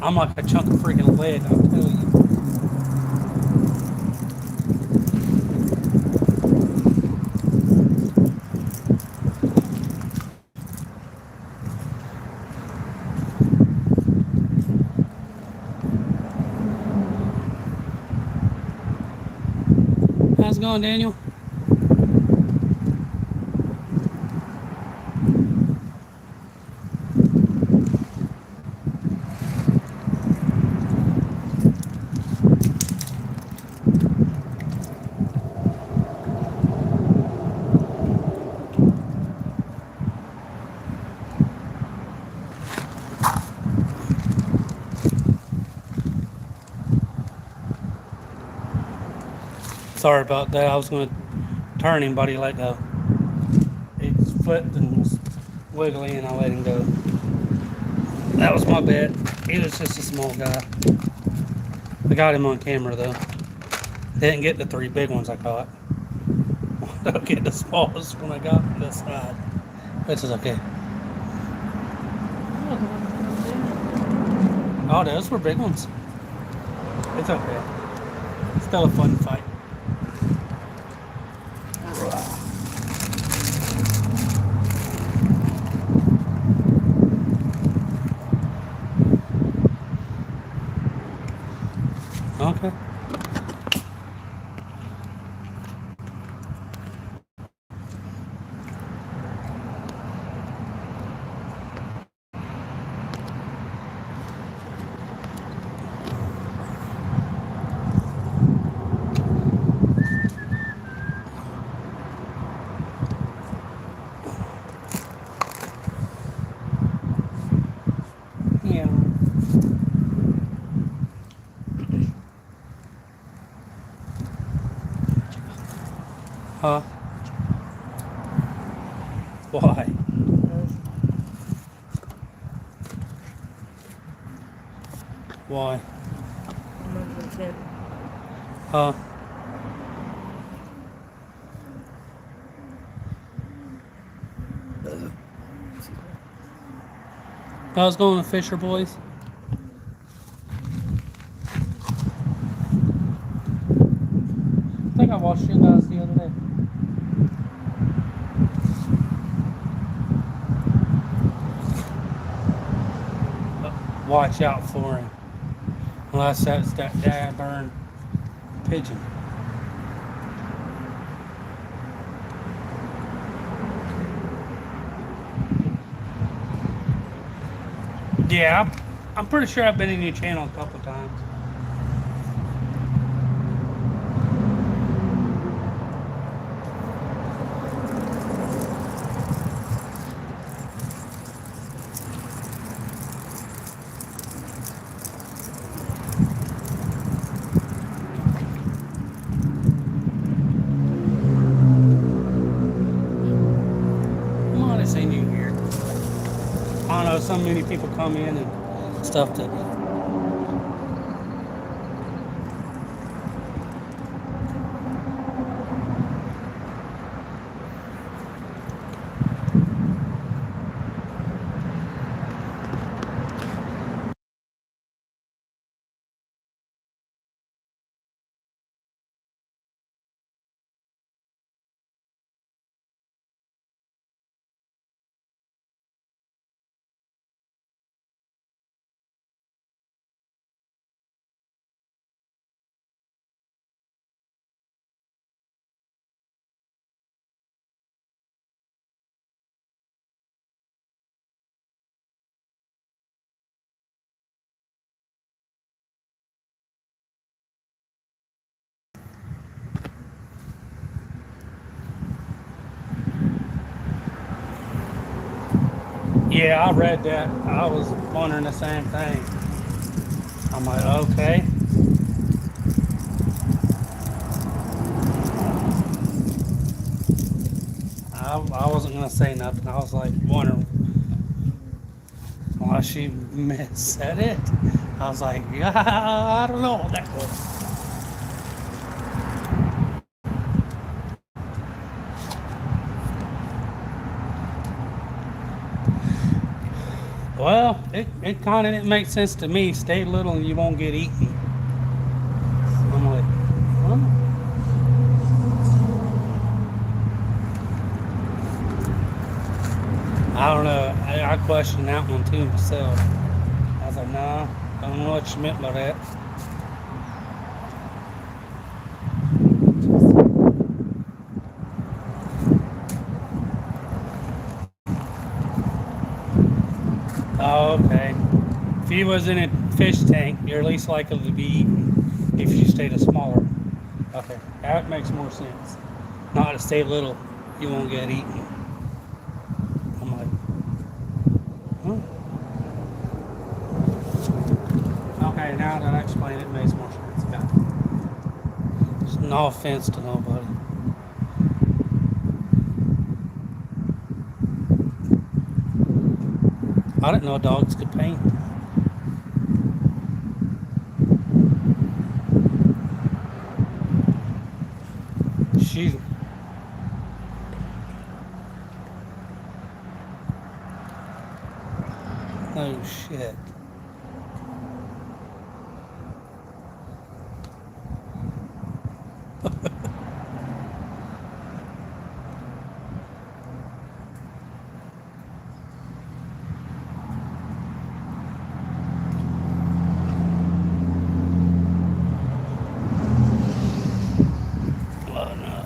I'm like a chunk of freaking lead, I'll tell you. How's it going, Daniel? Sorry about that. I was going to turn him, but he let go. His foot was wiggly and I let him go. That was my bad. He was just a small guy. I got him on camera though. Didn't get the 3 big ones I caught. I'll get the smallest one I got on this side. Which is okay. Oh, those were big ones. It's okay. It's still a fun fight. Okay. Yeah. Huh? Why? Why? Huh? How's it going, Fisher boys? I think I watched you guys the other day. watch out for him. Unless that's that dadburn pigeon. Yeah, I'm pretty sure I've been in your channel a couple times. I'm already seen you here. I don't know, so many people come in and stuff that. Yeah, I read that. I was wondering the same thing. I'm like, okay. I wasn't gonna say nothing. I was like wondering why she said it. I was like, yeah, I don't know what that was. Well, it kind of didn't make sense to me. Stay little and you won't get eaten. I'm like, well, I don't know. I questioned that one too myself. I was like, nah, I don't know what she meant by that. Oh, okay. If you was in a fish tank, you're least likely to be eaten if you stayed a smaller. Okay, that makes more sense. Not to stay little, you won't get eaten. I'm like, hmm. Okay, now that I explain it, it makes more sense. Got it. There's no offense to nobody. I didn't know dogs could paint. She. Oh shit. Oh no.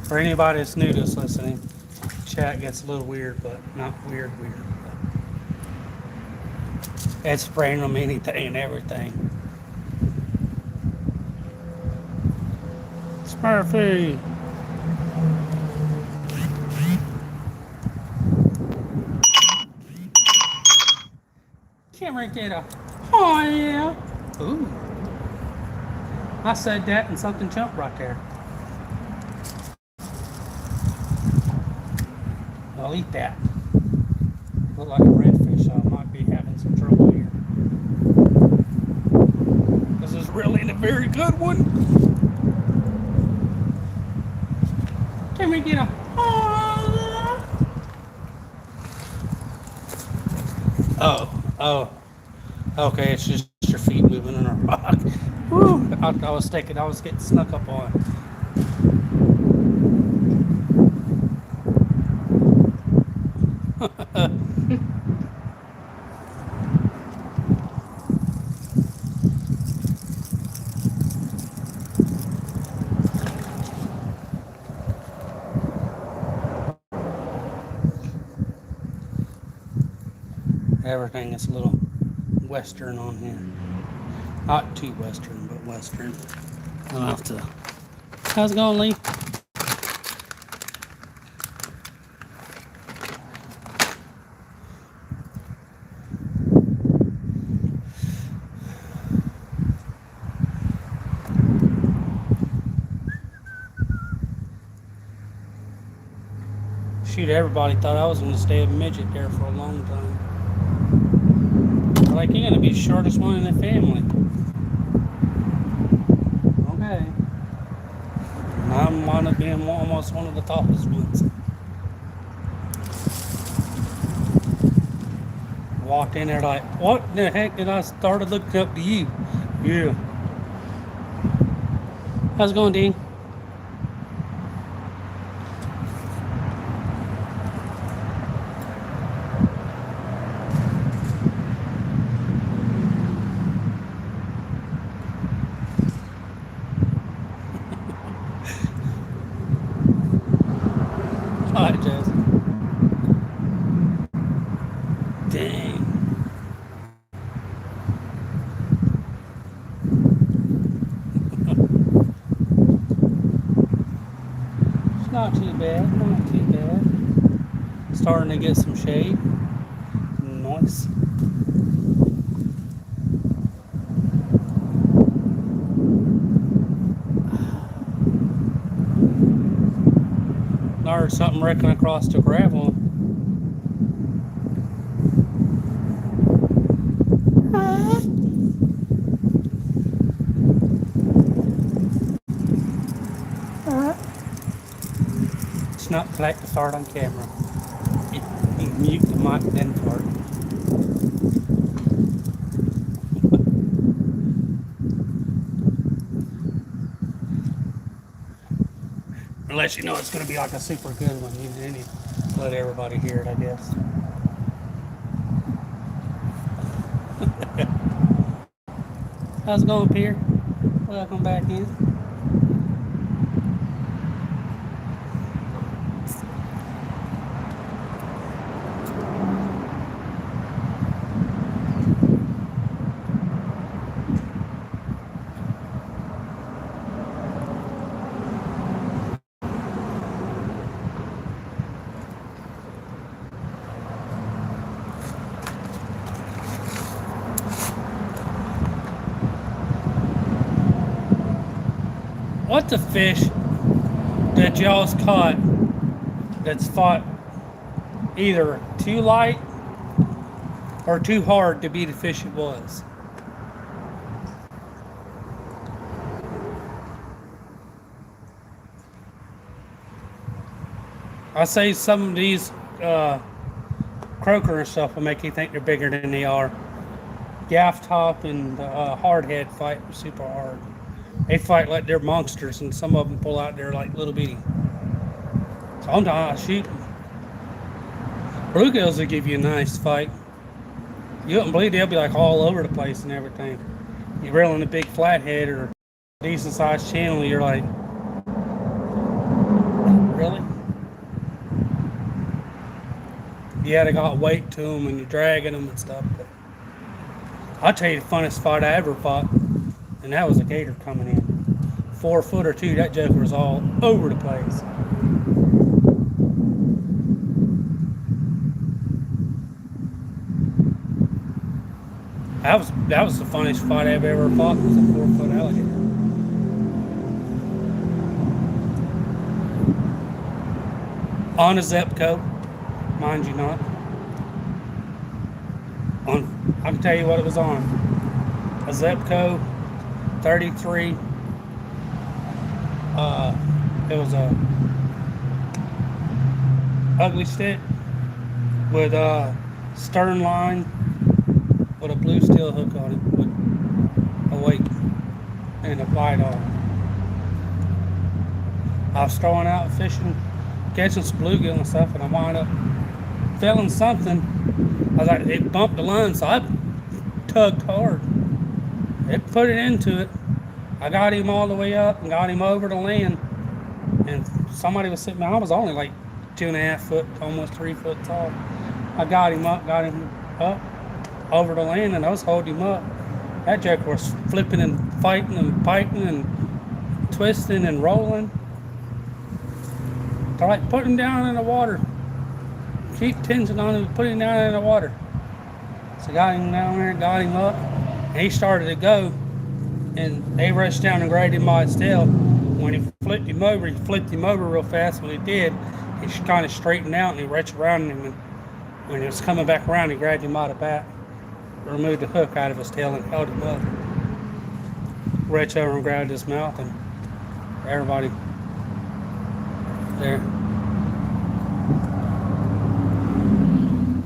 For anybody that's new to us listening, chat gets a little weird, but not weird. It's spraying them anything and everything. Smurfy! Camera get a. Oh yeah! Ooh. I said that and something jumped right there. I'll eat that. Look like a redfish, so I might be having some trouble here. This is really a very good one. Can we get a? Oh, okay, it's just your feet moving on a rock. Woo. I was thinking I was getting snuck up on. Everything is a little western on here. Not too western, but western. I'll have to. How's it going, Lee? Shoot, everybody thought I was going to stay a midget there for a long time. They're like, you're going to be the shortest one in the family. Okay. And I'm one of being almost one of the tallest ones. Walked in there like, what in the heck? And I started looking up to you. Yeah. How's it going, Dean? Hi, Jess. Dang. It's not too bad, not too bad. Starting to get some shade. Nice. I heard something wrecking across the gravel. It's not polite to fart on camera. You mute the mic, then fart. Unless you know it's going to be like a super good one. You need to let everybody hear it, I guess. How's it going, Pierre? Welcome back in. What's a fish that y'all's caught that's fought either too light or too hard to be the fish it was? I say some of these croaker and stuff will make you think they're bigger than they are. Gaff top and hardhead fight super hard. They fight like they're monsters, and some of them pull out there like little bitty. Sometimes I shoot them. Bluegills will give you a nice fight. You wouldn't believe they'll be like all over the place and everything. You reel in a big flathead or decent sized channel, you're like, really? Yeah, they got weight to them and you're dragging them and stuff. But I'll tell you the funnest fight I ever fought, and that was a gator coming in. 4 foot or 2, that joker was all over the place. That was the funniest fight I've ever fought, was a 4-foot alligator. On a Zepco, mind you not. I can tell you what it was on. A Zepco 33. It was a ugly stick with a stern line with a blue steel hook on it with a weight. and a bite on. I was throwing out fishing, catching some bluegill and stuff, and I wound up feeling something. I was like, it bumped the line, so I tugged hard. It put it into it. I got him all the way up and got him over the land. And somebody was sitting there. I was only like 2.5 foot, almost 3 foot tall. I got him up over the land, and I was holding him up. That joker was flipping and fighting and biting and twisting and rolling. They're like, put him down in the water. Keep tension on him, put him down in the water. So I got him down there, got him up, and he started to go. And they rushed down and grabbed him by his tail. When he flipped him over real fast. When he did, he kind of straightened out and he reached around him. And when he was coming back around, he grabbed him by the back, removed the hook out of his tail and held him up. Reached over and grabbed his mouth, and everybody there.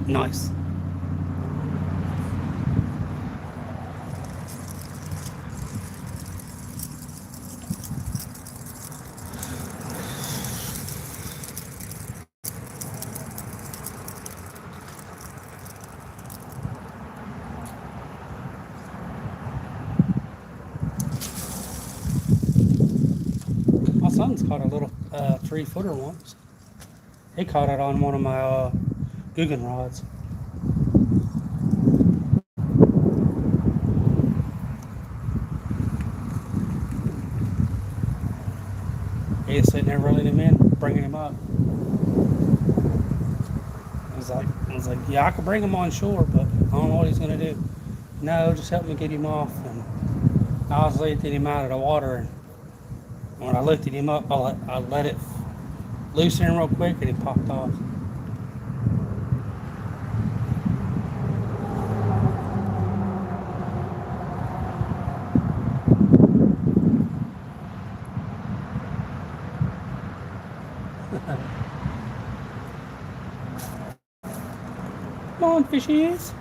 Nice. My son's caught a little 3-footer once. He caught it on one of my Guggen rods. He was sitting there reeling him in, bringing him up. I was like, yeah, I could bring him on shore, but I don't know what he's gonna do. No, just help me get him off. And I was lifting him out of the water, and when I lifted him up, I let it loosen him real quick, and he popped off. Come on, fishies.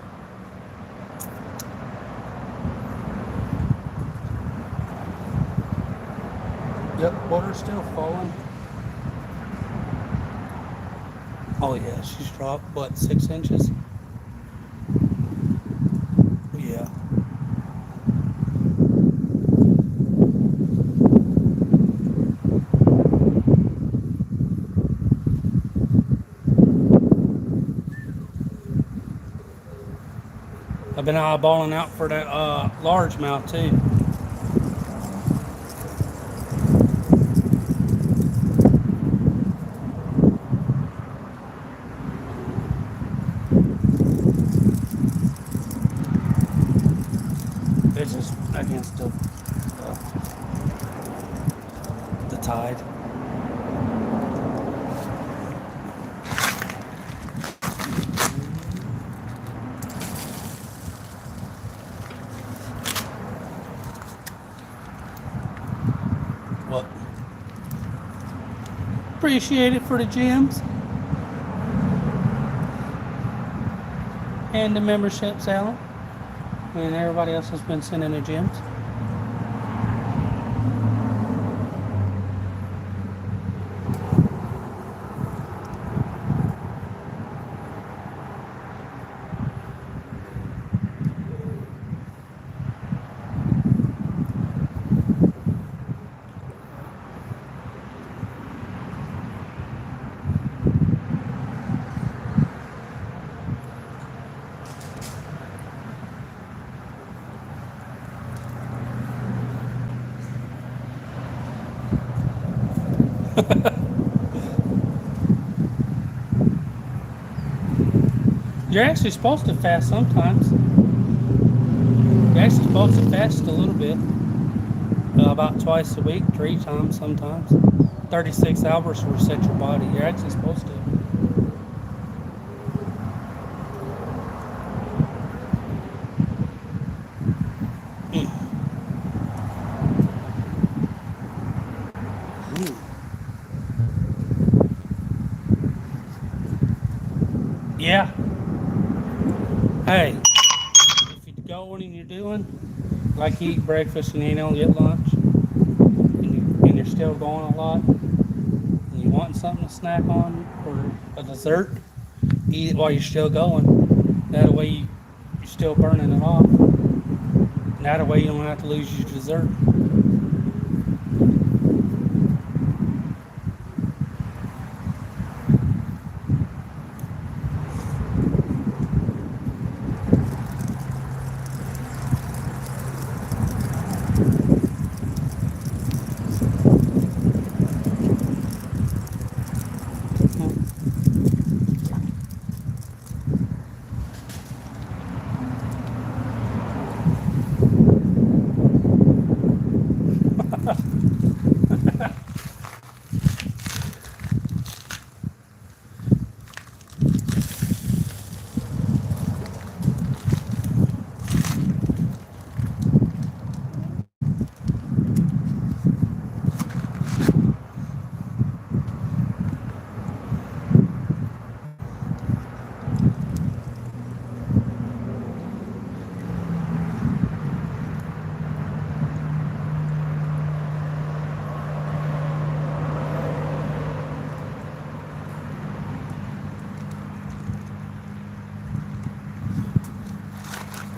Yep, water's still falling. Oh yeah, she's dropped, what, 6 inches? Yeah. I've been eyeballing out for that largemouth too. It's just against the tide. What? Appreciate it for the gems and the memberships, Alan. And everybody else has been sending their gems. You're actually supposed to fast sometimes. You're actually supposed to fast a little bit. About twice a week, 3 times sometimes. 36 hours to reset your body. You're actually supposed to. Yeah. Hey, if you're going and you're doing, Like you eat breakfast and you don't get lunch, and you're still going a lot, and you want something to snack on or a dessert, eat it while you're still going. That way you're still burning it off. And that way you don't have to lose your dessert.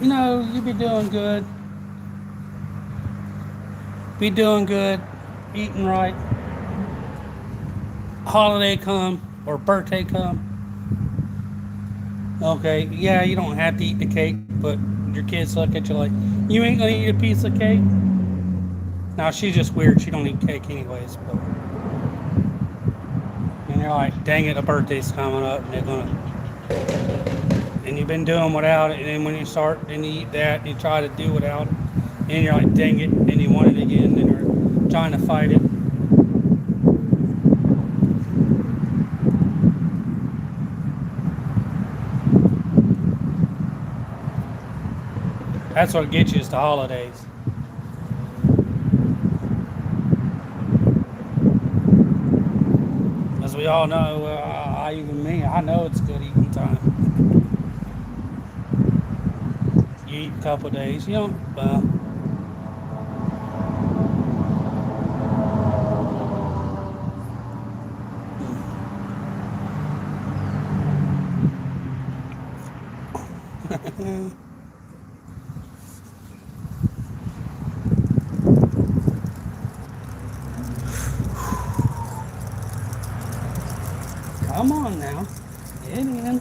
You know, you be doing good. Be doing good, eating right. Holiday come or birthday come. Okay, yeah, you don't have to eat the cake, but your kids look at you like, you ain't gonna eat a piece of cake. Now she's just weird. She don't eat cake anyways. But and you're like, dang it, a birthday's coming up, and they're gonna. And you've been doing without it, and then when you start, then you eat that, and you try to do without it, and you're like, dang it, and you want it again, and you're trying to fight it. That's what gets you is the holidays. As we all know, even me, I know it's good eating time. You eat a couple of days, you know, well, come on now, get in.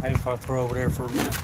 Maybe if I throw over there for a minute.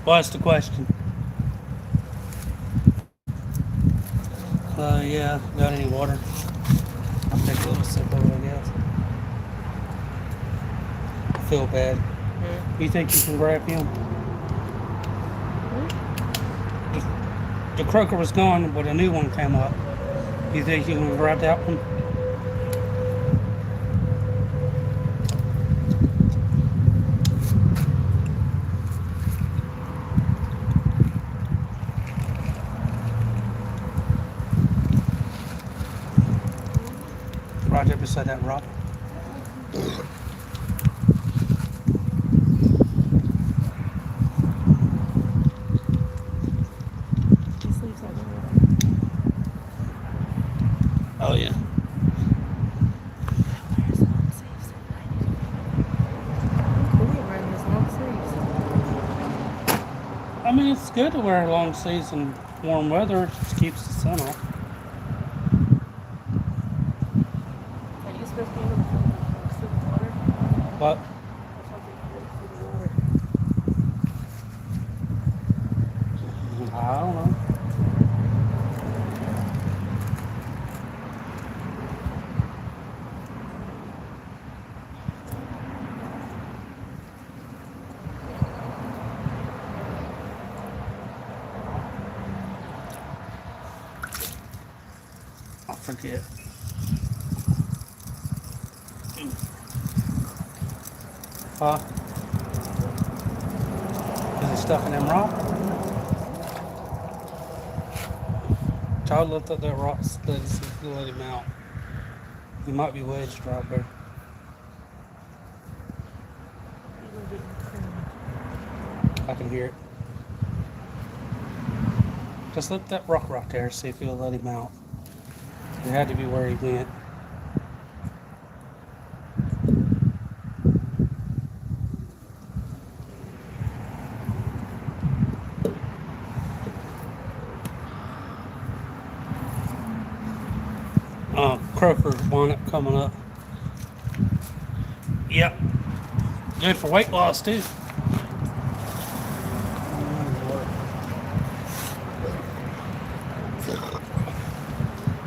What's the question? Yeah, got any water? I'll take a little sip of it, I guess. I feel bad. You think you can grab him? The croaker was gone, but a new one came up. You think you can grab that one? Right there beside that rock. He sleeps on the water. Oh yeah. Where's the long sleeves? Cool wearing his long sleeves. I mean, it's good to wear long sleeves in warm weather. It just keeps the sun off. Are you supposed to be able to see the water? But I thought they could see the water. I don't know. I forget. Huh? Is he stuck in them rocks? Child looked at that rock, let him out. He might be wedged right there. People getting cream. I can hear it. Just lift that rock right there, see if he'll let him out. It had to be where he went. Croaker bonnet coming up. Yep. Good for weight loss too.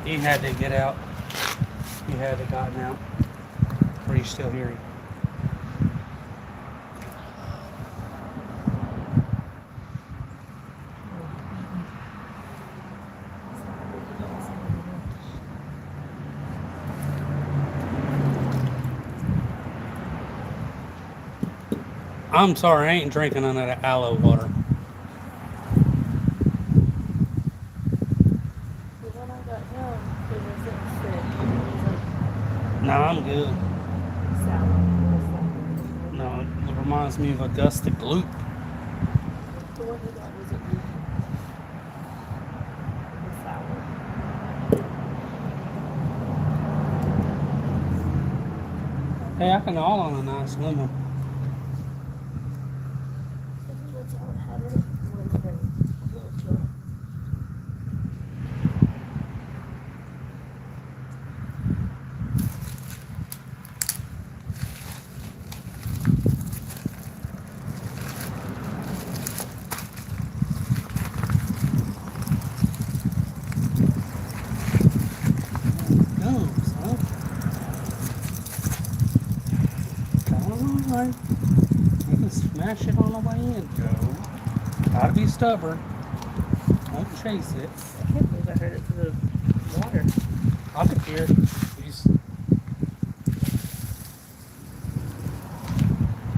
He had to get out. He had to gotten out. Or you still hear him? I'm sorry, I ain't drinking none of that aloe water. The one I got him, he wasn't sick. He was No, I'm good. like sour. No, it reminds me of Augusta Gloop. The one he got was a blue. It was sour. Hey, I can all on a nice lemon. That's all I had in it. One thing. Little No, son. Come on. You can smash it on the way in, Joe. Gotta be stubborn. Don't chase it. I can't believe I heard it through the water. I could hear it.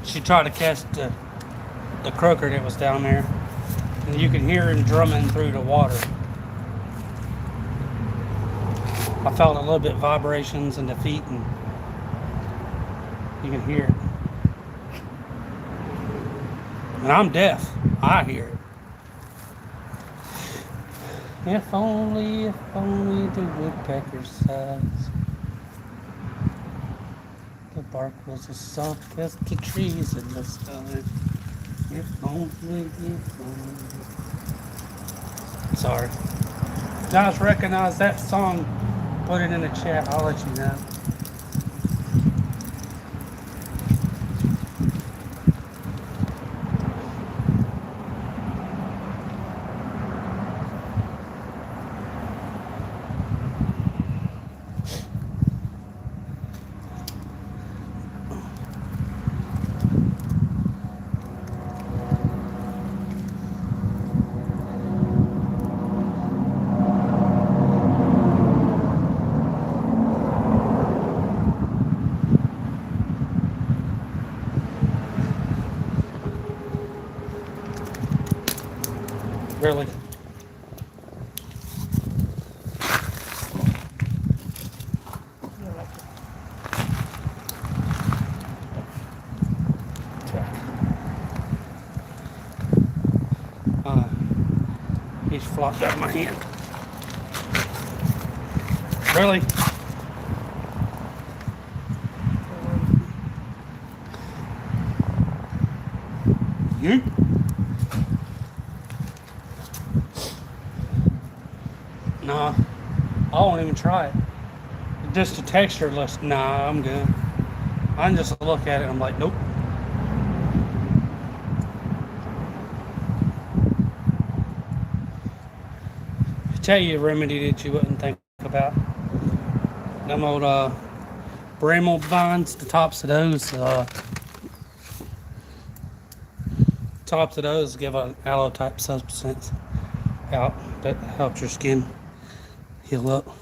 She tried to catch the croaker that was down there. And you can hear him drumming through the water. I felt a little bit vibrations in the feet and you can hear it. And I'm deaf. I hear it. If only the woodpecker's size. The bark was as soft as the trees in the sky. If only. Sorry. Guys, recognize that song. Put it in the chat. I'll let you know. flopped out of my hand. Really? Nah, I won't even try it. Just the texture looks, nah, I'm good. I can just look at it and I'm like, nope. Tell you a remedy that you wouldn't think about. Them old bramble vines, the tops of those give an aloe type substance out that helps your skin heal up.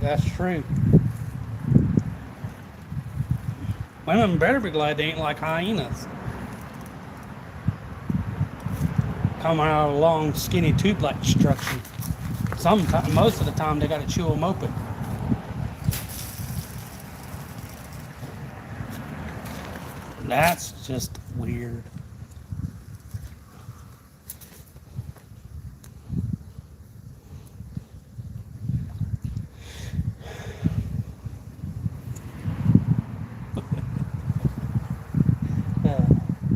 That's true. Women better be glad they ain't like hyenas. Coming out of a long, skinny tube-like structure. Sometimes, most of the time, they gotta chew them open. That's just weird.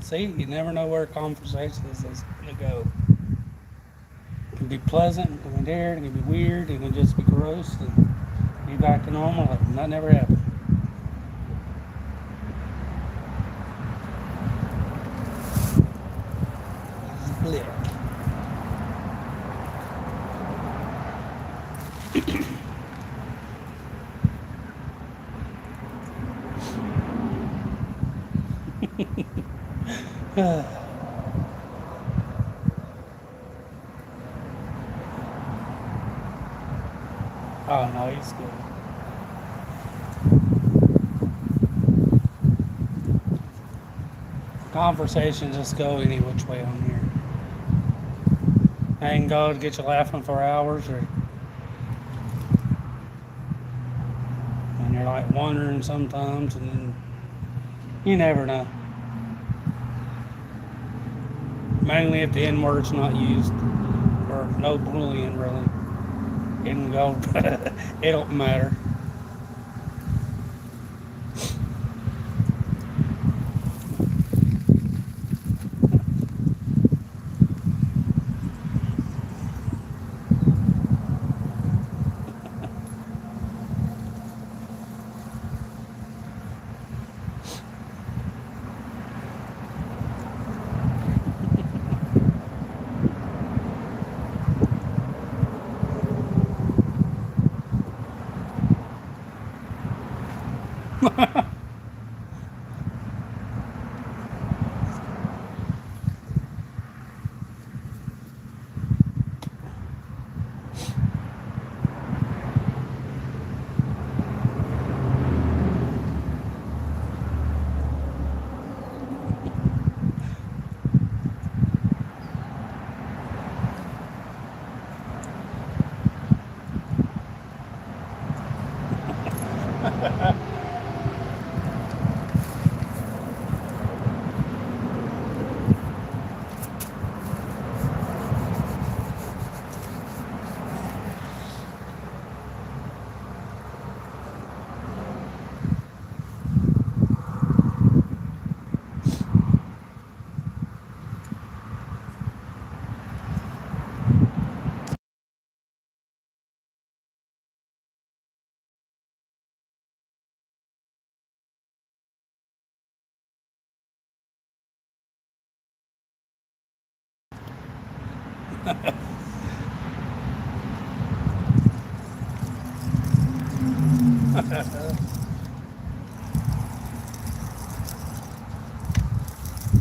See, you never know where conversations is going to go. It can be pleasant, it can be weird, it can be weird, it can just be gross, and be back to normal. Like that never happened. Blick. Oh no, he's good. Conversations just go any which way on here. They can go to get you laughing for hours, or and you're like wondering sometimes, and then you never know. Mainly if the N word's not used, or no bullying really. It can go, it don't matter.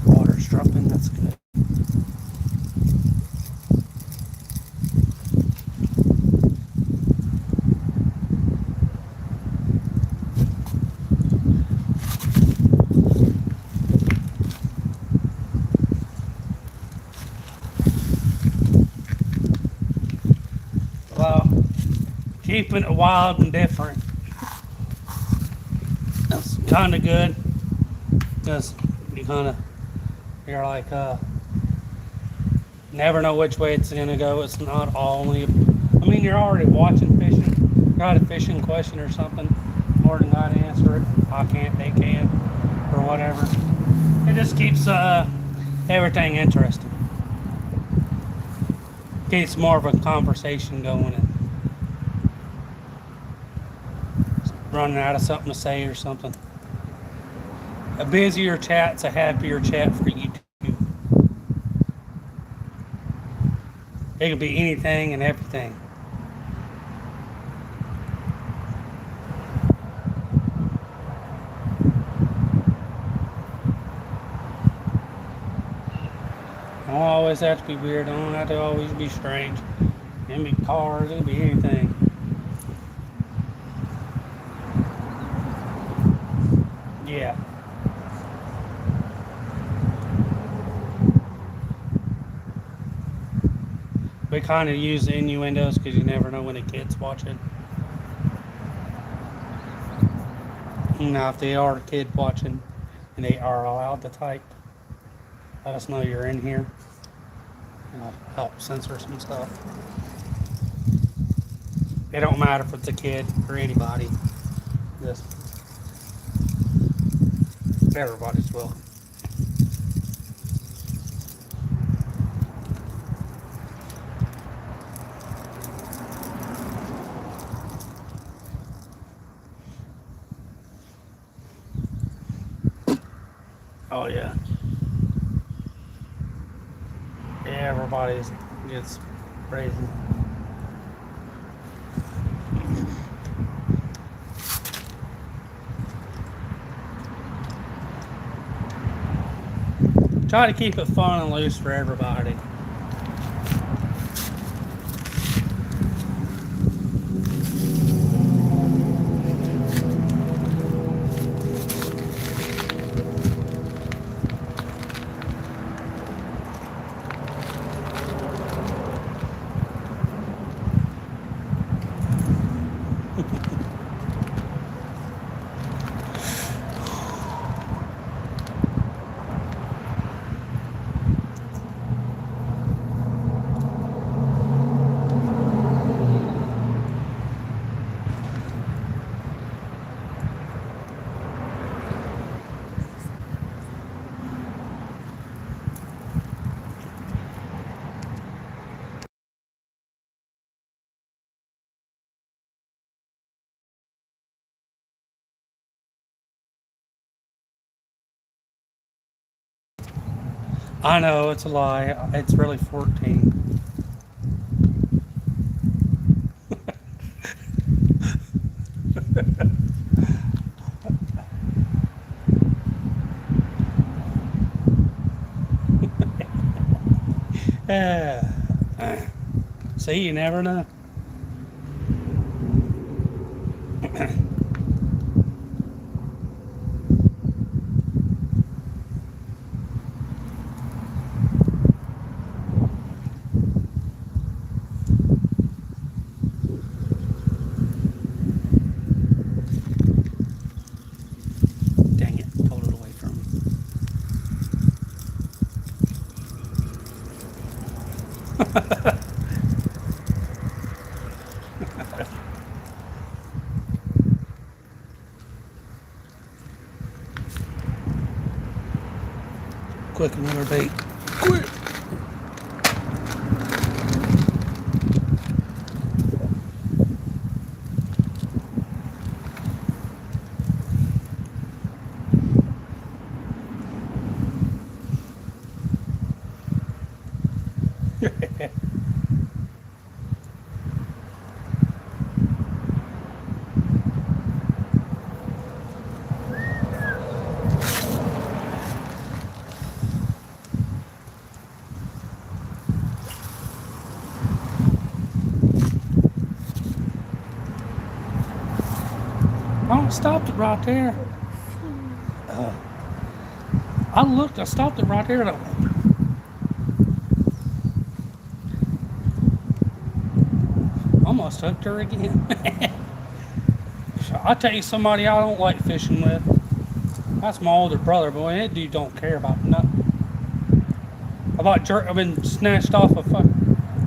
Water's dropping, that's good. keeping it wild and different. That's kind of good. Because you're like, never know which way it's gonna go. It's not only, I mean, you're already watching fishing. Got a fishing question or something, more than got to answer it. I can't, they can, or whatever. It just keeps everything interesting. Keeps more of a conversation going. And running out of something to say or something. A busier chat's a happier chat for you too. It could be anything and everything. I don't always have to be weird. I don't have to always be strange. It can be cars, it can be anything. Yeah. We kind of use the innuendos because you never know when a kid's watching. Now, if they are a kid watching and they are allowed to type, let us know you're in here. And I'll help censor some stuff. It don't matter if it's a kid or anybody. Just everybody's welcome. Oh yeah. Yeah, everybody gets brazen. Try to keep it fun and loose for everybody. I know, it's a lie. It's really 14. See, you never know. Dang it, pulled it away from me. Quick, another bait. Quick! Oh, I stopped it right there. I looked, I stopped it right there. And almost almost hooked her again. I'll tell you somebody I don't like fishing with. That's my older brother, boy. That dude don't care about nothing. I've been snatched off a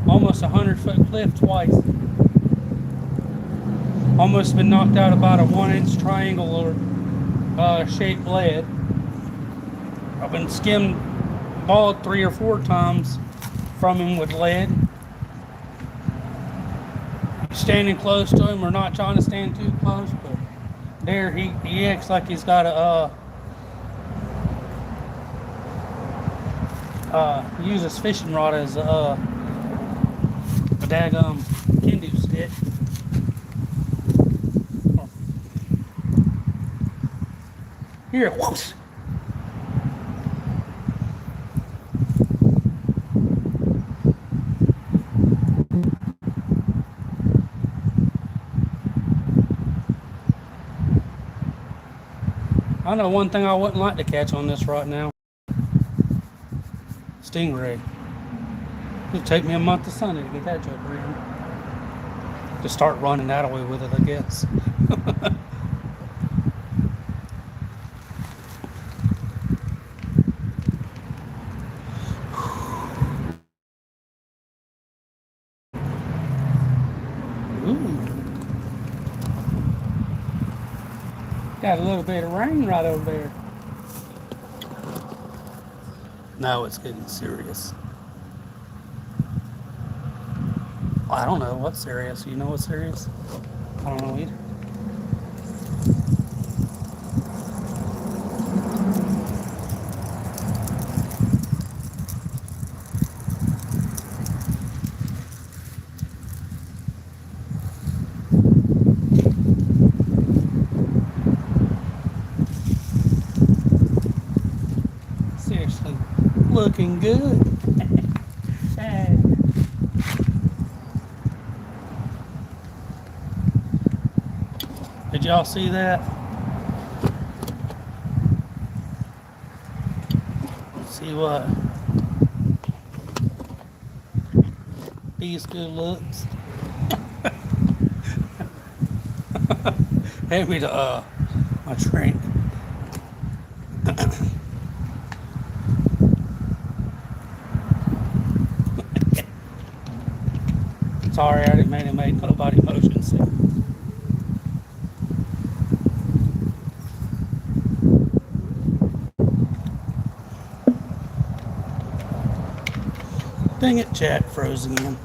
almost 100-foot cliff twice. Almost been knocked out about a 1-inch triangle or shaped lead. I've been skimmed balled 3 or 4 times from him with lead. Standing close to him or not trying to stand too close, but there he acts like he's got a use his fishing rod as a daggum kendo stick. Here, whoosh. I know one thing I wouldn't like to catch on this right now. Stingray. It'll take me a month of Sunday to get that joker in. To start running that away with it, I guess. Got a little bit of rain right over there. Now it's getting serious. I don't know what's serious. You know what's serious? I don't know either. Seriously, looking good. Did y'all see that? See what? These good looks. Hand me the my drink. Sorry, I didn't mean to make nobody motion sick. Dang it, chat froze again.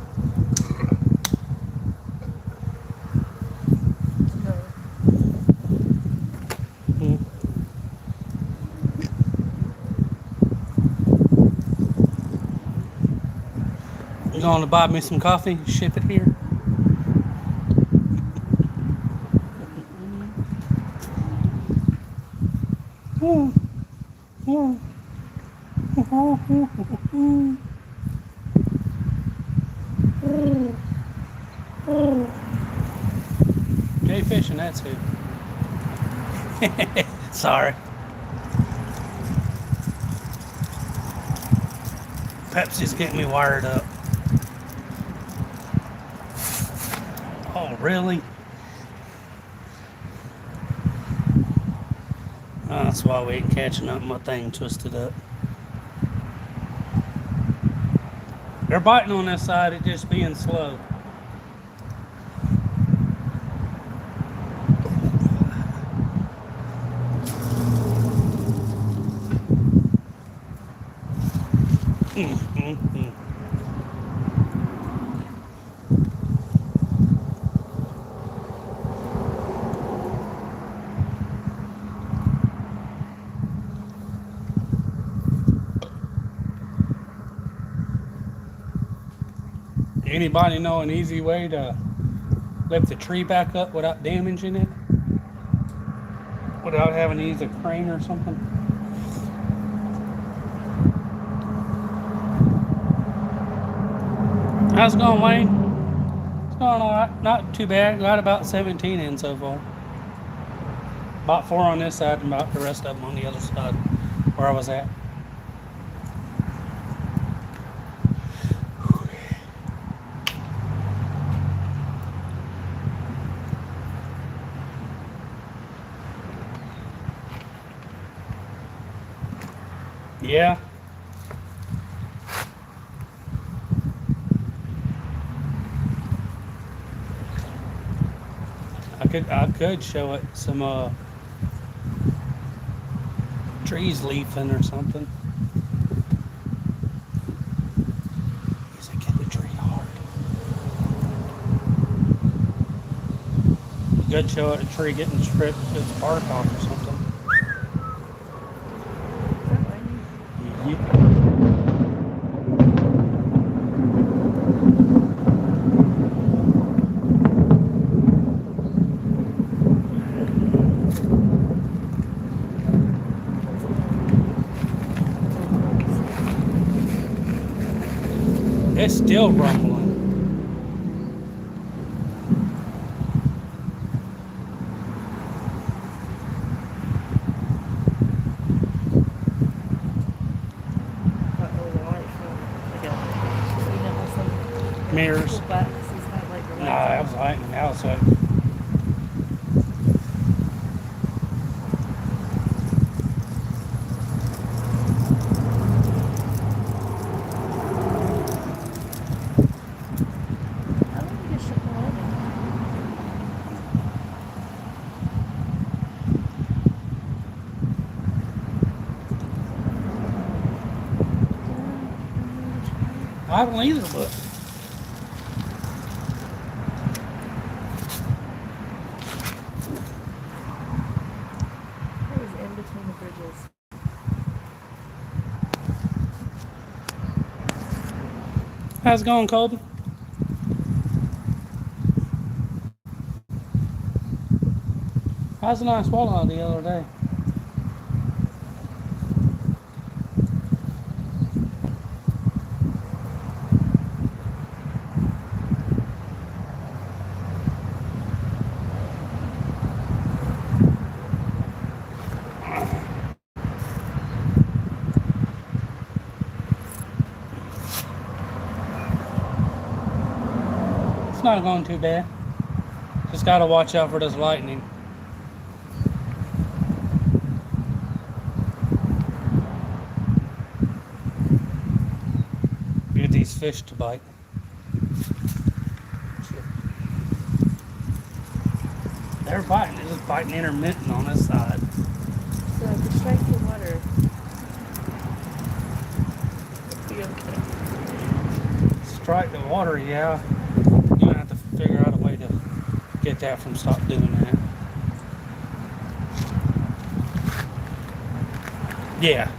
You going to buy me some coffee? Ship it here. Jay fishing, that's who. Sorry. Pepsi's getting me wired up. Oh, really? Oh, that's why we ain't catching up. My thing twisted up. They're biting on this side, it just being slow. Anybody know an easy way to lift the tree back up without damaging it? Without having to use a crane or something? How's it going, Wayne? It's going alright. Not too bad. Got about 17 in so far. About 4 on this side and about the rest of them on the other side where I was at. Yeah. I could show it some trees leafing or something. He's like, hit the tree hard. You could show it a tree getting stripped its bark off or something. Is that lightning? Yep. It's still rumbling. Uh-oh, the light from like you know how some Mirrors. little boxes have like the lights Nah, that on was lightning outside. How do you just shut the light on? I don't either, but It was in between the bridges. how's it going, Colby? How's the nice walleye the other day? It's not going too bad. Just gotta watch out for this lightning. Get these fish to bite. They're biting. They're just biting intermittent on this side. So if you strike the water, it'll be okay. Strike the water, yeah. You're gonna have to figure out a way to get that from stop doing that. Yeah.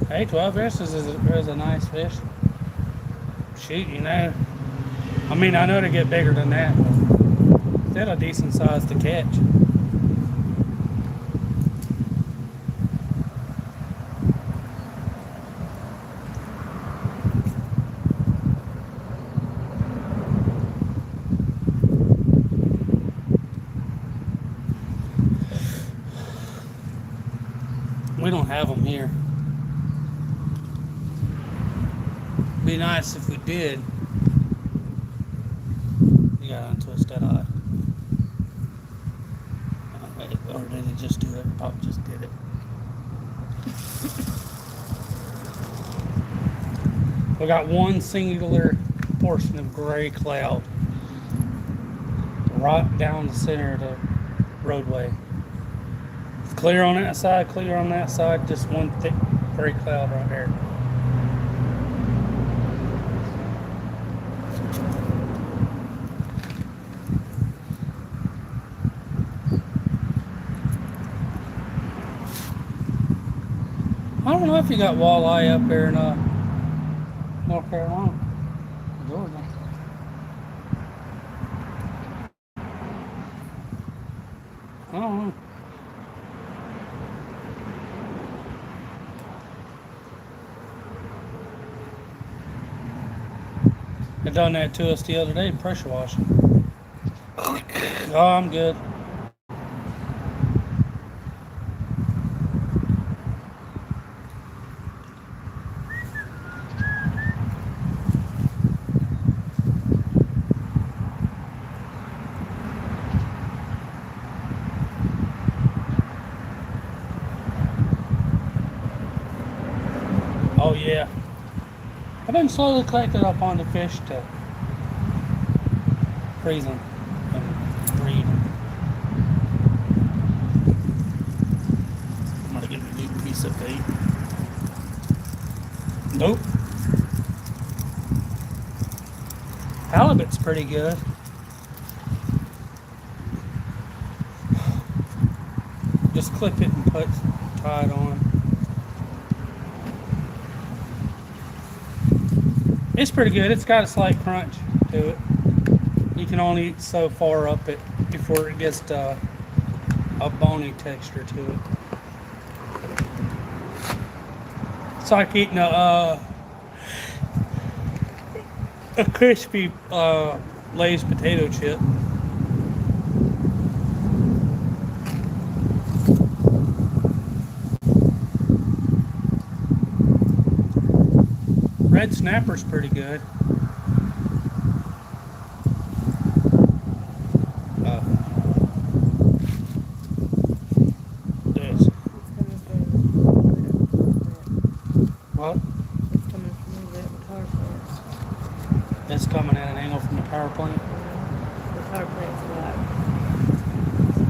Hey, 12 inches is a nice fish. Shoot, you know. I mean, I know they get bigger than that, but still a decent size to catch. We don't have them here. Be nice if we did. You gotta untwist that eye. Or did it just do it? Pop just did it. We got one singular portion of gray cloud right down the center of the roadway. Clear on that side, clear on that side, just one thick gray cloud right there. I don't know if you got walleye up there in North Carolina, Georgia. I don't know. They done that to us the other day, pressure washing. Oh, I'm good. Oh yeah. I've been slowly collecting up on the fish to freeze them and breed. I'm gonna get a big piece of bait. Nope. Halibut's pretty good. Just clip it and tie it on. It's pretty good. It's got a slight crunch to it. You can only eat so far up it before it gets to a bony texture to it. It's like eating a crispy Lay's potato chip. Red snapper's pretty good. This. What? It's coming from the power plant. It's coming at an angle from the power plant. The power plant's black.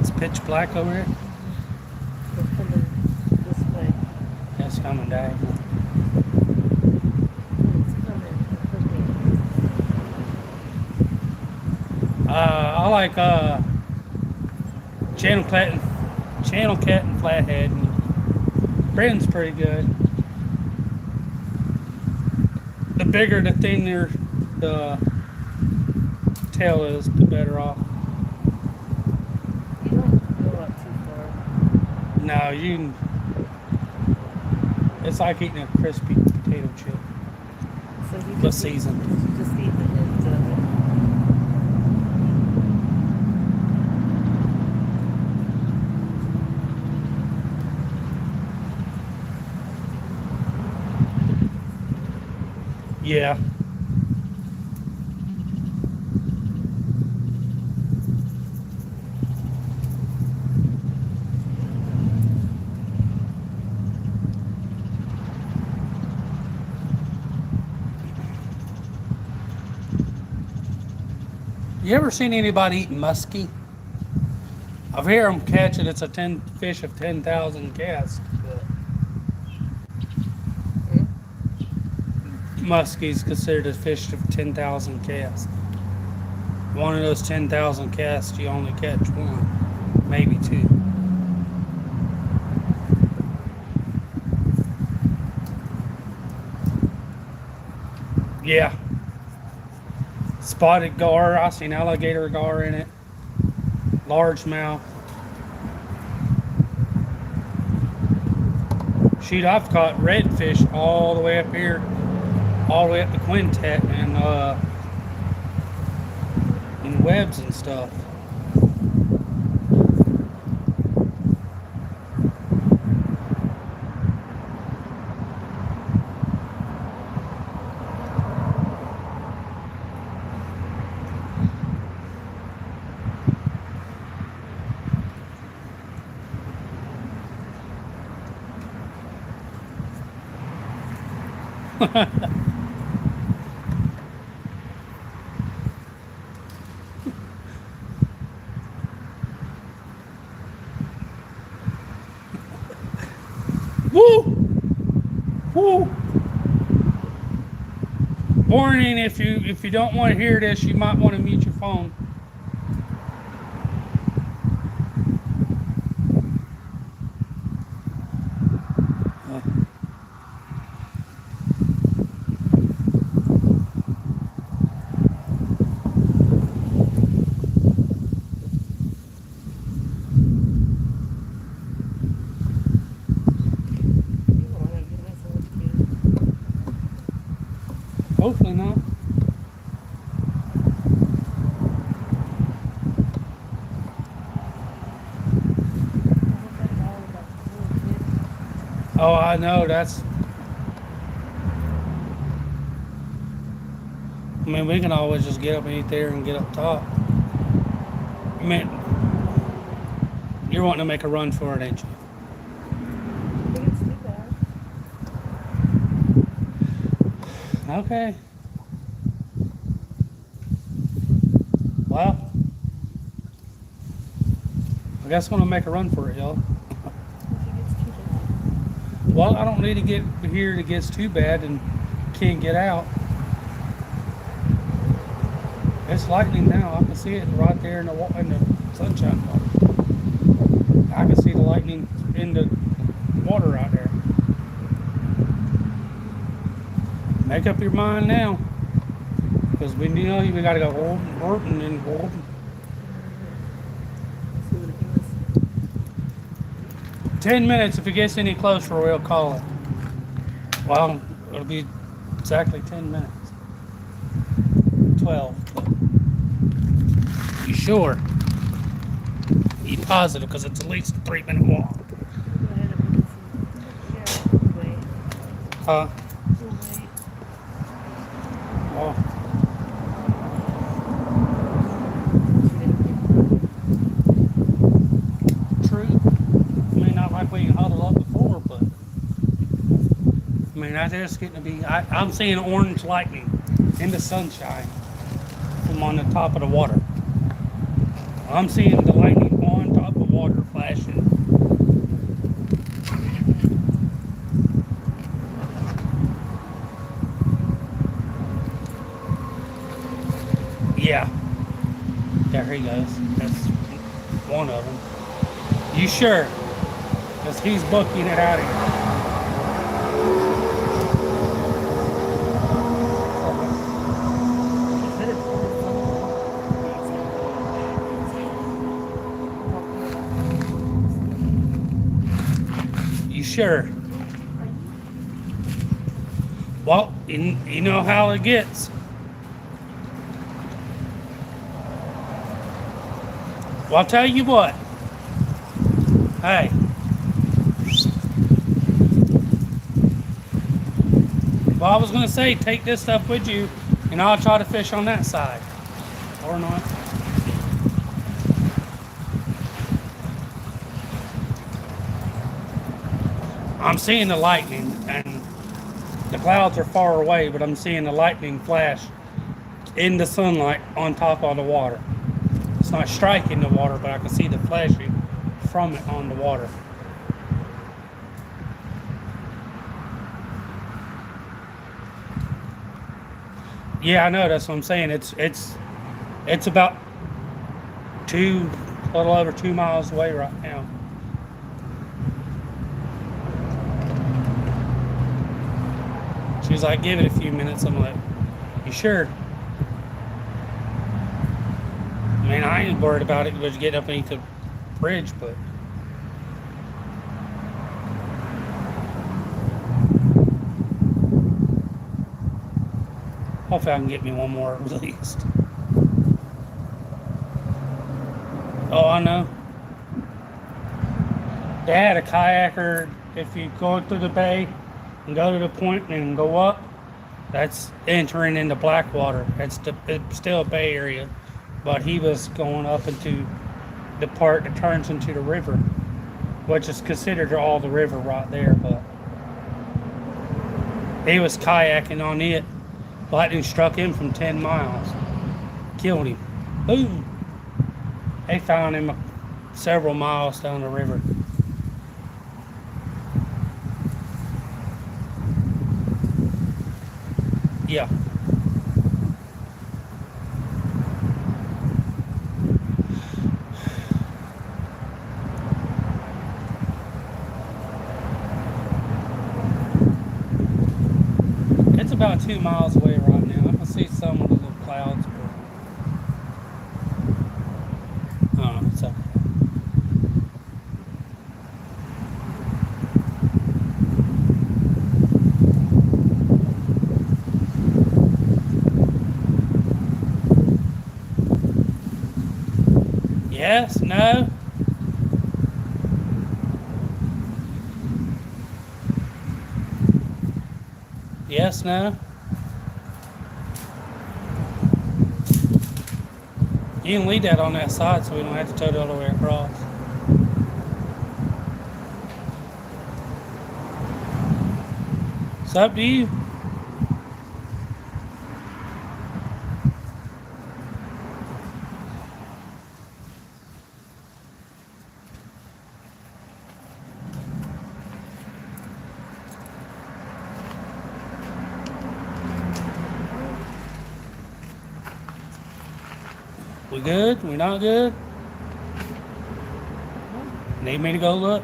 It's pitch black over here. It's coming this way. It's coming diagonal. It's coming quickly. I like channel cat and flathead. And Brandon's pretty good. The bigger, the thinner the tail is, the better off. You don't go up too far. No, you can. It's like eating a crispy potato chip, So you but just seasoned. just eat the ends of it. Yeah. You ever seen anybody eating muskie? I've heard them catch it. It's a fish of 10,000 casts. Muskie's considered a fish of 10,000 casts. One of those 10,000 casts, you only catch one, maybe two. Yeah. Spotted gar, I seen alligator gar in it. Largemouth. Shoot, I've caught redfish all the way up here, all the way up to Quintet and in webs and stuff. Woo! Woo! Warning, if you don't want to hear this, you might want to mute your phone. Hopefully not. Oh, I know, I mean, we can always just get up and eat there and get up top. I mean, you're wanting to make a run for it, ain't you? I think it's too bad. Okay. Well, I guess I'm gonna make a run for it, y'all. If it gets too bad. Well, I don't need to get here and it gets too bad and can't get out. It's lightning now. I can see it right there in the sunshine. I can see the lightning in the water out there. Make up your mind now, because we know we gotta go Horton and Horton. See what it goes. 10 minutes. If it gets any closer, we'll call it. Well, it'll be exactly 10 minutes. 12. You sure? Be positive, because it's at least a 3-minute walk. Go ahead and put this in. Yeah, wait. Huh? We'll wait. Well, true. I mean, not like we huddled up before, but I mean, I just getting to be. I'm seeing orange lightning in the sunshine from on the top of the water. I'm seeing the lightning on top of water flashing. Yeah. There he goes. That's one of them. You sure? Because he's booking it out of here. You sure? Well, you know how it gets. Well, I'll tell you what. Hey. Well, I was going to say, take this stuff with you, and I'll try to fish on that side. Or not. I'm seeing the lightning, and the clouds are far away, but I'm seeing the lightning flash in the sunlight on top of the water. It's not striking the water, but I can see the flashing from it on the water. Yeah, I know. That's what I'm saying. It's about a little over 2 miles away right now. She's like, give it a few minutes. I'm like, you sure? I mean, I ain't worried about it was getting up underneath the bridge, but hopefully I can get me one more at least. Oh, I know. They had a kayaker, if you go through the bay and go to the point and go up, that's entering into Blackwater. It's still a bay area. But he was going up into the part that turns into the river, which is considered all the river right there. But he was kayaking on it. Lightning struck him from 10 miles. Killed him. Boom. They found him several miles down the river. Yeah. It's about 2 miles away right now. I can see some of the little clouds, but I don't know, it's okay. Yes, no. Yes, no. You can leave that on that side so we don't have to tow it all the way across. It's up to you. We good? We not good? Need me to go look?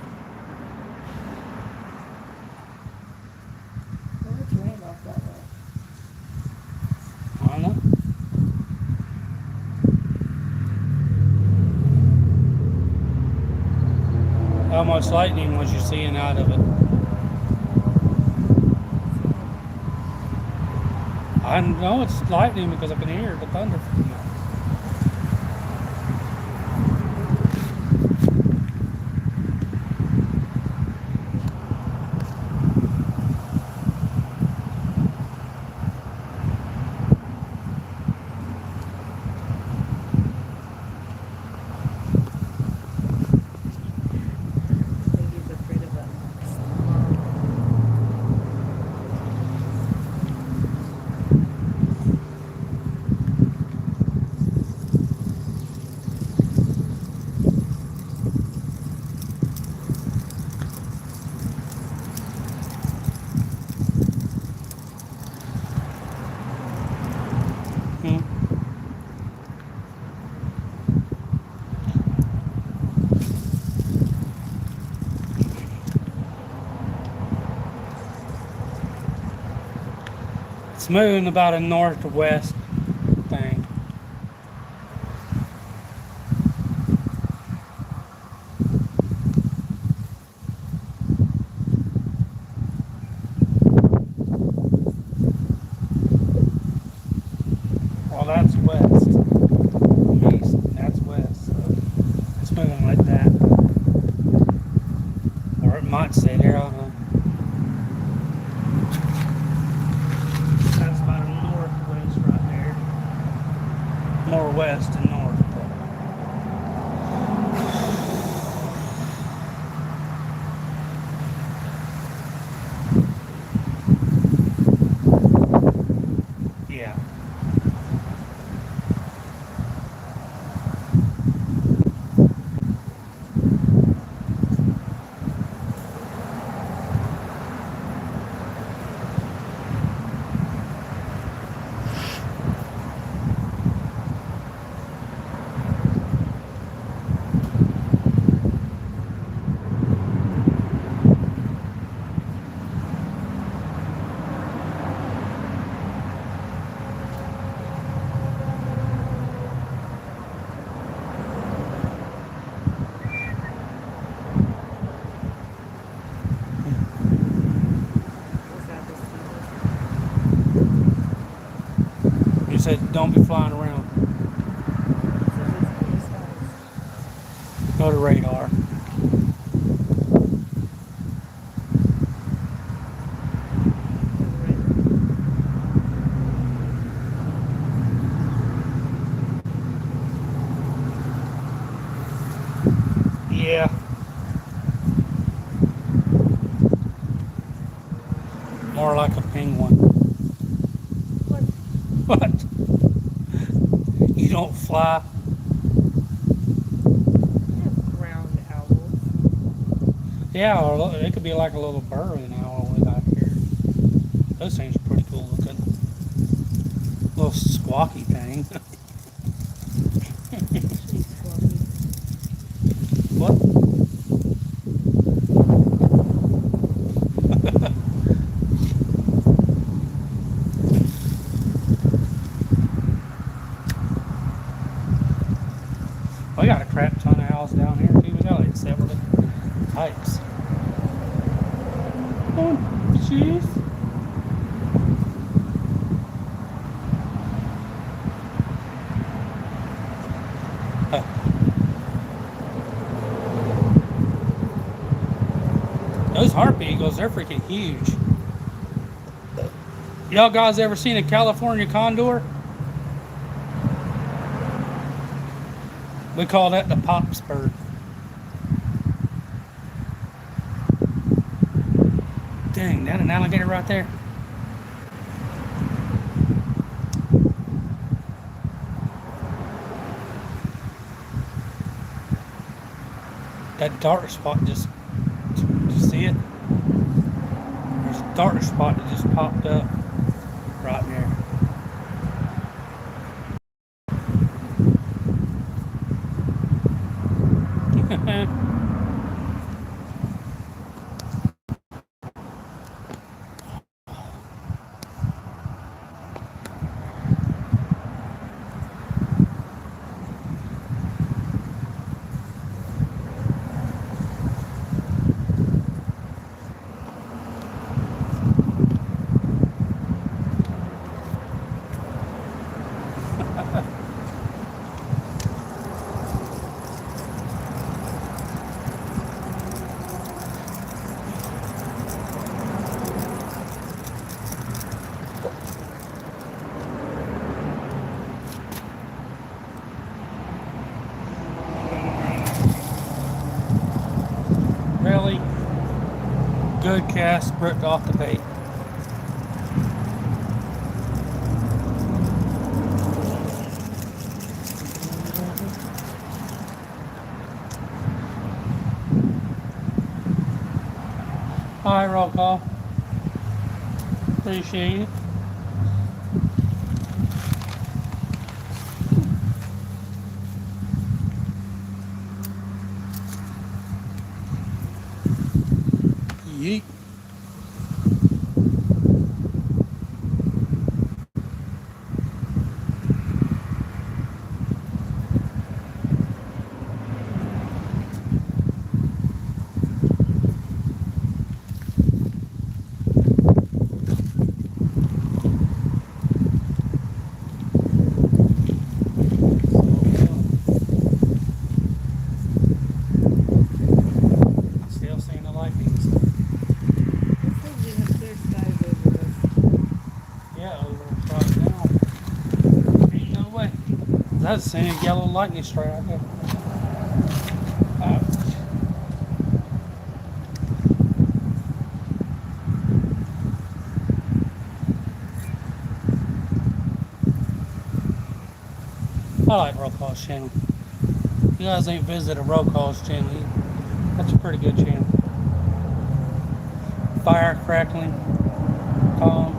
Where would you land off that way? I don't know. How much lightning was you seeing out of it? I know it's lightning because I can hear the thunder from it. I think he's afraid of that. Hmm. It's moving about a north to west thing. Well, that's west. East, that's west. So it's moving like that. Or it might stay there, I don't know. That's about a northwest right there. More west and north. Yeah. What's that distance? You said don't be flying around. Go to radar. Yeah. More like a penguin. What? What? You don't fly? I have ground owls. Yeah, or it could be like a little burrowing owl way back here. Those things are pretty cool looking. Little squawky thing. She's fluffy. What? We got a crap ton of owls down here too. We got like several different types. Oh, jeez. Those harpy eagles, they're freaking huge. Y'all guys ever seen a California condor? We call that the pops bird. Dang, that an alligator right there. That dark spot just, did you see it? There's a dark spot that just popped up right there. Good cast, bricked off the bait. Alright, roll call. Appreciate it. Yeet. Still seeing the lightning and stuff. It says we have clear skies over us. Yeah, over right now. Ain't no way. That's seeing a yellow lightning strike right there. I like Roll Call's channel. You guys ain't visited a Roll Call's channel. That's a pretty good channel. Fire crackling, calm.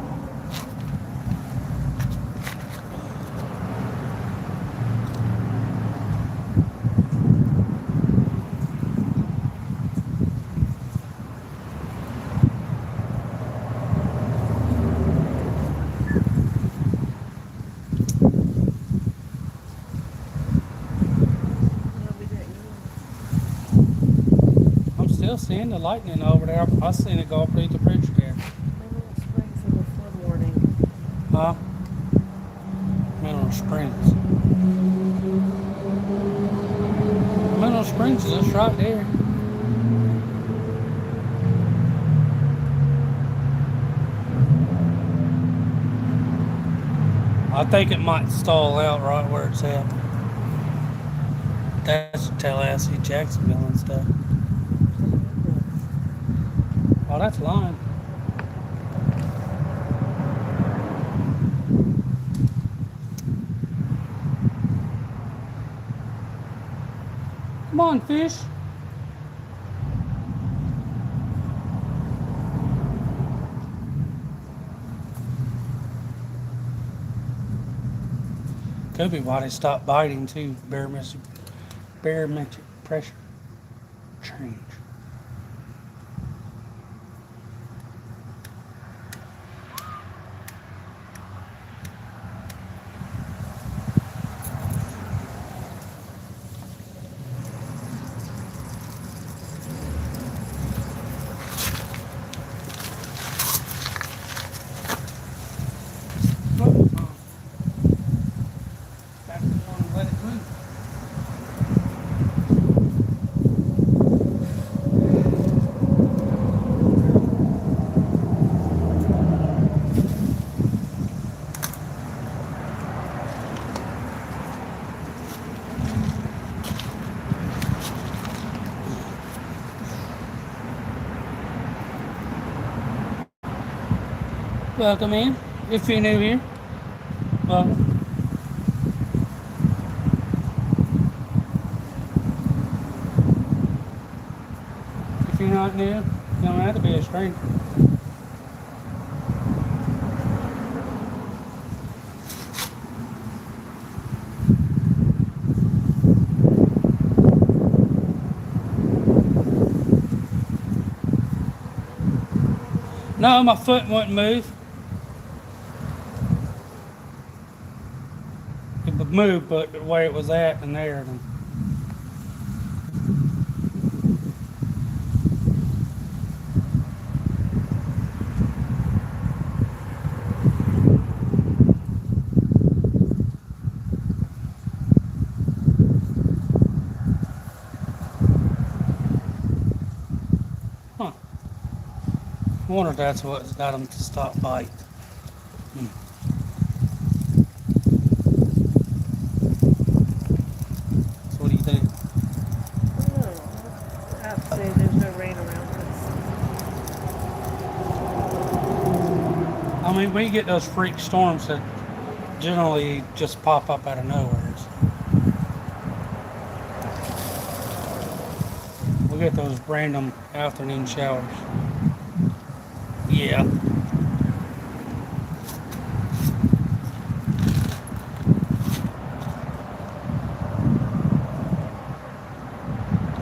No, we didn't use. I'm still seeing the lightning over there. I seen it go up through the bridge there. Mineral Springs have a flood warning. Huh? Mineral Springs. Mineral Springs is just right there. I think it might stall out right where it's at. That's Tallahassee, Jacksonville and stuff. Oh, that's Lime. Come on, fish. Could be why they stopped biting too. Barometric pressure change. Back to one and let it move. Welcome in. If you're new here, welcome. If you're not new, you don't have to be a stranger. No, my foot wouldn't move. It would move, but the way it was at and there. And huh. I wonder if that's what's got them to stop biting. So what do you think? Oh, I'd say there's no rain around us. mean, we get those freak storms that generally just pop up out of nowhere. So. We get those random afternoon showers. Yeah.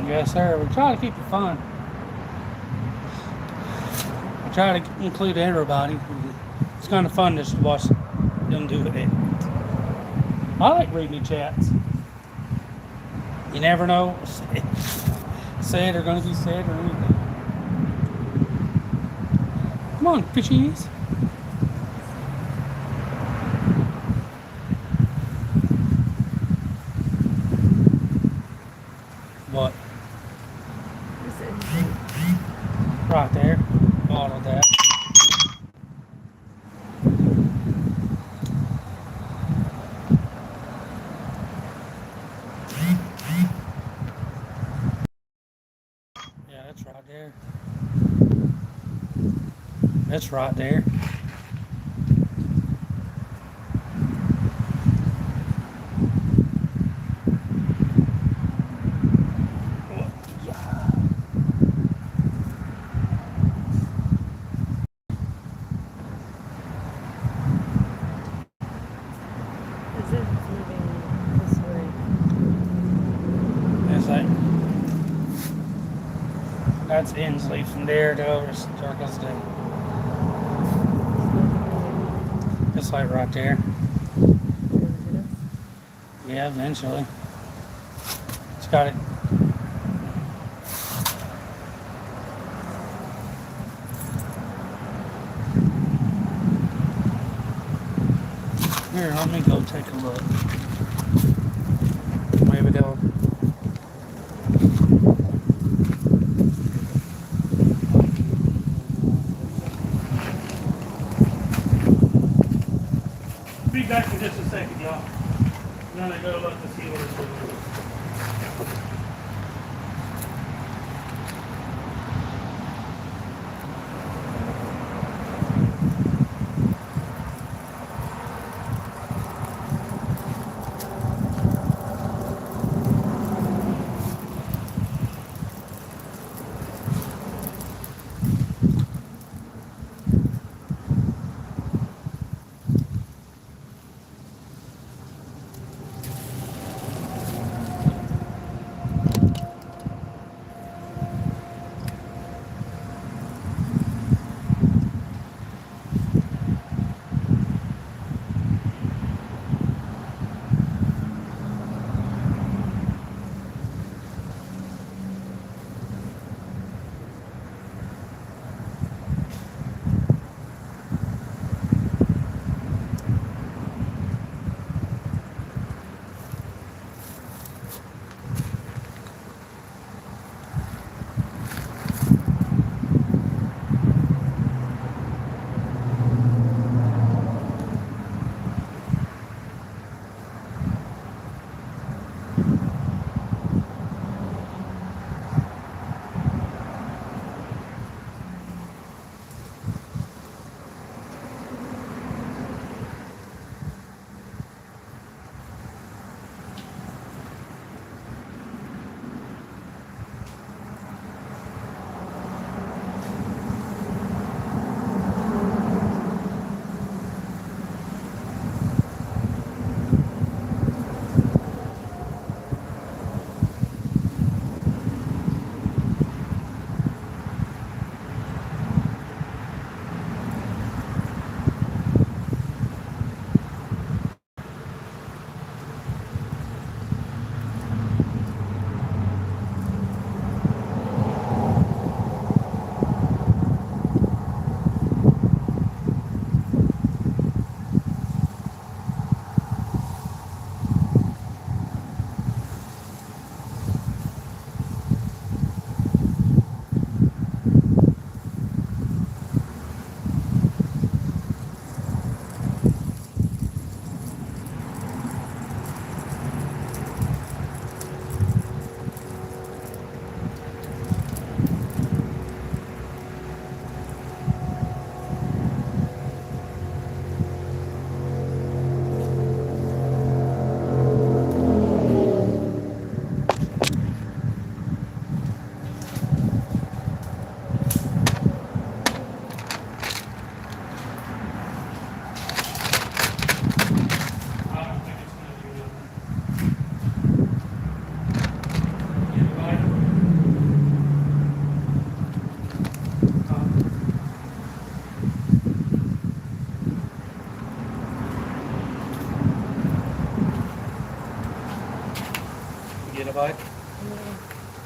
Yes, sir. We try to keep it fun. We try to include everybody. It's kind of fun just to watch them do it. I like reading the chats. You never know what's said or going to be said or anything. Come on, fishies. What? Right there. Bottle that. Yeah, that's right there. That's right there. Is it moving this way? It's like that's Inslee from there to over Circleston. It's like right there. Yeah, eventually. It's got it. Here, let me go take a look. Maybe they'll. Be back in just a second, y'all. I'm gonna go look to see what it's doing.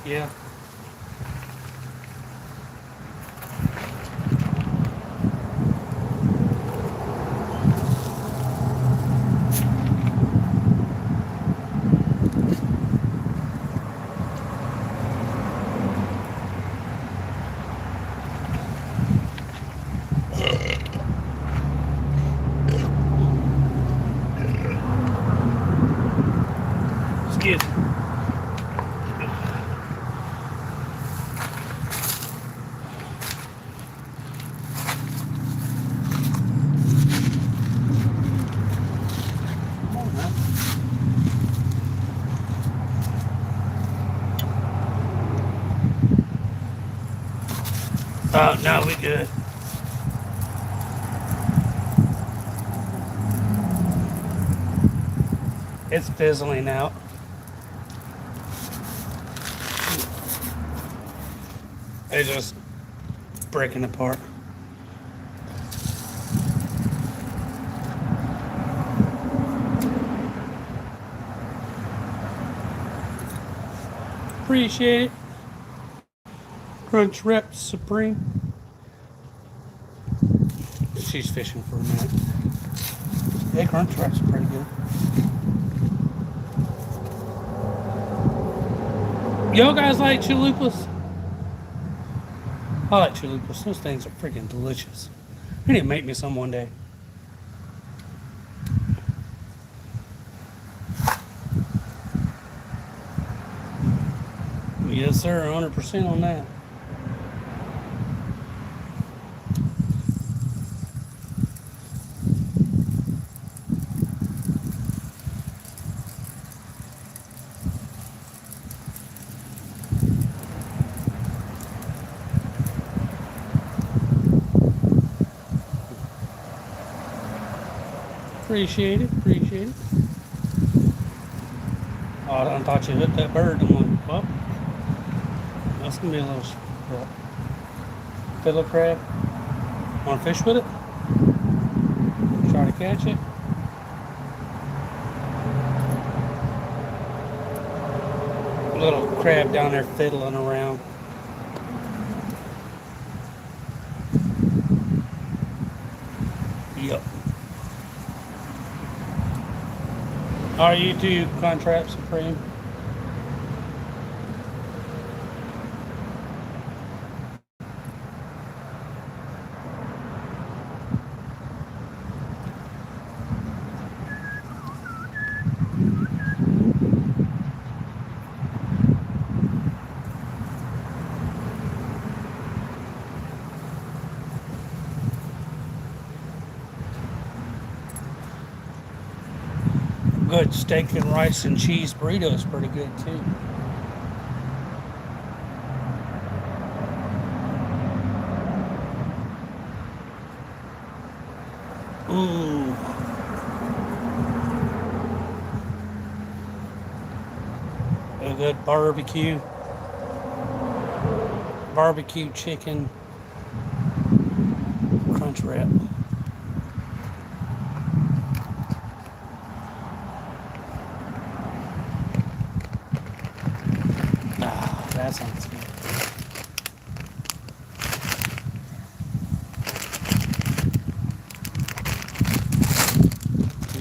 Yeah. Excuse me. Come on, man. Oh, no, we good. It's fizzling out. It's just breaking apart. Appreciate it. Crunch Wrap Supreme. She's fishing for a minute. Yeah, Crunch Wrap's pretty good. Y'all guys like chalupas? I like chalupas. Those things are freaking delicious. I need to make me some one day. Yes, sir. 100% on that. Appreciate it. Appreciate it. Oh, I thought you hit that bird. I'm like, well, that's gonna be a little fiddle crab. Want to fish with it? Try to catch it. Little crab down there fiddling around. Yep. Are you too, Contract Supreme? Good steak and rice and cheese burrito is pretty good too. Ooh. A good barbecue chicken Crunch Wrap. That sounds good.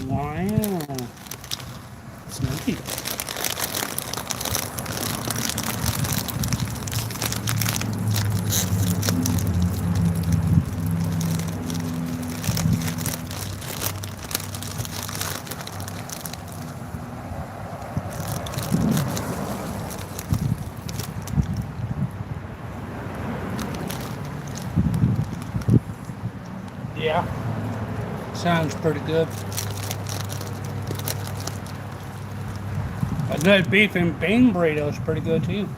Wow. Smoky. Yeah. Sounds pretty good. A good beef and bean burrito is pretty good too.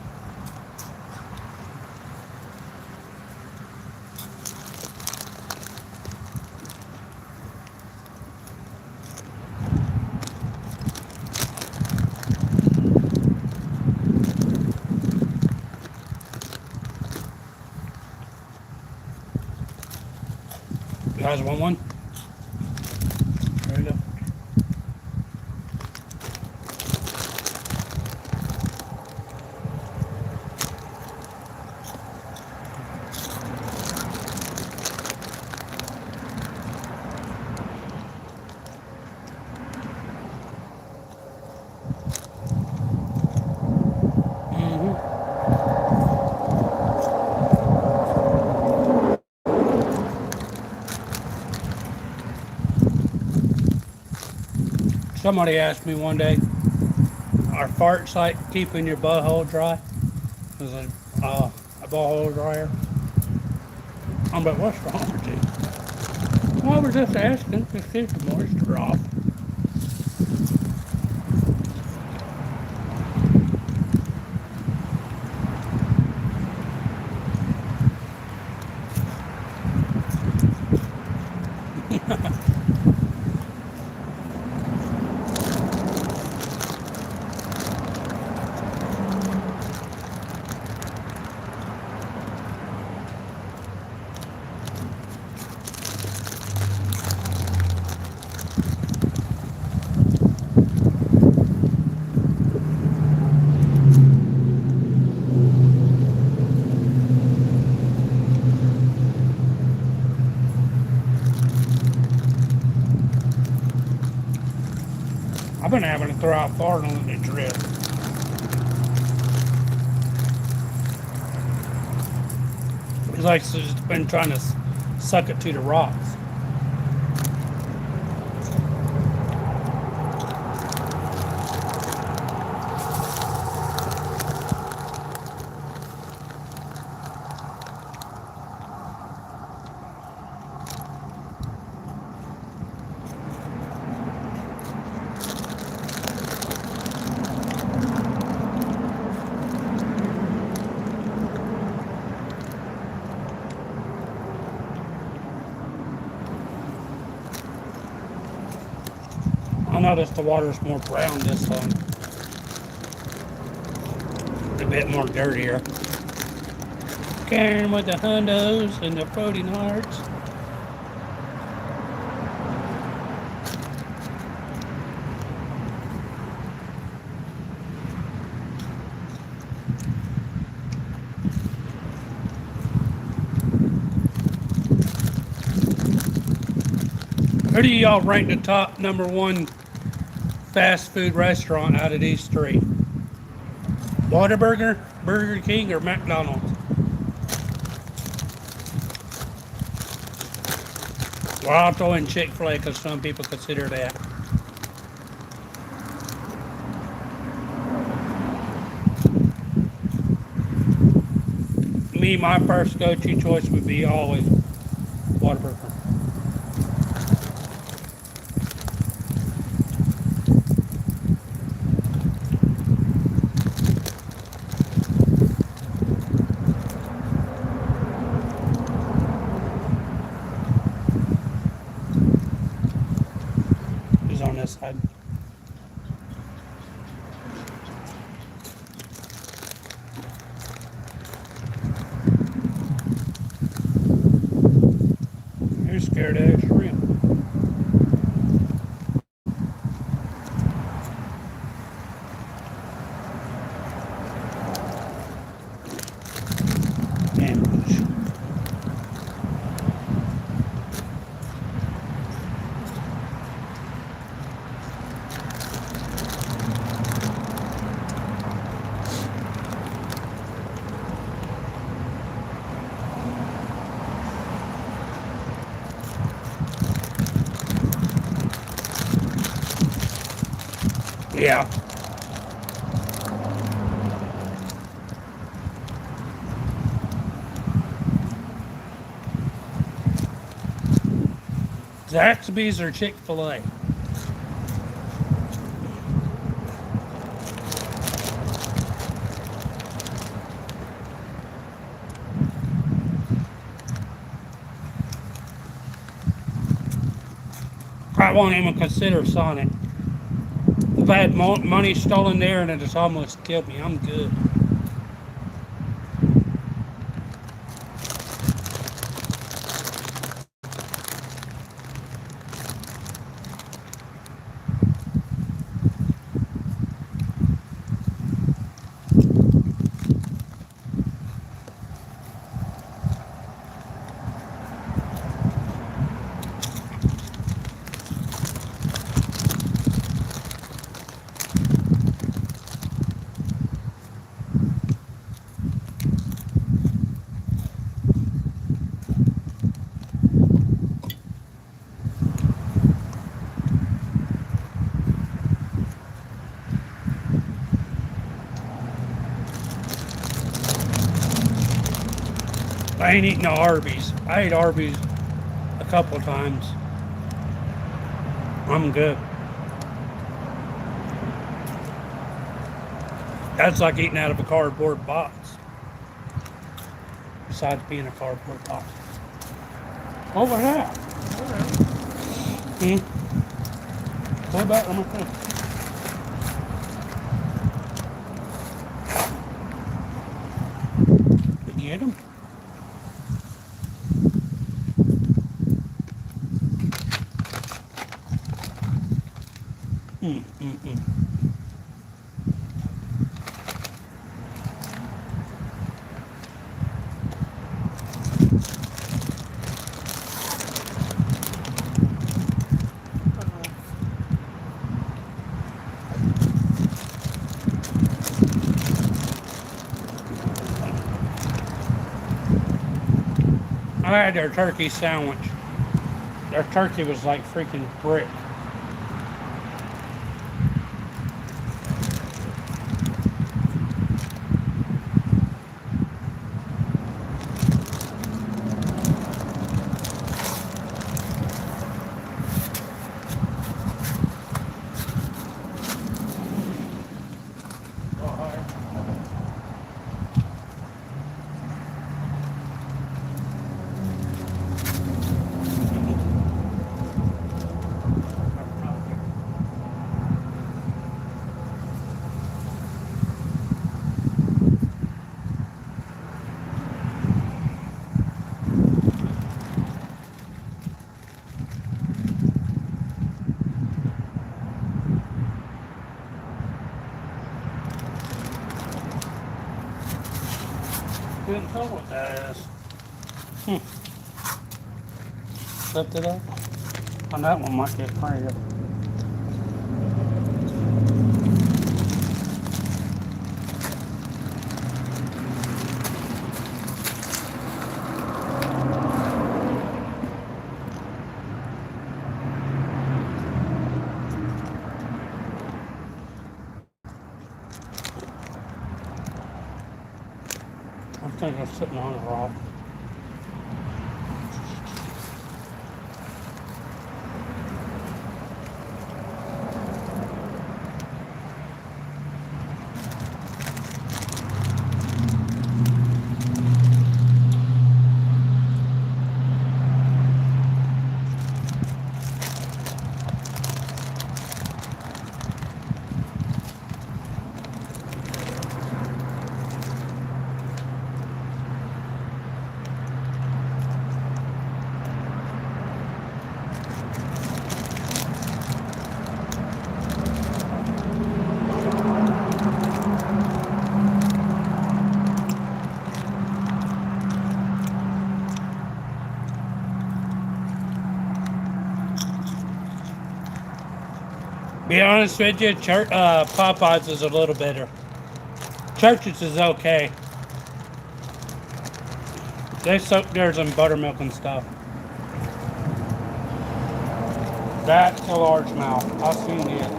You guys want one? There you go. Somebody asked me one day, are farts like keeping your butthole dry? Is a butthole dryer? I'm like, what's wrong with you? Well, I was just asking to keep the moisture off. I've been having to throw out fart and let it drip. It's like it's just been trying to suck it to the rocks. I noticed the water's more brown this time. A bit more dirtier. Karen with the hundos and the floating hearts. Who do y'all rank the top number one fast food restaurant out of these three? Whataburger, Burger King, or McDonald's? Well, I'll throw in Chick-fil-A because some people consider that. Me, my first go-to choice would be always Whataburger. Who's on this side? You're scared of shrimp. Ambush. Yeah. Zaxby's or Chick-fil-A? I won't even consider Sonic. I've had money stolen there and it has almost killed me. I'm good. I ain't eating no Arby's. I ate Arby's a couple times. I'm good. That's like eating out of a cardboard box. Besides being a cardboard box. What was that? What about on my phone? Did you get them? I had their turkey sandwich. Their turkey was like freaking brick. Couldn't tell what that is. Lift it up. On that one might get crazy. I think I'm sitting on a rock. Be honest with you, Popeyes is a little better. Church's is okay. They soak theirs in buttermilk and stuff. That's a largemouth. I've seen it.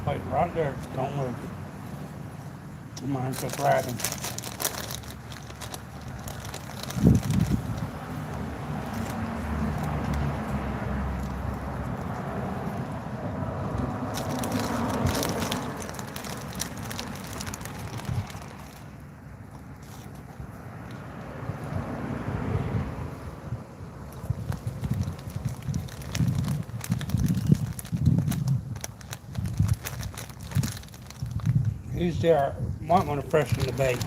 Wait, right there. Don't move. Mine's just dragging. He's there. Might want to freshen the bait.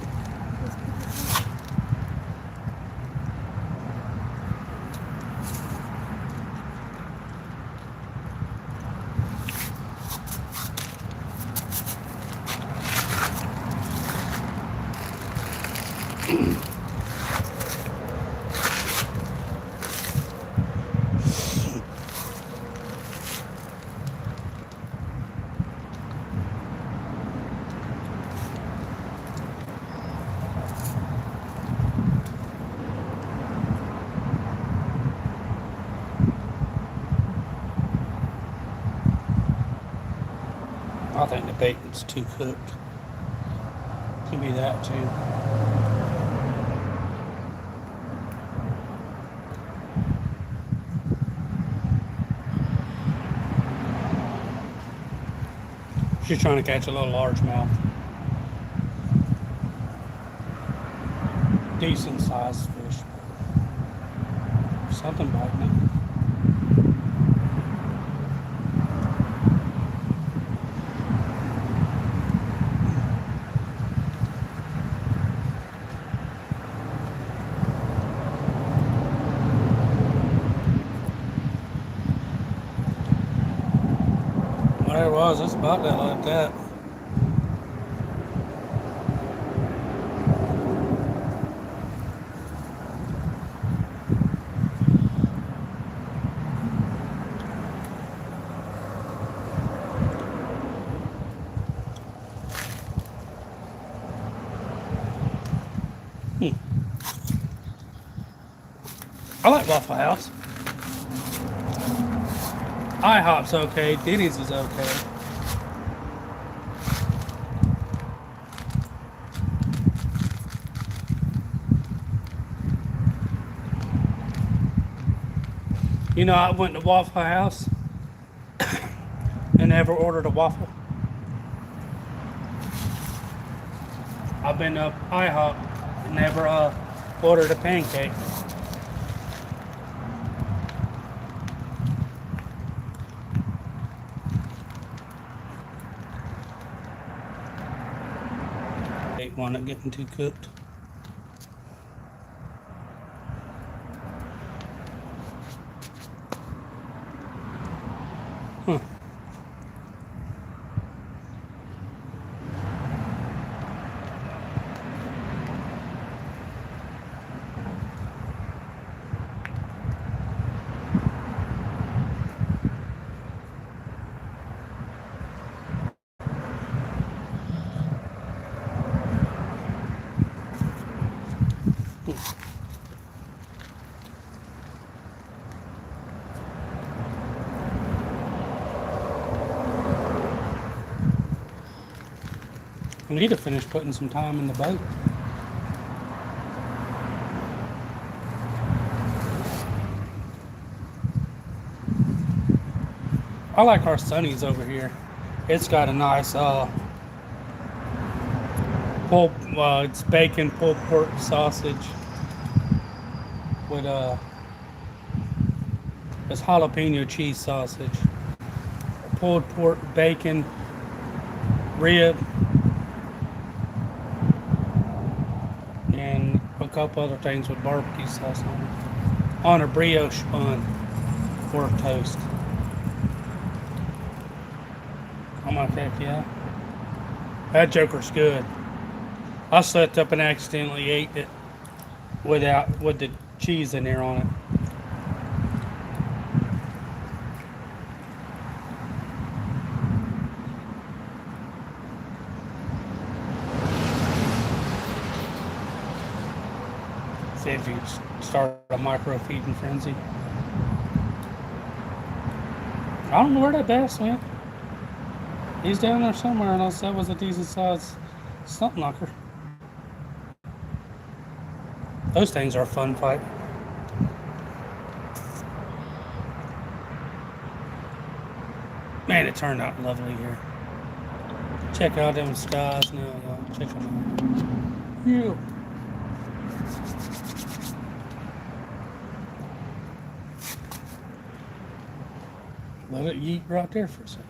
think the bacon's too cooked. Could be that too. She's trying to catch a little largemouth. Decent sized fish. Something biting it. Whatever it was, it's about that like that. I like Waffle House. IHOP's okay. Denny's is okay. You know, I went to Waffle House and never ordered a waffle. I've been to IHOP and never ordered a pancake. One not getting too cooked. Huh. I need to finish putting some time in the boat. I like our Sunny's over here. It's got a nice pulled, it's bacon pulled pork sausage with this jalapeno cheese sausage, pulled pork, bacon, rib, and a couple other things with barbecue sauce on a brioche bun or toast. I'm like, heck yeah. That joker's good. I slipped up and accidentally ate it with the cheese in there on it. See if you start a micro feeding frenzy. I don't know where that bass went. He's down there somewhere, unless that was a decent size something knocker. Those things are a fun fight. Man, it turned out lovely here. Check out them skies now, y'all. Check them out. Yeah. Let it yeet right there for a second.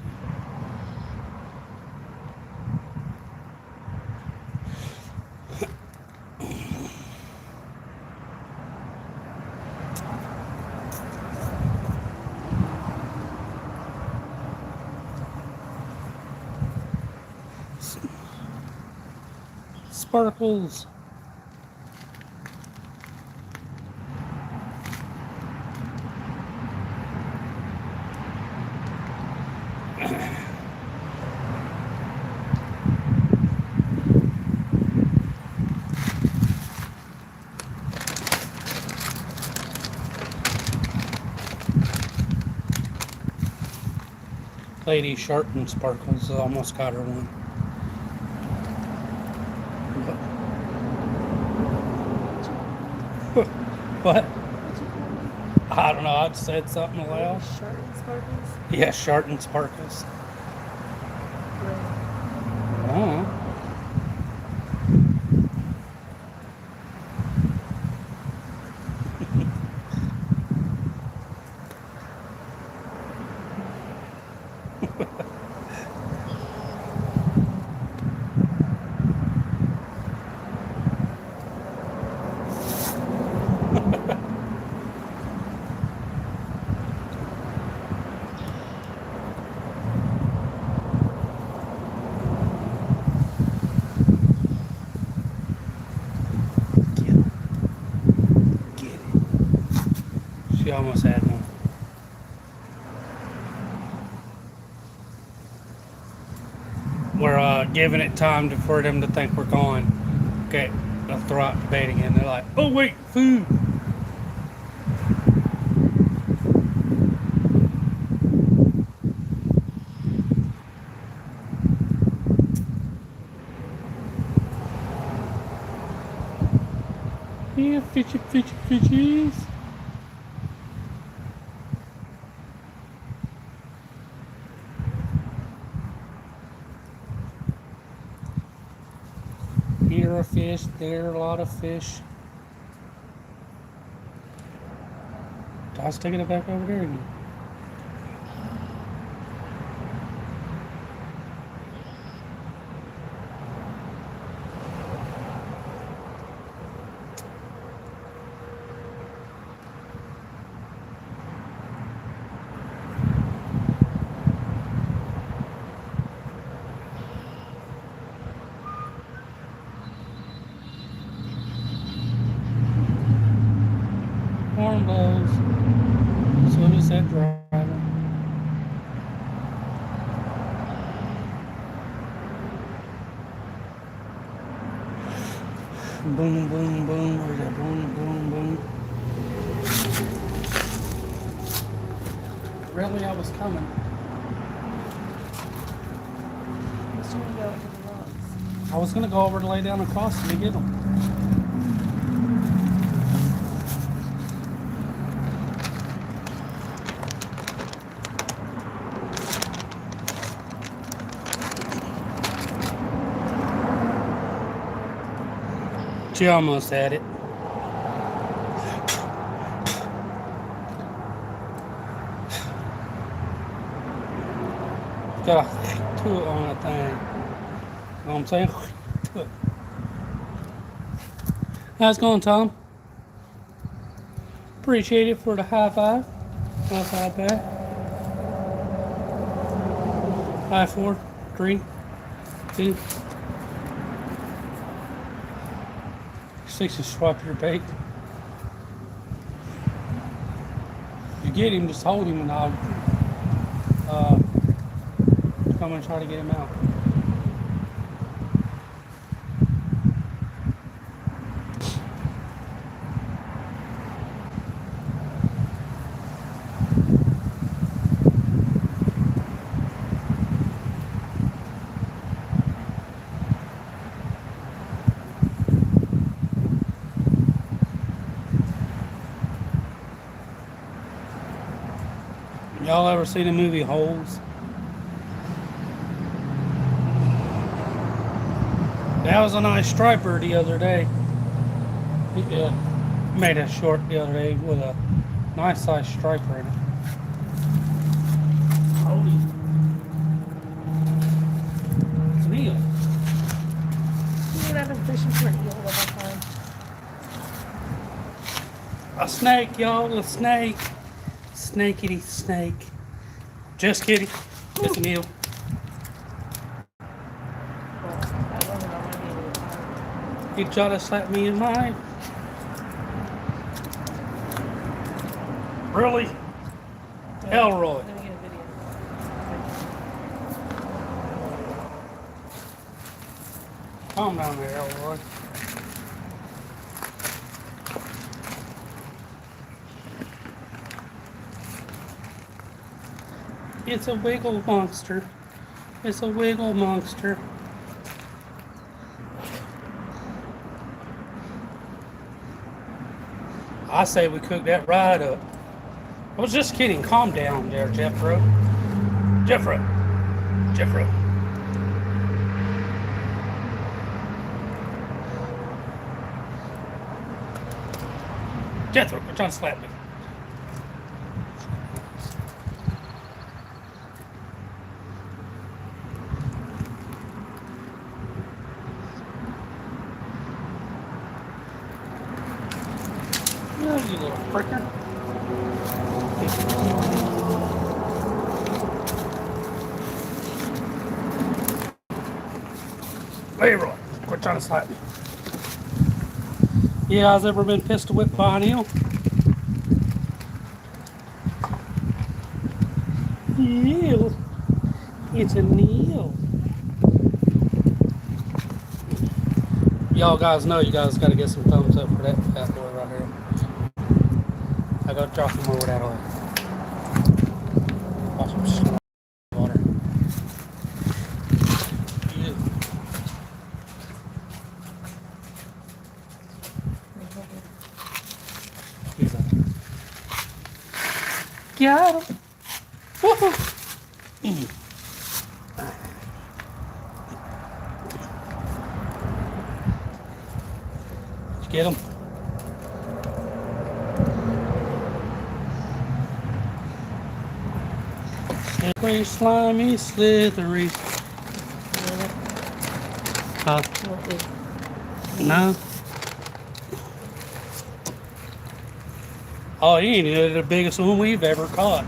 Sparkles. Lady Sharp and Sparkles almost got her one. What? I don't know. I'd said something aloud. Short and sparkles. Yeah, Sharp and Sparkles. Right. Oh. Get it. She almost had one. We're giving it time for them to think we're gone. Okay, they'll throw out the bait again. They're like, oh wait, food. Yeah, fishy, fishy, fishies. Here a fish, there a lot of fish. I was taking it back over there again. Horn blows. So does that driver. Boom, boom, boom. Where's that? Boom, boom, boom. Really, I was coming. Let's try to go into the rocks. I was gonna go over to lay down across to get them. She almost had it. Got a tool on that thing. You know what I'm saying? How's it going, Tom? Appreciate it for the high five. High five back. 5, 4, 3, 2. 6 and swap your bait. You get him, just hold him and I'll come and try to get him out. Y'all ever seen the movie Holes? That was a nice striper the other day. He made a short the other day with a nice size striper in it. Holy. Neil. I've been fishing for an eel the whole time. A snake, y'all, a snake. Snakeity snake. Just kidding. It's an eel. Well, that wasn't on my video. He tried to slap me in mine. Really? Elroy. Let me get a video. Calm down there, Elroy. It's a wiggle monster. It's a wiggle monster. I say we cook that right up. I was just kidding. Calm down there, Jeffro. Jeffro. Jeffro. Jethro, quit trying to slap me. No, you little fricker. Leroy, quit trying to slap me. You guys ever been pistol whipped by an eel? Eel. It's an eel. Y'all guys know you guys got to get some thumbs up for that fat boy right here. I gotta drop him over that way. Watch him slide in the water. Yeah. He's up. Got him. Woohoo. Did you get him? Slippery, slimy, slithery. No. Oh, he ain't the biggest one we've ever caught.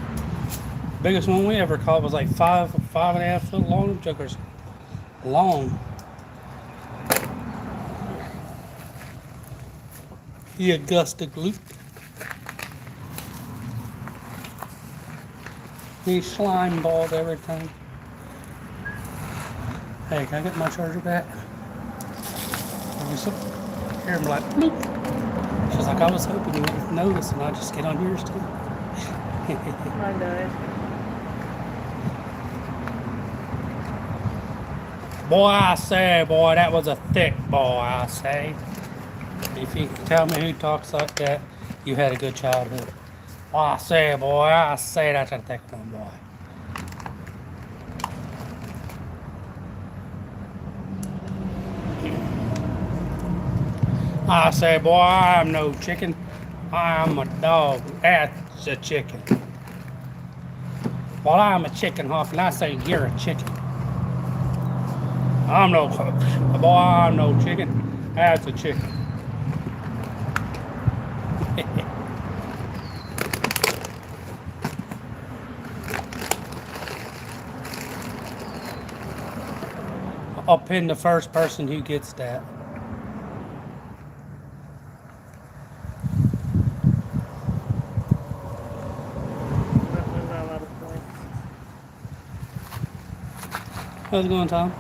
Biggest one we ever caught was like 5.5 foot long jokers. Long. He Augusta gloop. He slime balled everything. Hey, can I get my charger back? Here, I'm like, bloop. She's like, I was hoping you wouldn't notice, and I just get on yours too. Mine died. Boy, I say, boy, that was a thick boy, I say. If you can tell me who talks like that, you had a good childhood. Boy, I say, boy, that's a thick one, boy. I say, boy, I'm no chicken. I'm a dog. That's a chicken. Well, I'm a chicken hawk, and I say you're a chicken. I'm no boy. I'm no chicken. That's a chicken. I'll pin the first person who gets that. How's it going, Tom?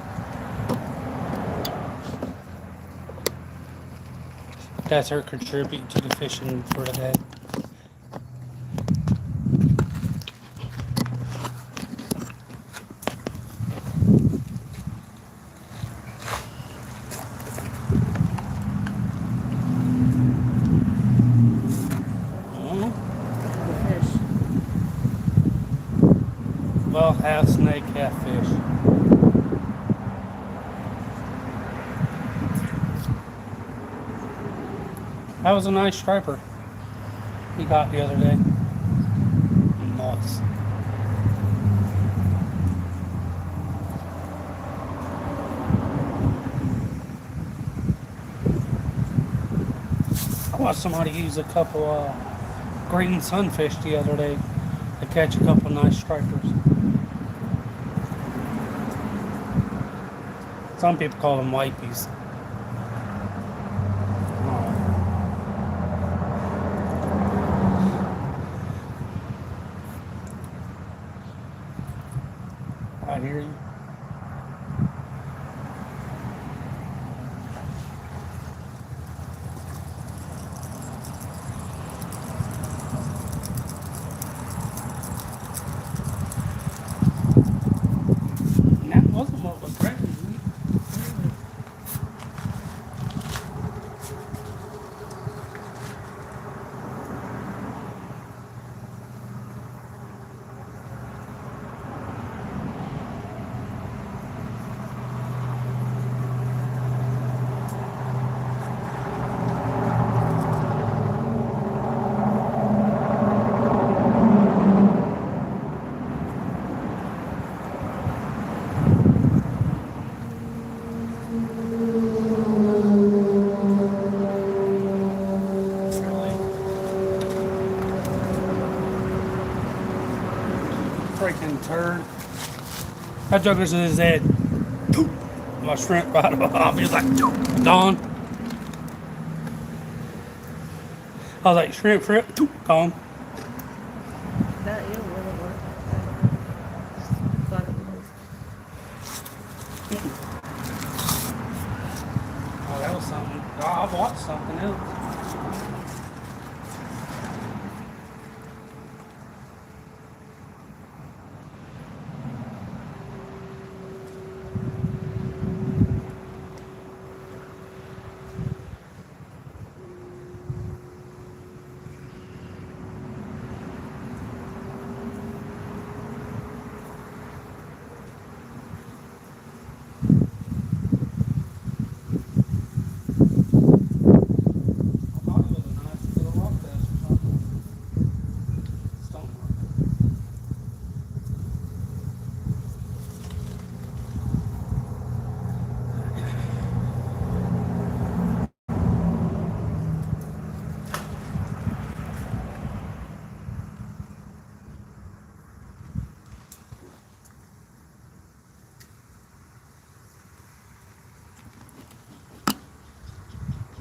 That's her contribute to the fishing for today. Fish. Well, half snake, half fish. That was a nice striper he got the other day. Nice. I watched somebody use a couple green sunfish the other day to catch a couple nice stripers. Some people call them wipies. I hear you. freaking turd. That joker's in his head. My shrimp right above. He's like, gone. I was like, shrimp, gone. That eel really worked. Thought it was. Oh, that was something. I watched something else. I thought it was a nice little rock dust or something. Stone rock.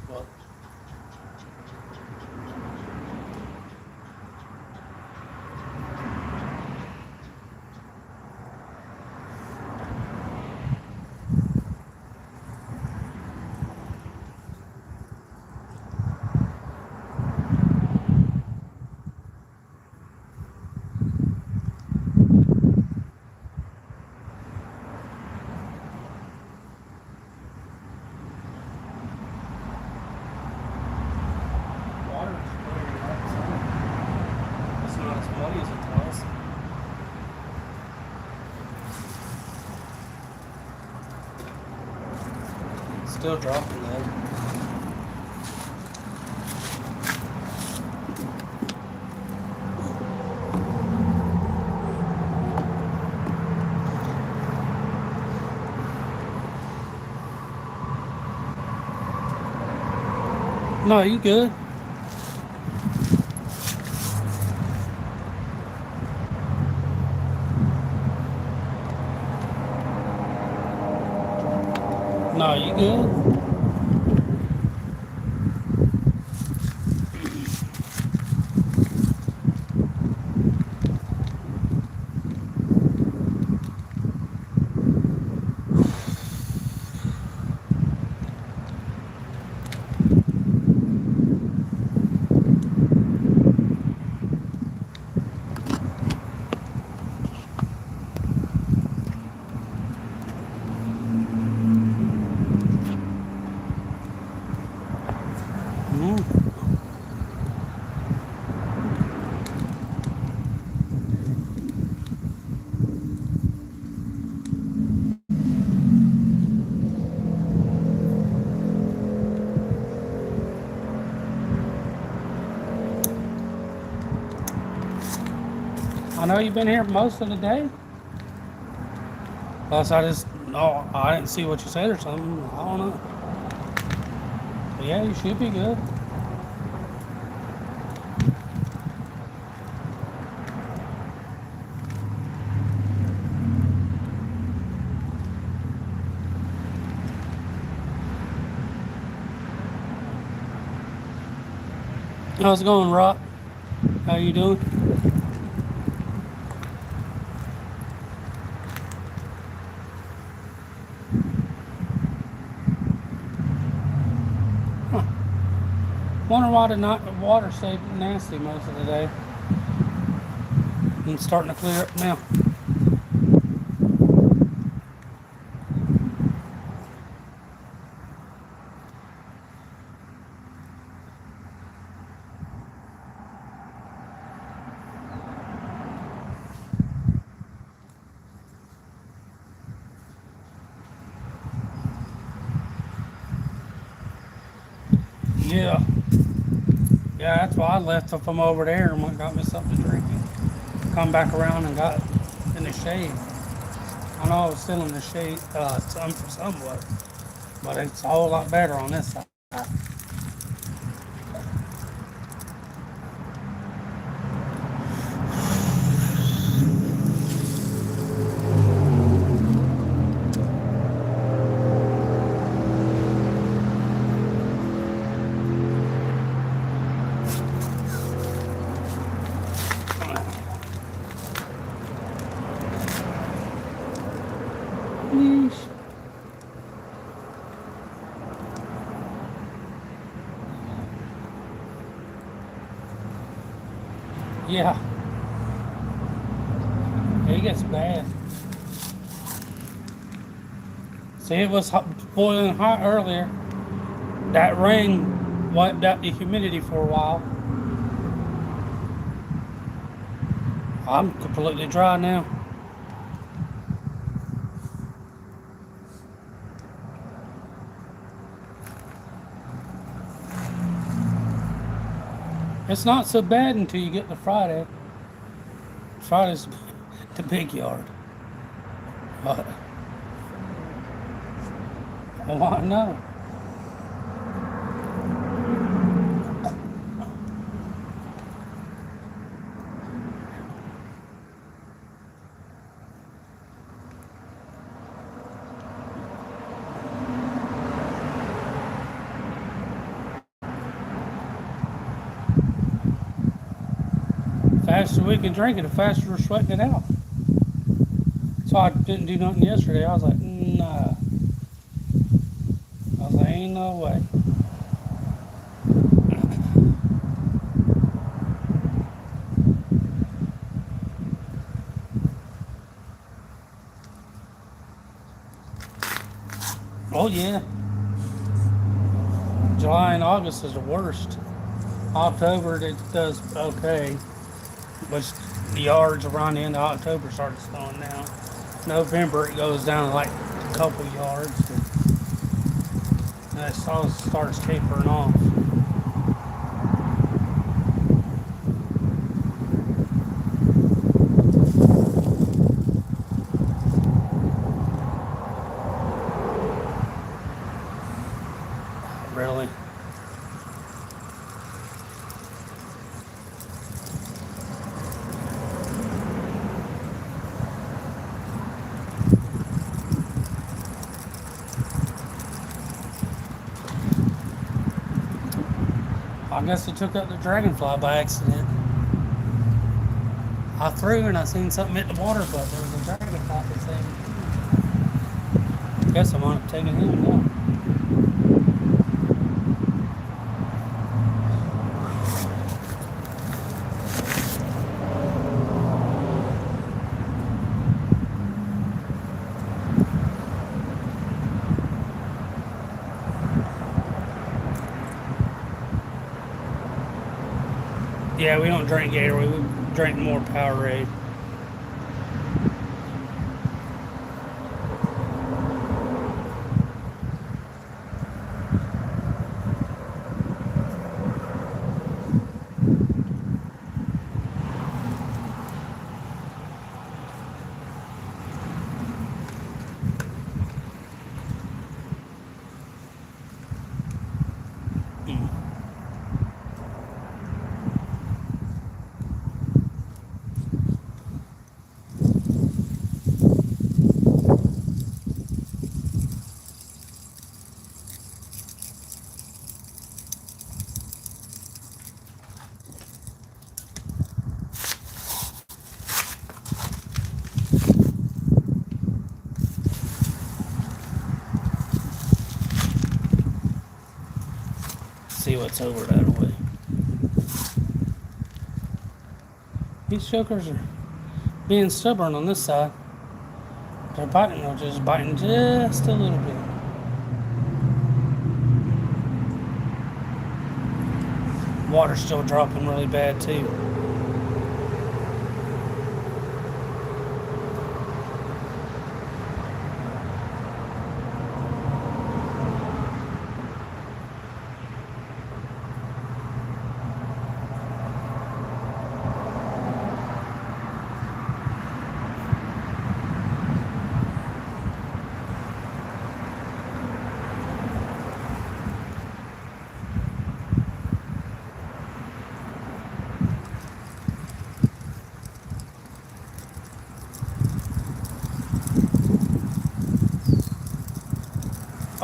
Well, water is clear, right? So it's not as muddy as it was. It's still dropping though. No, you good. No, you good. Mm. I know you've been here most of the day. Plus, I didn't see what you said or something. I don't know. But yeah, you should be good. How's it going, Rock? How you doing? Huh. Wonder why the water stayed nasty most of the day. It's starting to clear up now. Yeah. Yeah, that's why I left from over there and went and got me something to drink. Come back around and got in the shade. I know I was still in the shade somewhat, but it's a whole lot better on this side. Yeah, it gets bad. See, it was boiling hot earlier. That rain wiped out the humidity for a while. I'm completely dry now. It's not so bad until you get to Friday. Friday's the big yard. But, oh, I know. The faster we can drink it, the faster we're sweating it out. So I didn't do nothing yesterday. I was like, nah. I was like, ain't no way. Oh yeah. July and August is the worst. October it does okay, but the yards around the end of October started slowing down. November it goes down to like a couple yards, and that starts tapering off. Really. I guess I took up the dragonfly by accident. I threw and I seen something hit the water, but there was a dragonfly that's thing. I guess I'm on taking him now. Yeah, we don't drink Gatorade. We drink more Powerade. See what's over that way. These chokers are being stubborn on this side. They're biting, they're just biting just a little bit. Water's still dropping really bad too.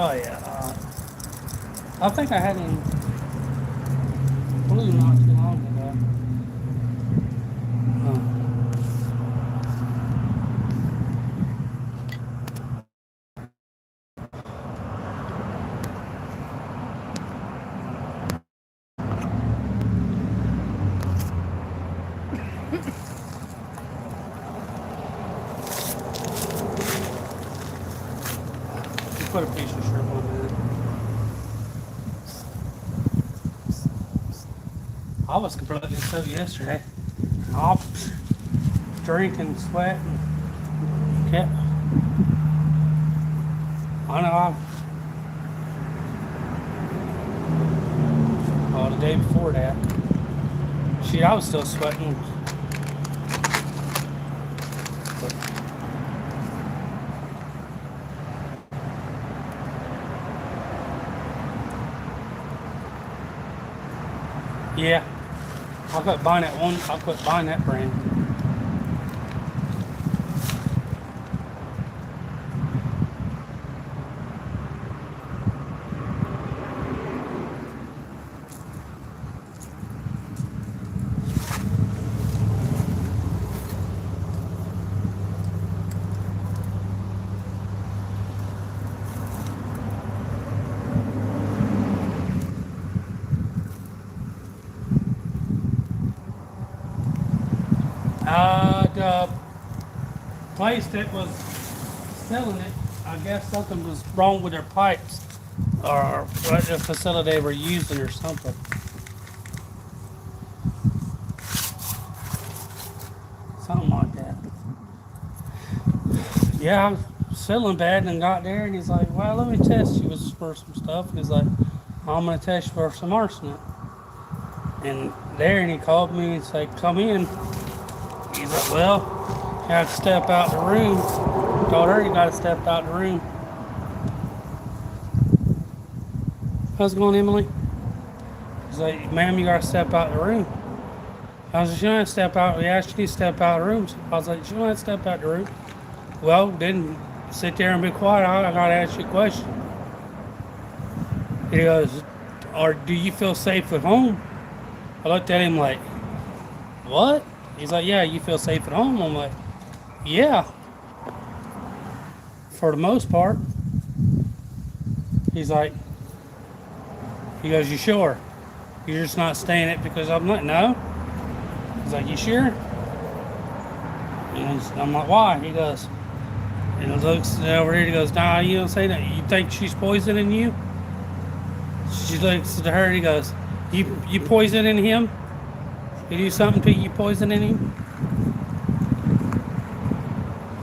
Oh yeah, I think I had him blue not too long ago. put a piece of shrimp on there. I was completely soaked yesterday. I'll drinking, sweating. Kept. I know. The day before that. Shit, I was still sweating. But, yeah. I quit buying that one. I quit buying that brand. The place that was selling it, I guess something was wrong with their pipes or what the facility they were using or something. Something like that. Yeah, I was feeling bad and got there and he's like, well, let me test you for some stuff. And he's like, I'm going to test you for some arsenic. And there, and he called me and said, come in. He's like, well, you have to step out the room. Told her you got to step out the room. How's it going, Emily? He's like, ma'am, you got to step out the room. I was like, you don't have to step out. We asked you to step out the room. I was like, you don't have to step out the room. Well, didn't sit there and be quiet. I got to ask you a question. He goes, or do you feel safe at home? I looked at him like, what? He's like, yeah, you feel safe at home? I'm like, yeah. For the most part. He goes, you sure? You're just not staying it because I'm like, no. He's like, you sure? And I'm like, why? He goes, and he looks over here, he goes, nah, you don't say that. You think she's poisoning you? She looks to her, he goes, you poisoning him? You do something to you poisoning him?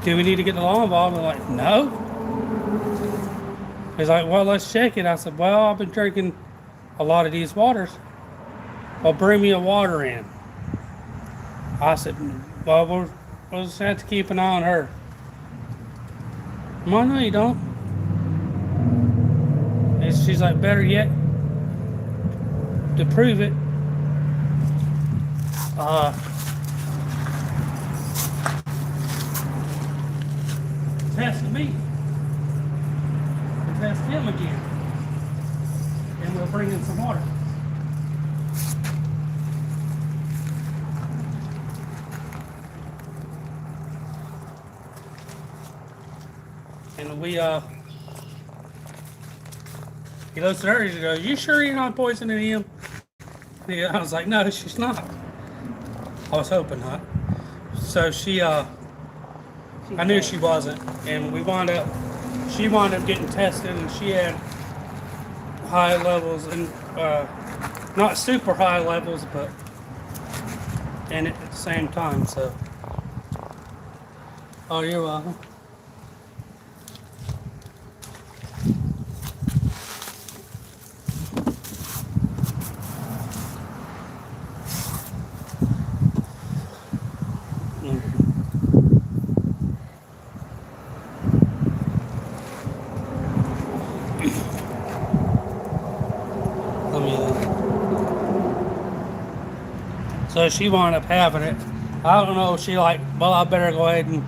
Do we need to get the law involved? I'm like, no. He's like, well, let's check it. I said, well, I've been drinking a lot of these waters. Well, bring me a water in. I said, well, we'll just have to keep an eye on her. Well, no, you don't. And she's like, better yet, to prove it, test me. And test him again. And we'll bring in some water. And we, he looks at her, he goes, you sure you're not poisoning him? And I was like, no, she's not. I was hoping not. So I knew she wasn't. And she wound up getting tested and she had high levels and, not super high levels, but in it at the same time, so. Oh, you're welcome. So she wound up having it. I don't know, she like, well, I better go ahead and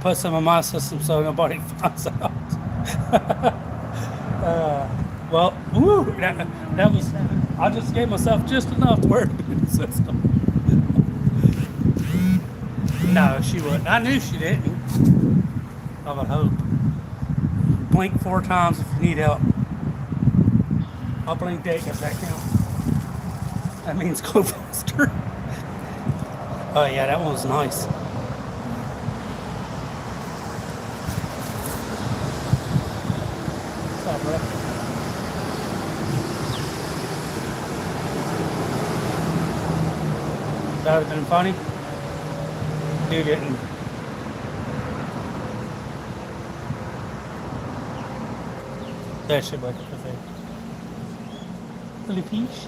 put some in my system so nobody finds out. Well, woo, that was, I just gave myself just enough to work in the system. No, she wouldn't. I knew she didn't. I would hope. Blink 4 times if you need help. I'll blink 8 if that counts. That means go faster. Oh yeah, that one was nice. out, bro. That would have been funny. Dude didn't. That shit like a thing. Little fish.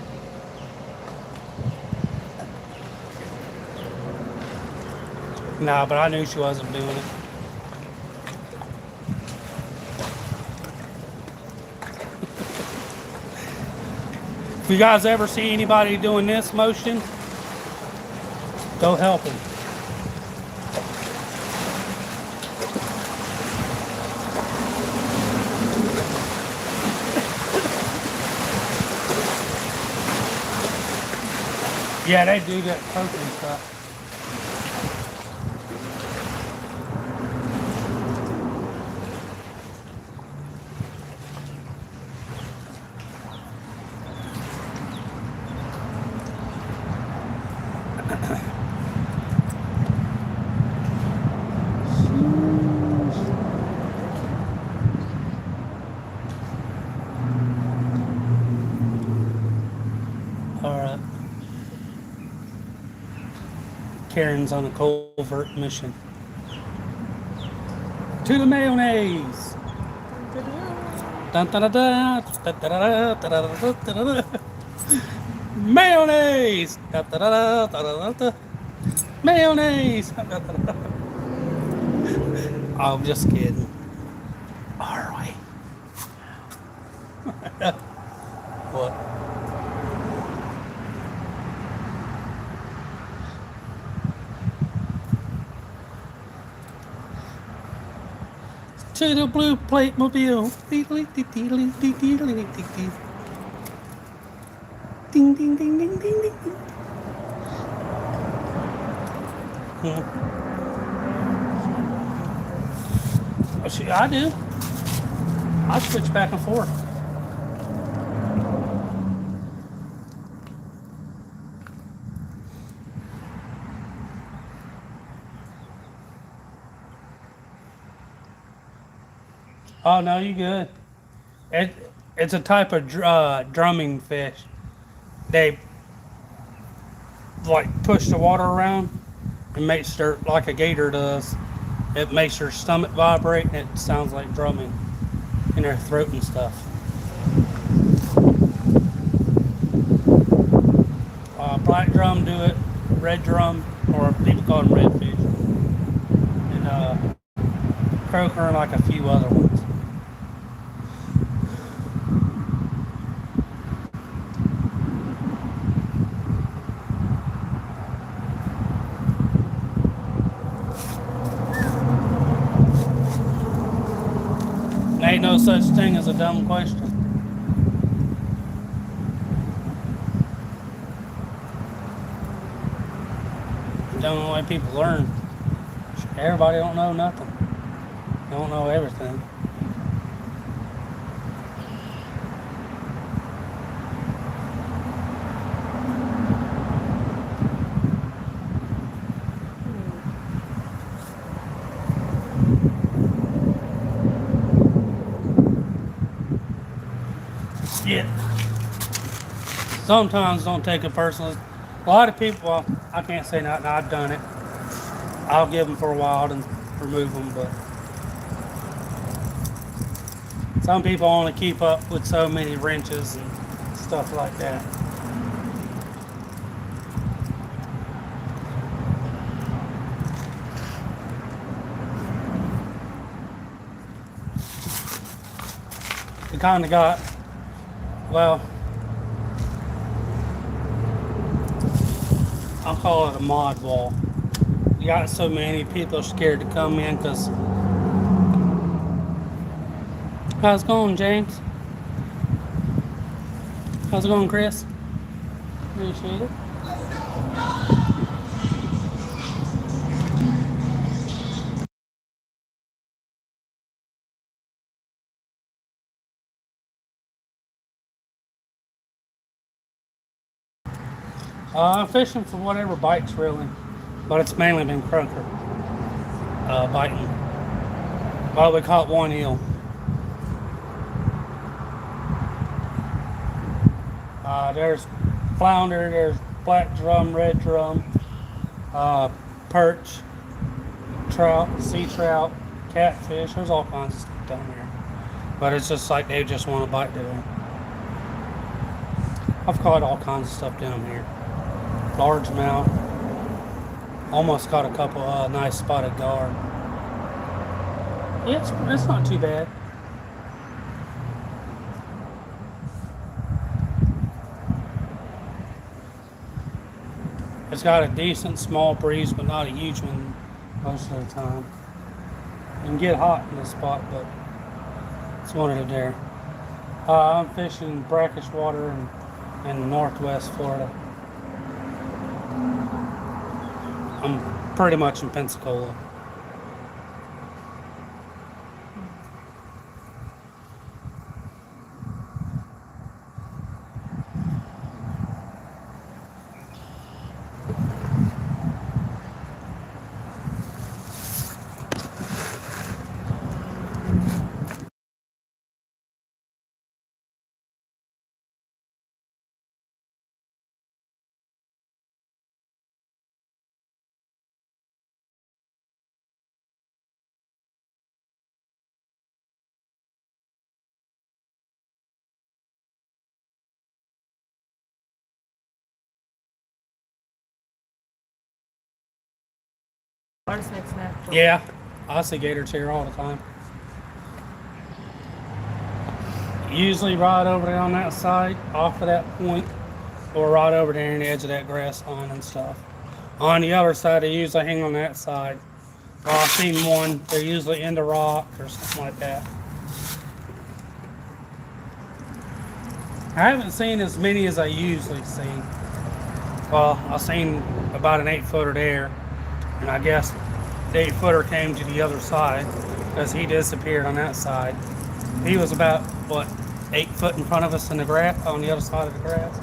Nah, but I knew she wasn't doing it. If you guys ever see anybody doing this motion, go help them. Yeah, they do that protein stuff. Alright. Karen's on a covert mission. To the mayonnaise! Dun, dun, dun, dun, dun, dun, dun, dun, dun, dun, dun. Mayonnaise! Dun, dun, dun, dun, dun, dun. Mayonnaise! Dun, dun, dun, dun. I'm just kidding. Alright. What? To the blue plate mobile. Ding ding ding ding ding ding ding ding ding ding ding ding. Oh, see, I do. I switch back and forth. Oh no, you good. It's a type of drumming fish. They like push the water around and makes their, like a gator does. It makes their stomach vibrate and it sounds like drumming in their throat and stuff. Black drum do it, red drum, or people call them redfish, and croaker and like a few other ones. Ain't no such thing as a dumb question. The only way people learn. Everybody don't know nothing. They don't know everything. Yeah. Sometimes don't take it personally. A lot of people, well, I can't say nothing. I've done it. I'll give them for a while and remove them, but some people only keep up with so many wrenches and stuff like that. We kind of got, well, I'll call it a mod wall. You got so many people scared to come in because. How's it going, James? How's it going, Chris? Appreciate it. I'm fishing for whatever bites, really. But it's mainly been croaker biting. Well, we caught one eel. There's flounder, there's black drum, red drum, perch, trout, sea trout, catfish. There's all kinds of stuff down there. But it's just like they just want to bite to them. I've caught all kinds of stuff down here. Largemouth. Almost caught a couple nice spotted gar. Yeah, it's not too bad. It's got a decent small breeze, but not a huge one most of the time. You can get hot in this spot, but it's one of the there. I'm fishing brackish water in northwest Florida. I'm pretty much in Pensacola. Arsenic's natural. Yeah, I see gators here all the time. Usually right over there on that side, off of that point, or right over there on the edge of that grass line and stuff. On the other side, they usually hang on that side. I've seen one, they're usually in the rock or something like that. I haven't seen as many as I usually see. Well, I've seen about an 8-footer there, and I guess the 8-footer came to the other side because he disappeared on that side. He was about, what, 8 foot in front of us in the grass, on the other side of the grass.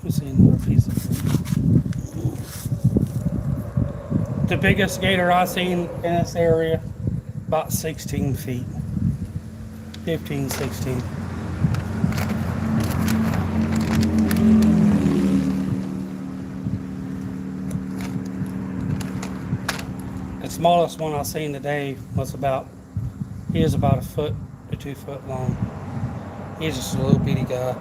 See another piece of food. The biggest gator I've seen in this area, about 16 feet. 15, 16. The smallest one I've seen today was he is about 1 foot to 2 foot long. He's just a little bitty guy.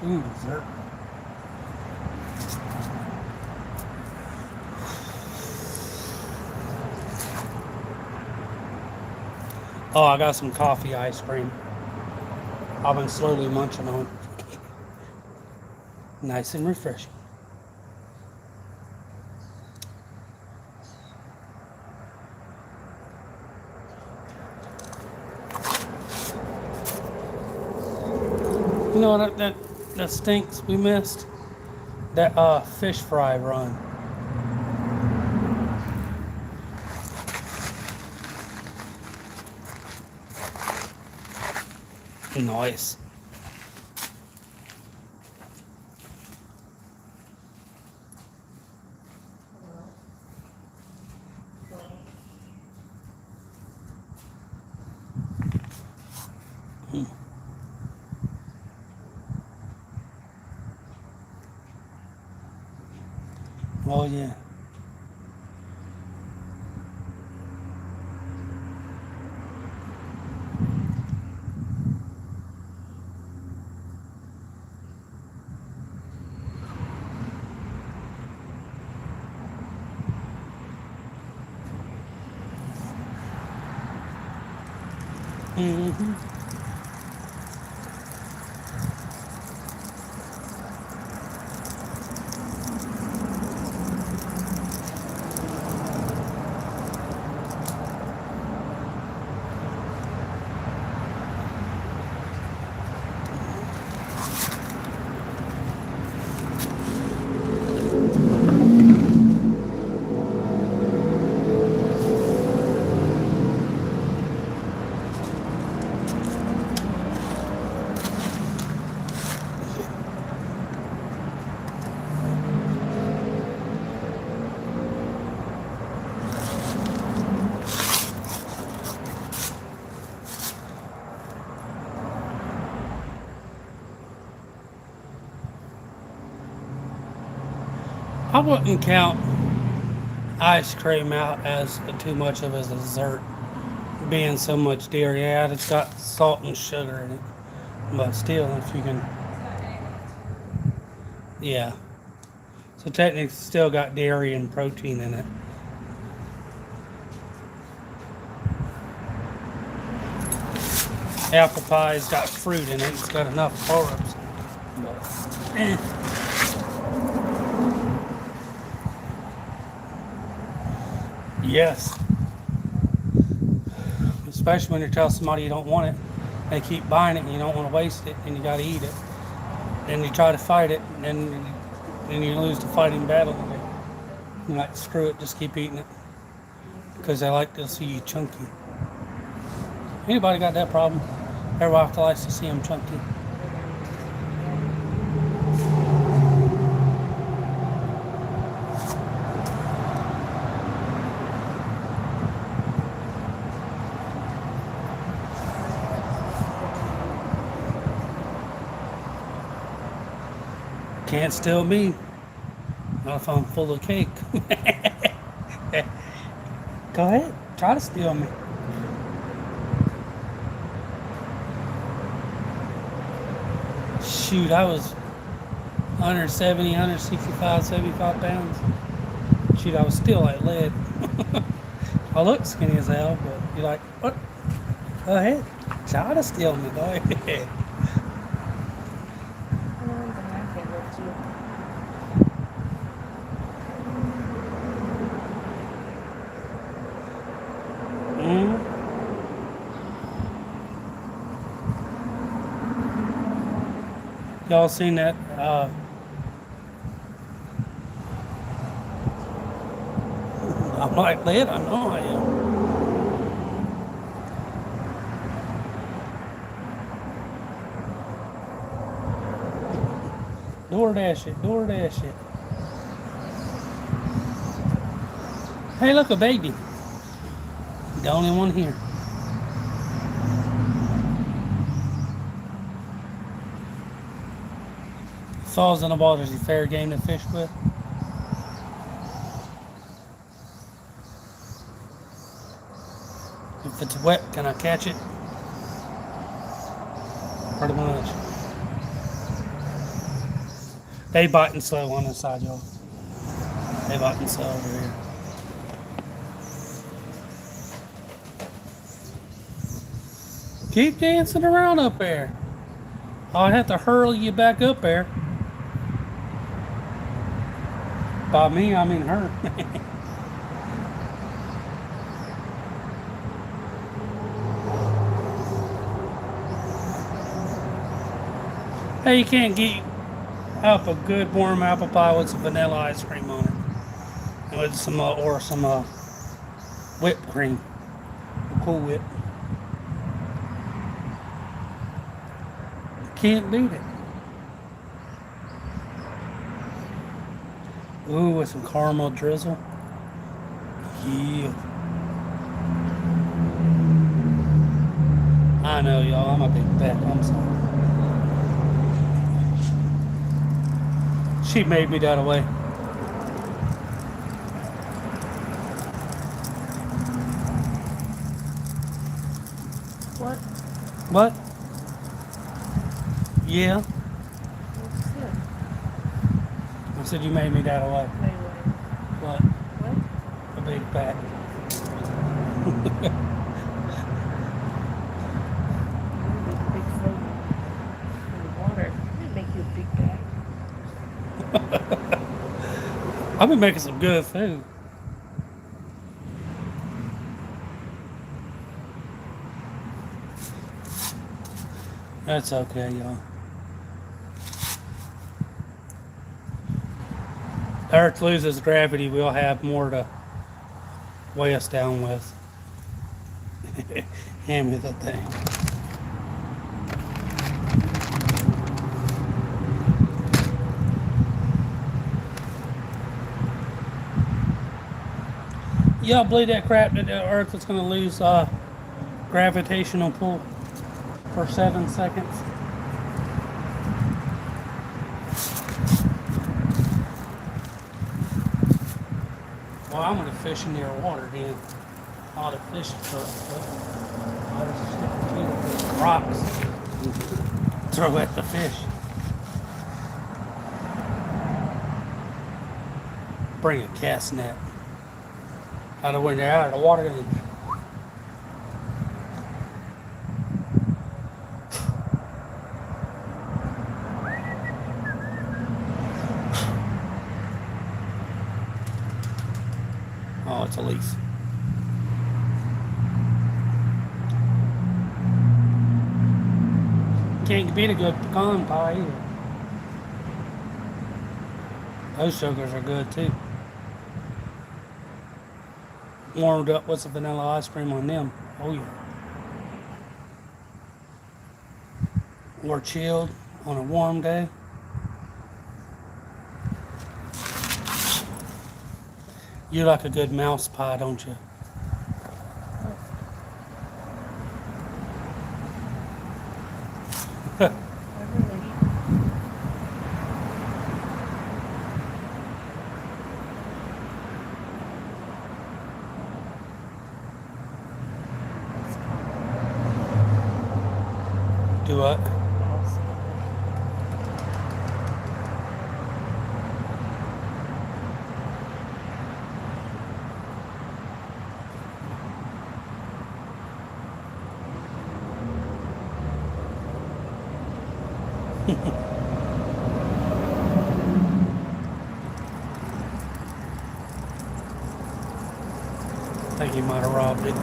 Ooh, dessert. Oh, I got some coffee ice cream. I've been slowly munching on. Nice and refreshing. You know that stinks we missed? That fish fry run. Nice. Oh yeah. Mm-hmm. I wouldn't count ice cream out as too much of a dessert, being so much dairy. Yeah, it's got salt and sugar in it, but still, if you can, yeah. So technically, it's still got dairy and protein in it. Apple pie's got fruit in it. It's got enough carbs. But, yes. Especially when you tell somebody you don't want it. They keep buying it and you don't want to waste it and you got to eat it. Then you try to fight it and then you lose the fighting battle. You're like, screw it, just keep eating it. Because they like to see you chunky. Anybody got that problem? Their wife likes to see them chunky. Can't steal me. Not if I'm full of cake. Go ahead, try to steal me. Shoot, I was 170, 165, 75 pounds. Shoot, I was still like lead. I look skinny as hell, but you're like, what? Go ahead, try to steal me, go ahead. Y'all seen that? I'm like lead, I know I am. DoorDash it, DoorDash it. Hey, look, a baby. The only one here. Falls in the water is a fair game to fish with. If it's wet, can I catch it? Pretty much. They biting slow on this side, y'all. They biting slow over here. Keep dancing around up there. I'd have to hurl you back up there. By me, I mean her. Hey, you can't get up a good warm apple pie with some vanilla ice cream on it, with some or some whipped cream, a Cool Whip. Can't beat it. Ooh, with some caramel drizzle. Yeah. I know, y'all. I'm a big fat. I'm sorry. She made me that away. What? What? Yeah. What's it? I said you made me that away. Wait, wait. What? What? A big fat. I've been making some good food. That's okay, y'all. The Earth loses gravity, we'll have more to weigh us down with. Hand me the thing. Y'all believe that crap that the Earth is going to lose gravitational pull for 7 seconds? Well, I'm going to fish near water then. All the fish truck. I'll just stick a few of these rocks and throw at the fish. Bring a cast net. Out of when they're out of the water. Oh, it's a leaf. Can't beat a good pecan pie either. Those sugars are good too. Warmed up with some vanilla ice cream on them. Oh yeah. Or chilled on a warm day. You like a good mouse pie, don't you? I really Do what? I think he might have robbed it.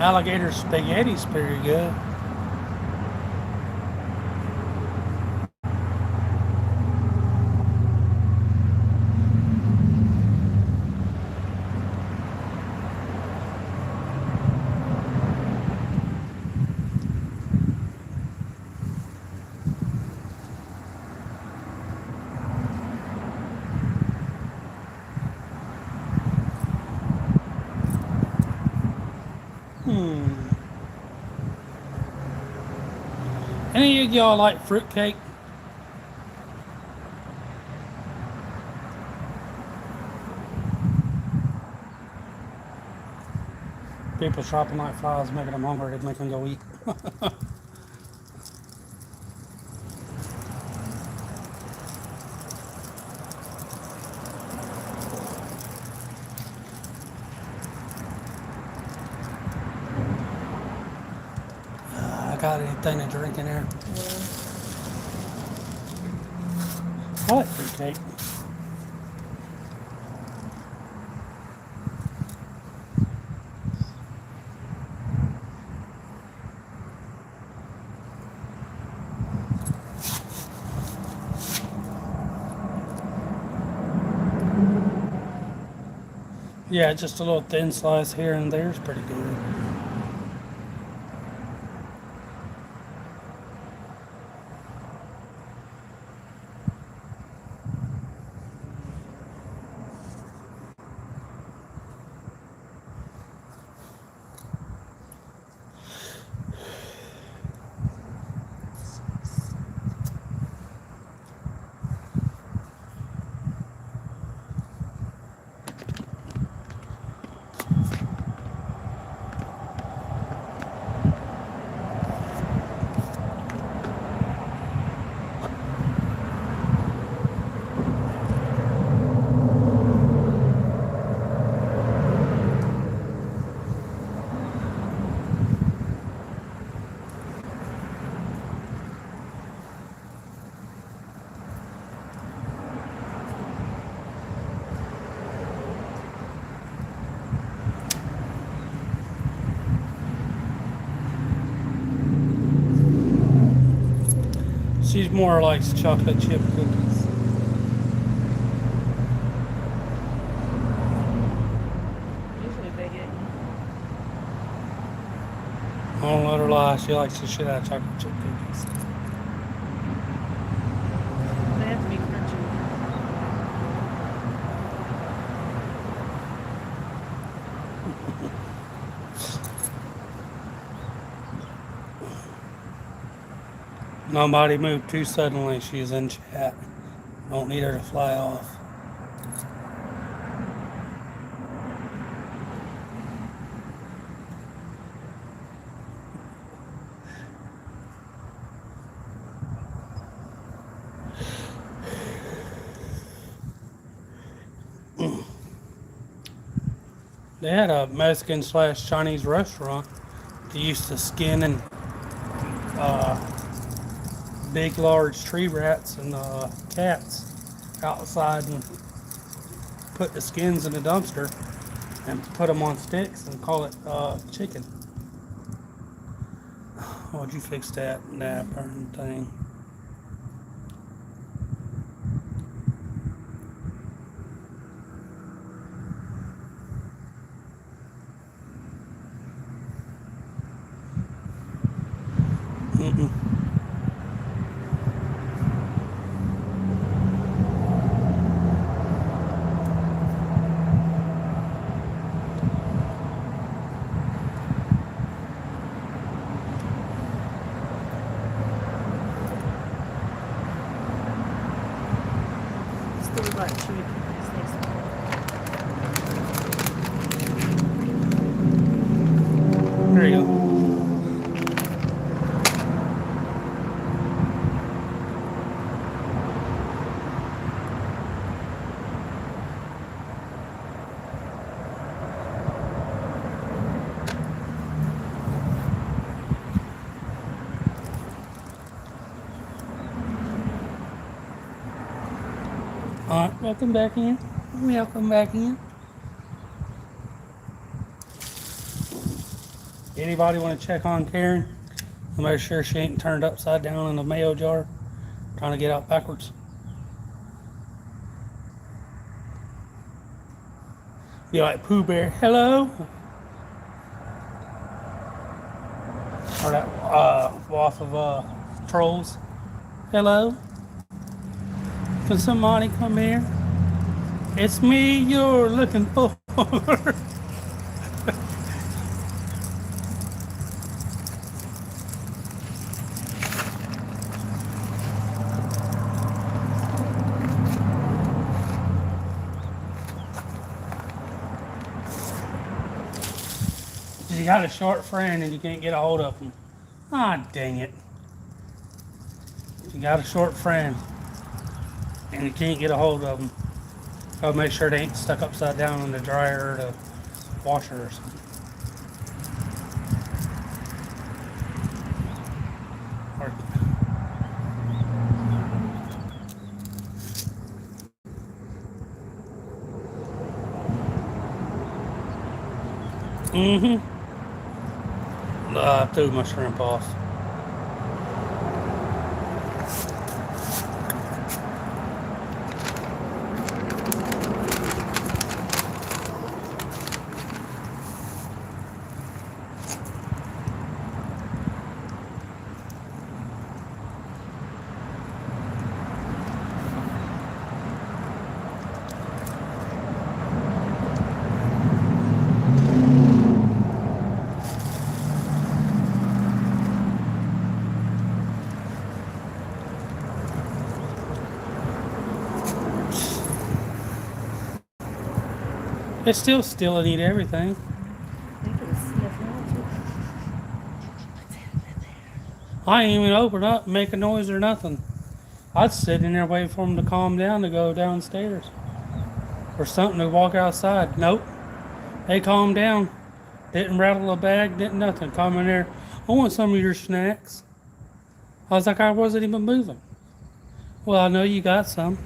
Alligator spaghetti's pretty good. Any of y'all like fruitcake? People shopping like flies, making them hungry to make them go eat. I got anything to drink in there? I like fruitcake. Yeah, just a little thin slice here and there is pretty good. She's more likes chocolate chip cookies. Usually they get. I don't let her lie. She likes the shit out of chocolate chip cookies. They have to be crunchy. Nobody moved too suddenly. She's in chat. Don't need her to fly off. They had a Mexican / Chinese restaurant. They used to skin and big, large tree rats and cats outside and put the skins in a dumpster and put them on sticks and call it chicken. Why'd you fix that burn thing? Mm-mm. Still like chewy cookies next time. There you go. Alright, welcome back in. Welcome back in. Anybody want to check on Karen? Make sure she ain't turned upside down in a mayo jar, trying to get out backwards. Be like Pooh Bear, hello? Or that off of Trolls, hello? Can somebody come here? It's me you're looking for. You got a short friend and you can't get a hold of him. Ah, dang it. You got a short friend and you can't get a hold of them. Gotta make sure they ain't stuck upside down in the dryer or the washer or something. Or, I threw my shrimp off. It's still and eat everything. I think it was sniffing out too. I ain't even open up, make a noise or nothing. I'd sit in there waiting for them to calm down to go downstairs. Or something to walk outside. Nope. They calmed down. Didn't rattle a bag, didn't nothing. Come in there. I want some of your snacks. I was like, I wasn't even moving. Well, I know you got some.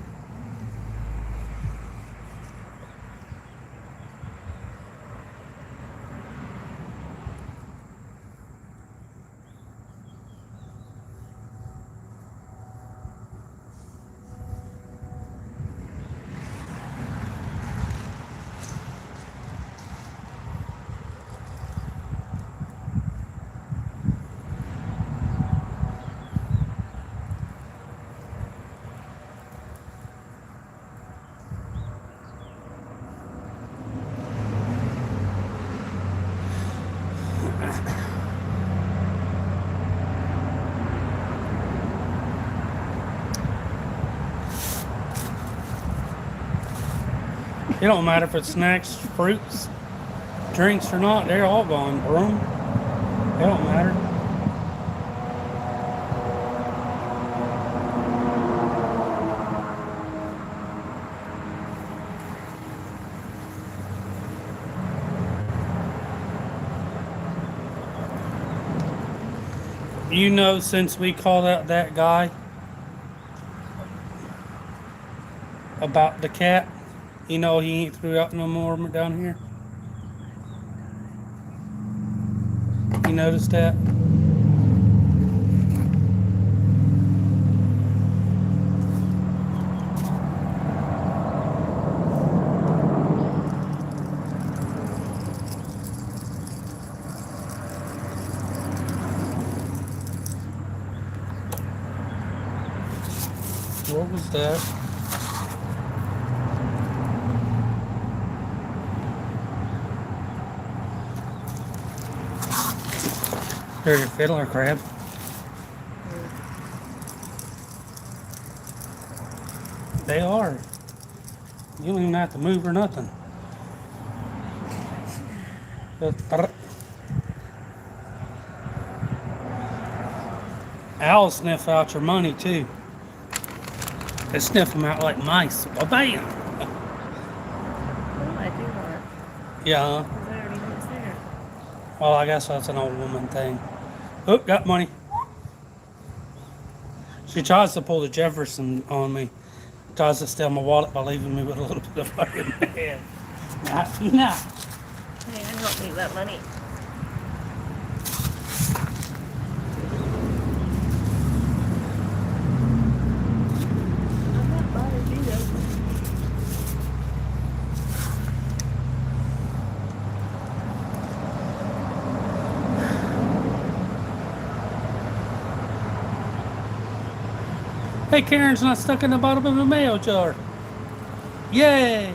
It don't matter if it's snacks, fruits, drinks or not. They're all gone, broom. It don't matter. You know, since we called out that guy about the cat, you know he ain't threw out no more down here. You noticed that? What was that? There's your fiddler crab. They are. You don't even have to move or nothing. Owls sniff out your money too. They sniff them out like mice. Oh, bam! Oh, I do want. Yeah. Because I already know it's there. Well, I guess that's an old woman thing. Oh, got money. She tries to pull the Jefferson on me. Tries to steal my wallet by leaving me with a little bit of fucking head. Nah. Hey, I don't need that money. I'm not bothered either. Hey, Karen's not stuck in the bottom of a mail jar. Yay!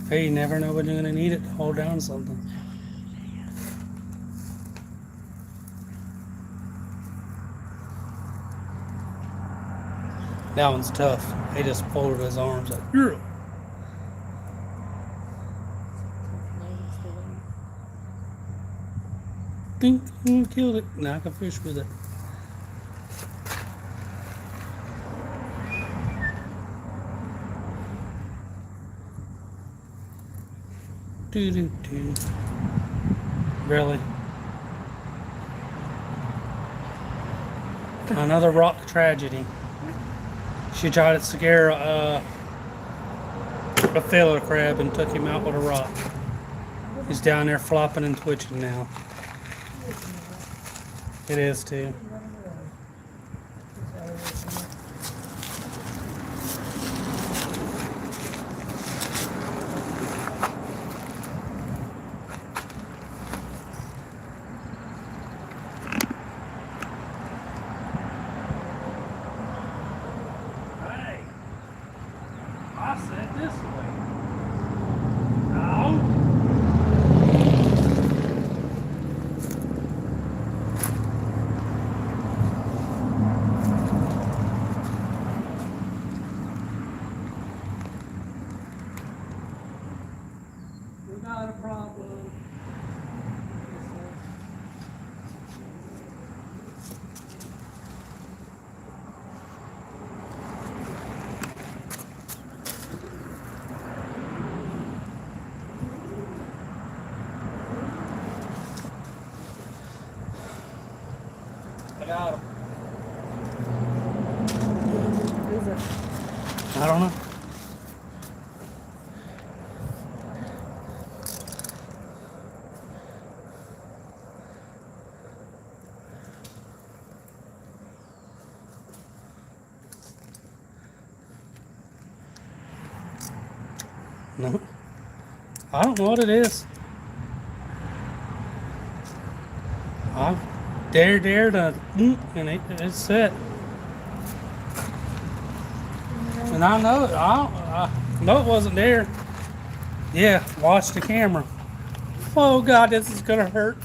Hey, you never know when you're gonna need it to hold down something. That one's tough. He just folded his arms like, yeah. Ding, killed it. Now I can fish with it. Do. Really? Another rock tragedy. She tried to scare a fiddler crab and took him out with a rock. He's down there flopping and twitching now. It is too. I said this way. No. We got a problem. I got him. Is it? I don't know. I don't know what it is. I dare to, and it's set. And I know it. I know it wasn't there. Yeah, watch the camera. Oh God, this is gonna hurt.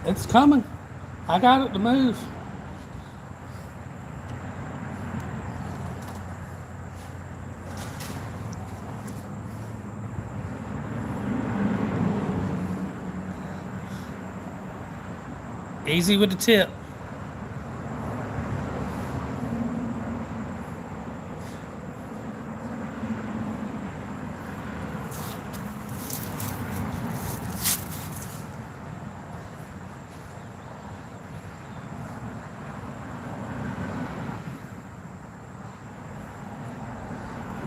It's coming. I got it to move. Easy with the tip.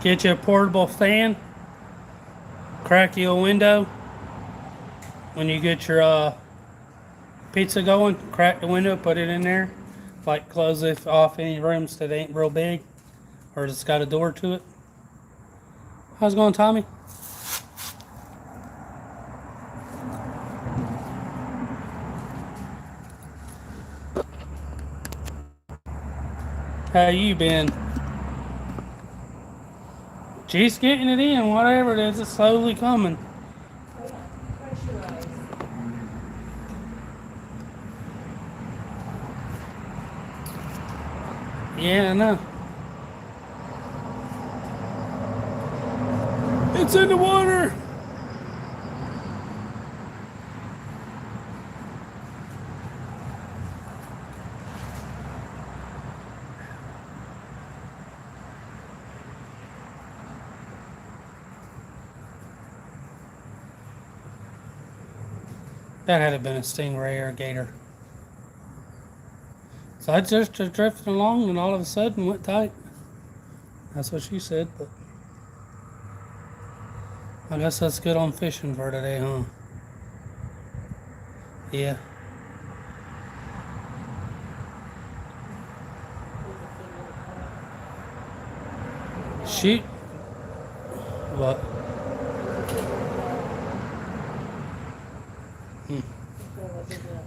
Get you a portable fan. Crack you a window. When you get your pizza going, crack the window, put it in there. Like close it off any rooms that ain't real big or it's got a door to it. How's it going, Tommy? How you been? She's getting it in, whatever it is, it's slowly coming. Yeah, I know. It's in the water. That had been a stingray or a gator. So I just drifted along and all of a sudden went tight. That's what she said, but I guess that's good on fishing for today, huh? Yeah. She. What?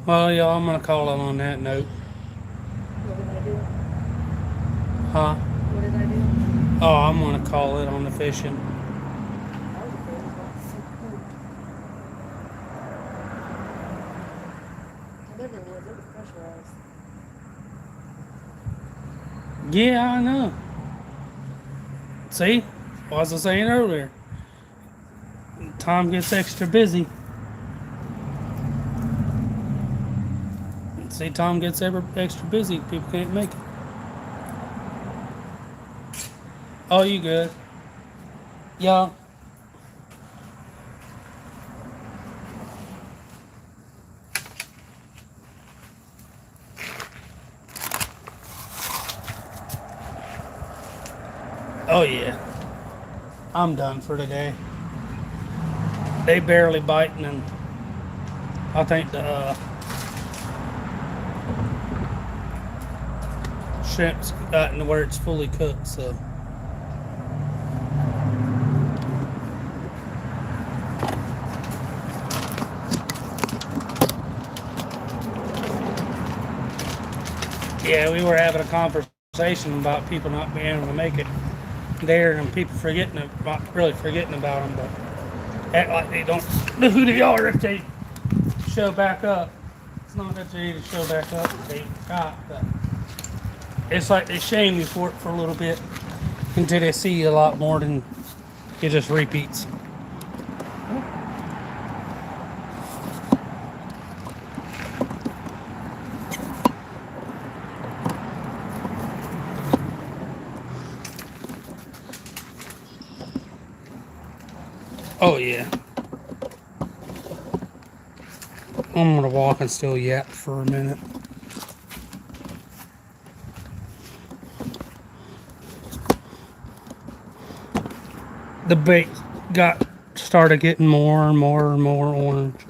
Well, yeah, I'm gonna call it on that note. What did I do? Huh? What did I do? Oh, I'm gonna call it on the fishing. I never would. It was pressurized. Yeah, I know. See? What was I saying earlier? Tom gets extra busy. See, Tom gets extra busy. People can't make it. Oh, you good? Yeah. Oh, yeah. I'm done for today. They barely biting, and I think the shrimp's gotten to where it's fully cooked, so. Yeah, we were having a conversation about people not being able to make it there and people really forgetting about them, but act like they don't know who they are if they show back up. It's not that they need to show back up if they forgot, but it's like they shame you for it for a little bit until they see you a lot more than it just repeats. Oh yeah. I'm gonna walk and still yap for a minute. The bait started getting more and more and more orange.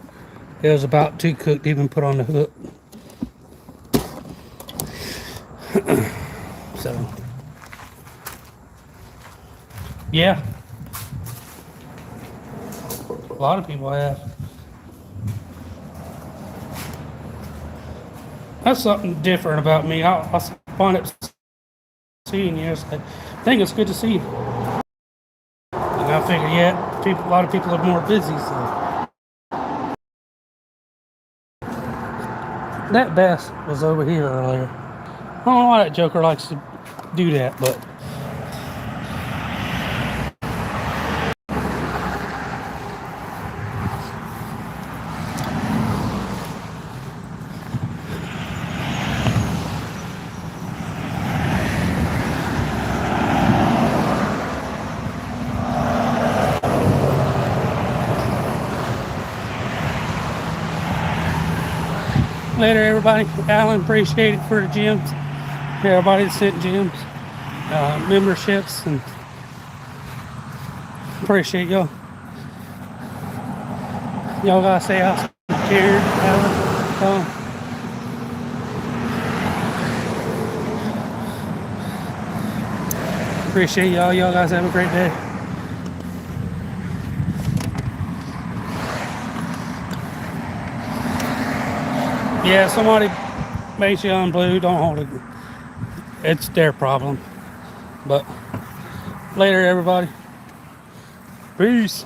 It was about too cooked to even put on the hook. So, yeah, a lot of people have. That's something different about me. I find it seeing you. I think it's good to see you. And I figure, yeah, a lot of people are more busy. So that bass was over here earlier. I don't know why that joker likes to do that, but later, everybody. Alan, appreciate it for the gyms. Everybody that sent gyms, memberships, and appreciate y'all. Y'all gotta stay out. Karen, Alan, appreciate y'all. Y'all guys have a great day. Yeah, somebody makes you unblue, don't hold it. It's their problem. But later, everybody. Peace.